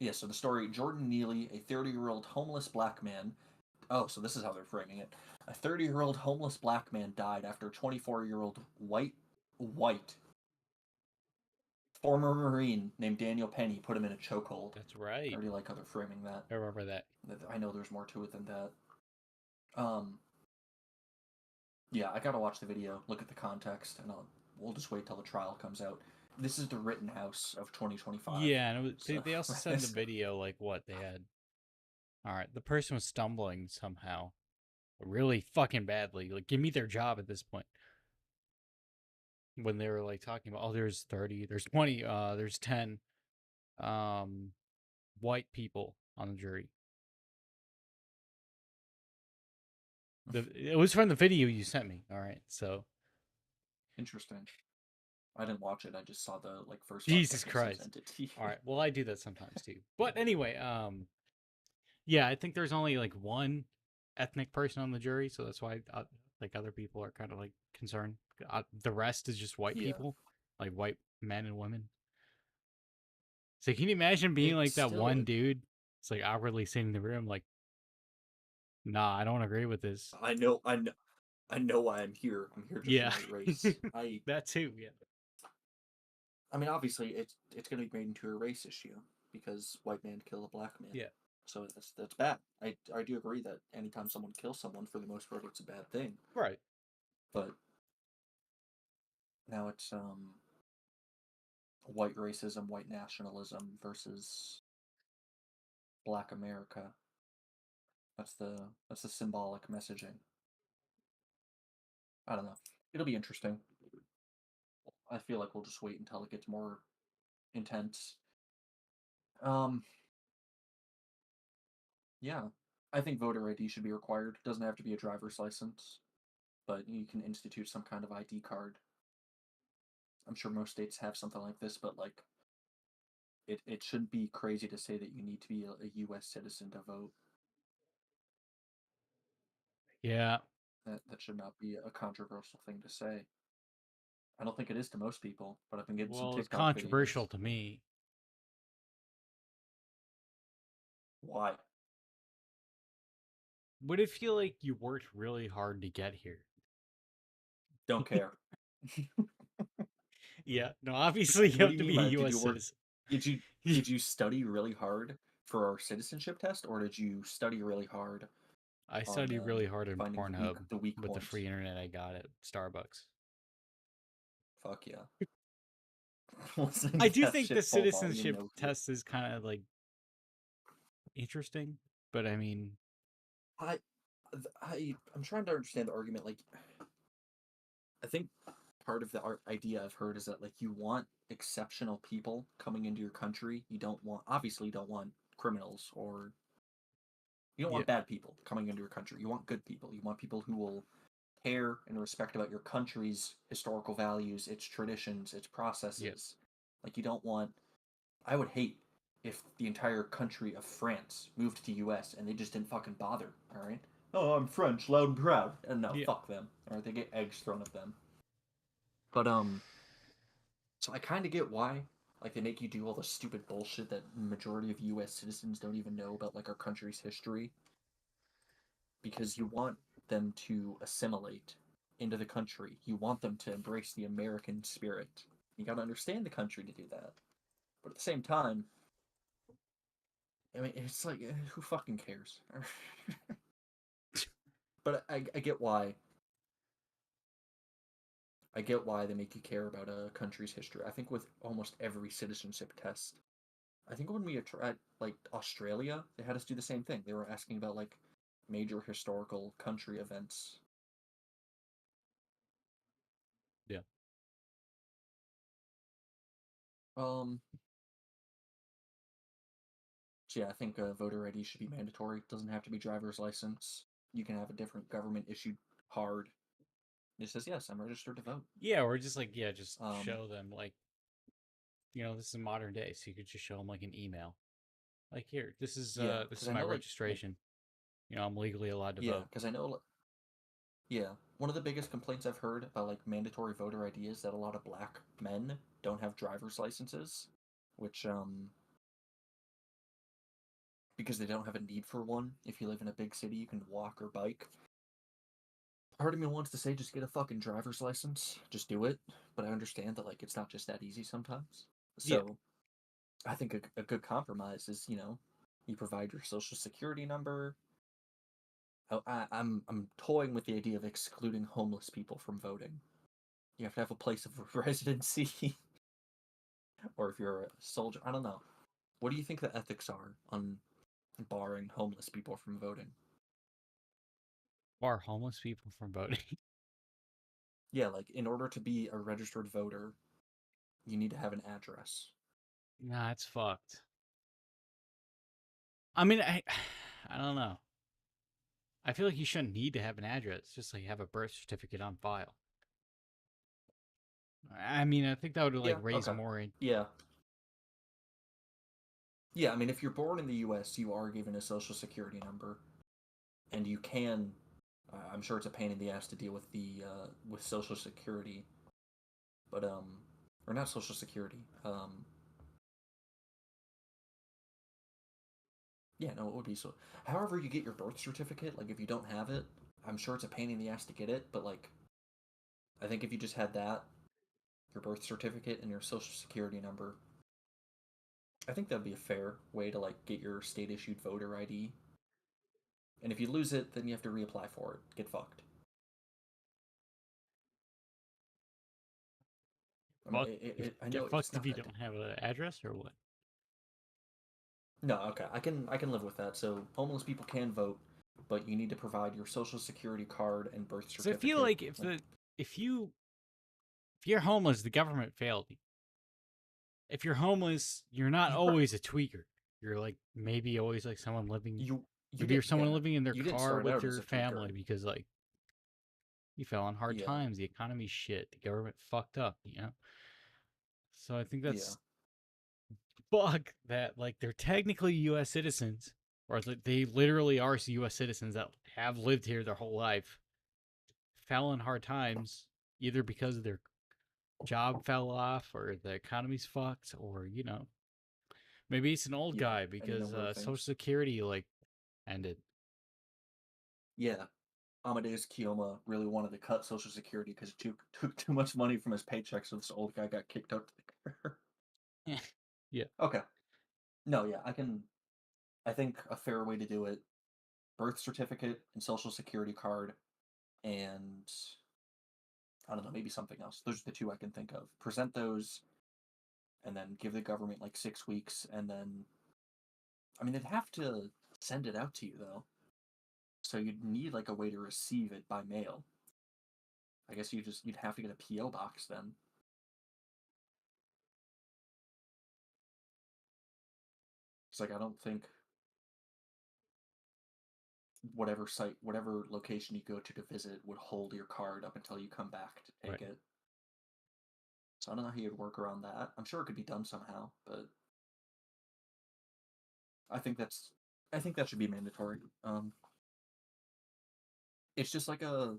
Yeah, so the story, Jordan Neely, a 30-year-old homeless black man. Oh, so this is how they're framing it. A 30-year-old homeless black man died after a 24-year-old white former Marine named Daniel Penny put him in a chokehold. That's right. I already like how they're framing that. I remember that. I know there's more to it than that. Yeah, I gotta watch the video, look at the context, and we'll just wait till the trial comes out. This is the Rittenhouse of 2025. Yeah, and so, they also sent the video like what they had. All right, the person was stumbling somehow, really fucking badly. Like, give me their job at this point. When they were like talking about, there's 30, there's 20, there's 10, white people on the jury. It was from the video you sent me. All right, so interesting. I didn't watch it. I just saw the first. Jesus Christ! All right, well, I do that sometimes too. But anyway, yeah, I think there's only like one ethnic person on the jury, so that's why like other people are kind of like concerned. The rest is just white people, like white men and women. So can you imagine being like that one dude? It's like awkwardly sitting in the room, like, nah, I don't agree with this. I know why I'm here. I'm here just for my race. That too, yeah. I mean, obviously, it's going to be made into a race issue because white man killed a black man. Yeah. So that's bad. I do agree that anytime someone kills someone, for the most part, it's a bad thing. Right. But now it's white racism, white nationalism versus Black America. That's the symbolic messaging. I don't know. It'll be interesting. I feel like we'll just wait until it gets more intense. Yeah. I think voter ID should be required. It doesn't have to be a driver's license, but you can institute some kind of ID card. I'm sure most states have something like this, but like it shouldn't be crazy to say that you need to be a US citizen to vote. Yeah. That should not be a controversial thing to say. I don't think it is to most people, but I've been getting some TikTok it's controversial videos. to me. Why? Would it feel like you worked really hard to get here? Don't care. Yeah, no, obviously you have to be a U.S. citizen. Did you study really hard for our citizenship test, or did you study really hard? I studied really hard in Pornhub the weak with the points? free internet I got at Starbucks. Fuck yeah. I do think the citizenship test is kind of like interesting, but I mean, I'm trying to understand the argument. Like, I think part of the idea I've heard is that like you want exceptional people coming into your country. You don't want criminals, or you don't want bad people coming into your country. You want good people. You want people who will care and respect about your country's historical values, its traditions, its processes. Like, you don't want. I would hate if the entire country of France moved to the U.S. and they just didn't fucking bother. All right. Oh, I'm French, loud and proud. And no, Yeah. fuck them. All right, they get eggs thrown at them. But so I kind of get why. Like, they make you do all the stupid bullshit that majority of U.S. citizens don't even know about, like, our country's history. Because you want them to assimilate into the country. You want them to embrace the American spirit. You gotta understand the country to do that. But at the same time, I mean, it's like, who fucking cares? But I get why. I get why they make you care about a country's history. I think with almost every citizenship test. I think when we tried, like, Australia, they had us do the same thing. They were asking about, like, major historical country events. Yeah. So yeah, I think voter ID should be mandatory. It doesn't have to be driver's license. You can have a different government issued card. It says, yes, I'm registered to vote. Yeah, or just like, just Um, show them like, this is modern day, so you could just show them like an email. Like, here, this is Yeah, this 'cause is I my know, like, registration. I'm legally allowed to yeah, vote. because I know, yeah, one of the biggest complaints I've heard about, like, mandatory voter ID is that a lot of black men don't have driver's licenses, which, because they don't have a need for one. If you live in a big city, you can walk or bike. Part of me wants to say just get a fucking driver's license, just do it, but I understand that, like, it's not just that easy sometimes. Yeah. So I think a good compromise is, you provide your social security number. I'm toying with the idea of excluding homeless people from voting. You have to have a place of residency, or if you're a soldier, I don't know. What do you think the ethics are on barring homeless people from voting? Bar homeless people from voting. Yeah, like, in order to be a registered voter, you need to have an address. Nah, it's fucked. I mean, I don't know. I feel like you shouldn't need to have an address, just like have a birth certificate on file. I mean, I think that would like Yeah, raise okay. more. Yeah. Yeah, I mean, if you're born in the U.S., you are given a social security number, and you can. I'm sure it's a pain in the ass to deal with the with social security, but or not social security. Yeah, no, it would be so. However, you get your birth certificate, like, if you don't have it, I'm sure it's a pain in the ass to get it, but, like, I think if you just had that, your birth certificate and your social security number, I think that'd be a fair way to, like, get your state issued voter ID. And if you lose it, then you have to reapply for it. Get fucked. I mean, Fuck, I know get it's fucked if not you that. don't have an address or what? No, okay, I can live with that. So homeless people can vote, but you need to provide your social security card and birth So I certificate. feel like if you're homeless, the government failed you. If you're homeless, you're not always a tweaker. You're like maybe always like someone living. you Maybe you're didn't, someone yeah, living in their you didn't car start with out as your a tweaker. family because like you fell on hard Yeah. times. The economy's shit. The government fucked up. So I think that's fuck that. Like they're technically U.S. citizens, or they literally are U.S. citizens that have lived here their whole life. Fell in hard times either because their job fell off or the economy's fucked, or maybe it's an old Yeah, guy any because number of Social things. Security like ended. Yeah, Amadeus Kyouma really wanted to cut Social Security because it took too much money from his paycheck, so this old guy got kicked out to the curb. Yeah. Okay. No, yeah, I think a fair way to do it: birth certificate and social security card, and I don't know, maybe something else. Those are the two I can think of. Present those, and then give the government like 6 weeks, and then, I mean, they'd have to send it out to you though, so you'd need like a way to receive it by mail. I guess you'd have to get a PO box then. It's like, I don't think whatever location you go to visit would hold your card up until you come back to take Right. it. So I don't know how you'd work around that. I'm sure it could be done somehow, but I think that should be mandatory. It's just like a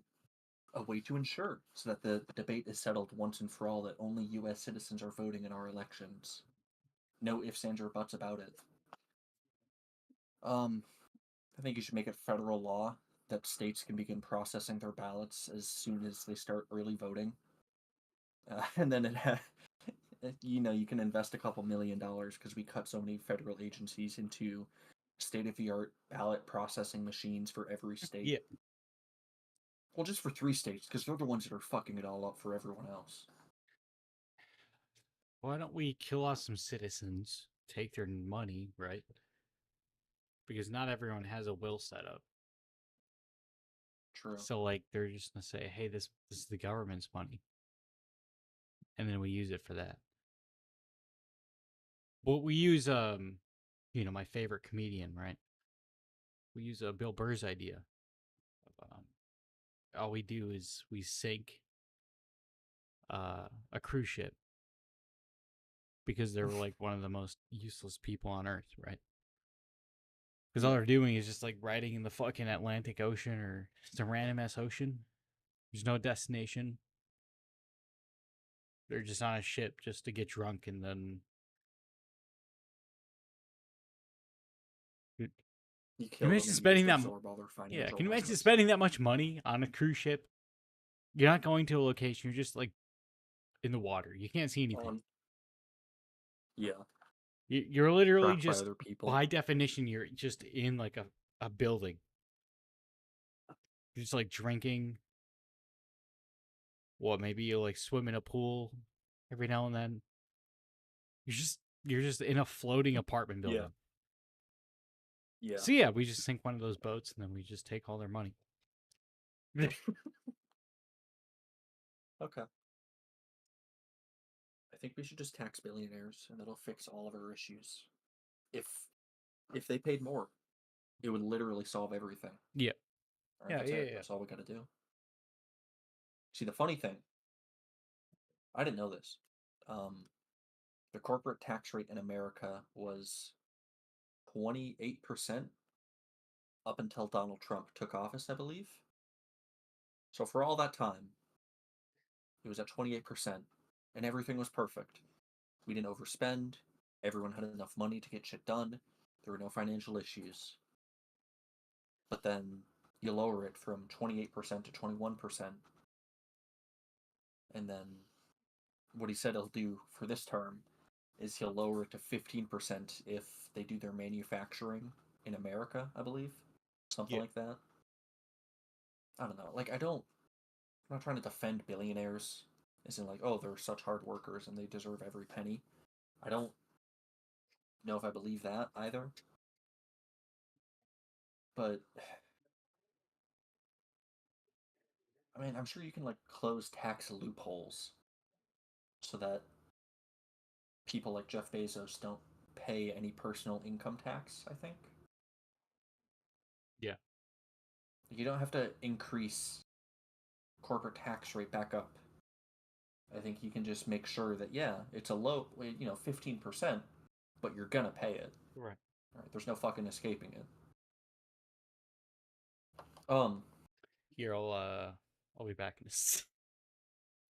way to ensure so that the debate is settled once and for all that only U.S. citizens are voting in our elections. No ifs, ands, or buts about it. I think you should make it federal law that states can begin processing their ballots as soon as they start early voting. And then you can invest a couple $1 million because we cut so many federal agencies into state-of-the-art ballot processing machines for every state. Yeah. Well, just for 3 states, because they're the ones that are fucking it all up for everyone else. Why don't we kill off some citizens, take their money, right? Because not everyone has a will set up. True. So like they're just gonna say, hey, this is the government's money. And then we use it for that. Well, we use my favorite comedian, right? We use Bill Burr's idea. All we do is we sink a cruise ship because they're like one of the most useless people on Earth, right? Because all they're doing is just like riding in the fucking Atlantic Ocean or it's a random ass ocean. There's no destination. They're just on a ship just to get drunk and then. You Can you imagine spending that? Yeah, can you imagine spending that much money on a cruise ship? You're not going to a location. You're just like in the water. You can't see anything. Yeah. You're literally Trapped by just other people. by definition, you're just in like a building. You're just like drinking. What? Maybe you like swim in a pool every now and then. You're just in a floating apartment building. Yeah. So yeah, we just sink one of those boats and then we just take all their money. Okay. I think we should just tax billionaires and that'll fix all of our issues. If they paid more, it would literally solve everything. Yeah. Right, that's all we gotta do. See, the funny thing, I didn't know this. The corporate tax rate in America was 28% up until Donald Trump took office, I believe. So for all that time, it was at 28%, and everything was perfect. We didn't overspend. Everyone had enough money to get shit done. There were no financial issues. But then you lower it from 28% to 21%. And then what he said he'll do for this term is he'll lower it to 15% if they do their manufacturing in America, I believe. Something like that. I don't know. Like, I'm not trying to defend billionaires, as in like, oh, they're such hard workers and they deserve every penny. I don't know if I believe that either. But I mean, I'm sure you can like close tax loopholes so that people like Jeff Bezos don't pay any personal income tax, I think. Yeah. You don't have to increase corporate tax rate back up. I think you can just make sure that, yeah, it's a low, 15%, but you're gonna pay it. Right. There's no fucking escaping it. Here, I'll be back in this.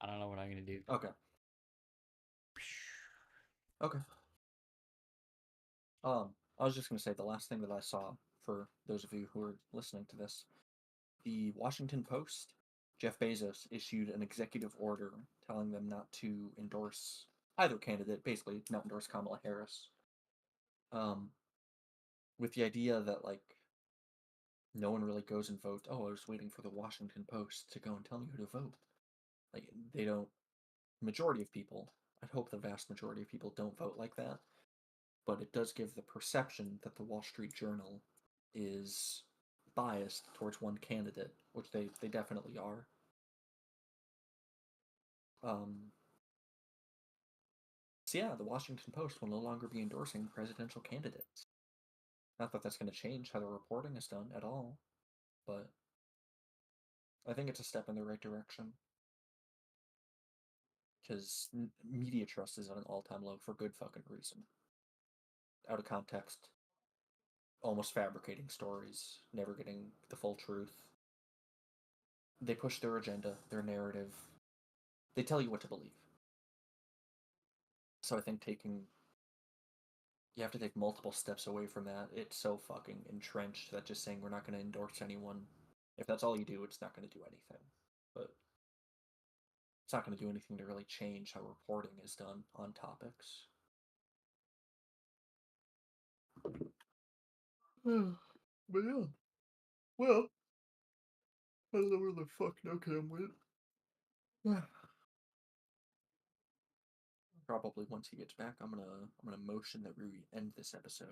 I don't know what I'm gonna do. Okay. I was just gonna say the last thing that I saw, for those of you who are listening to this, the Washington Post, Jeff Bezos issued an executive order telling them not to endorse either candidate, basically not endorse Kamala Harris. With the idea that like no one really goes and votes. Oh, I was waiting for the Washington Post to go and tell me who to vote. Like they don't. Majority of people, I'd hope the vast majority of people don't vote like that. But it does give the perception that the Wall Street Journal is biased towards one candidate, which they definitely are. So yeah, the Washington Post will no longer be endorsing presidential candidates. Not that that's going to change how the reporting is done at all, but I think it's a step in the right direction. because media trust is at an all-time low for good fucking reason. Out of context, almost fabricating stories, never getting the full truth. They push their agenda, their narrative. They tell you what to believe. So I think you have to take multiple steps away from that. It's so fucking entrenched that just saying we're not going to endorse anyone, if that's all you do, it's not going to do anything. But it's not going to do anything to really change how reporting is done on topics. But yeah. Well, I don't know where the fuck Nocam went. Probably once he gets back, I'm gonna motion that we end this episode.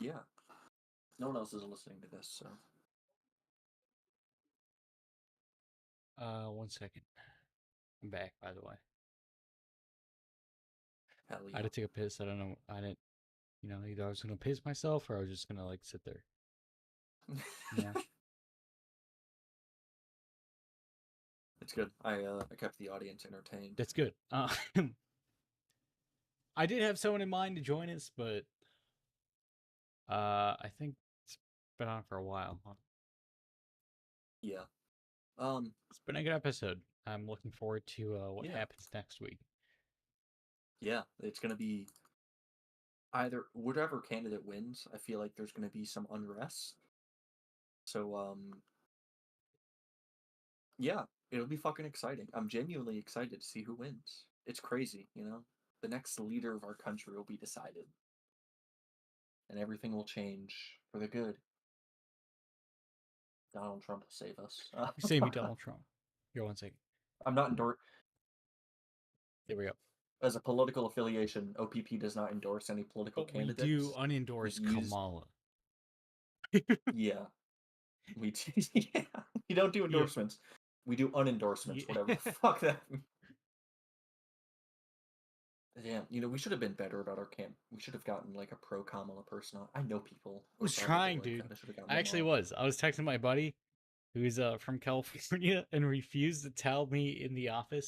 Yeah. No one else is listening to this, so 1 second. I'm back, by the way. hell I yeah. had to take a piss. I don't know. I didn't, either I was gonna piss myself or I was just gonna like sit there. Yeah. It's good. I kept the audience entertained. That's good. I did have someone in mind to join us, but I think it's been on for a while. Huh? Yeah. It's been a good episode. I'm looking forward to what Yeah. happens next week. Yeah, it's gonna be either whatever candidate wins. I feel like there's gonna be some unrest. So yeah, it'll be fucking exciting. I'm genuinely excited to see who wins. It's crazy, The next leader of our country will be decided. And everything will change for the good. Donald Trump will save us. Save me, Donald Trump. Here, 1 second. I'm not endorsed. There we go. As a political affiliation, OPP does not endorse any political But we candidates. do unendorse We use- Kamala. Yeah. We do, yeah. We don't do endorsements. We do unendorsements, Yeah. whatever the fuck that means. Yeah, we should have been better about our camp. We should have gotten like a pro Kamala person on. I know people. I was who are trying, probably like dude. that. should have gotten I them actually on. was. I was texting my buddy who's from California and refused to tell me in the office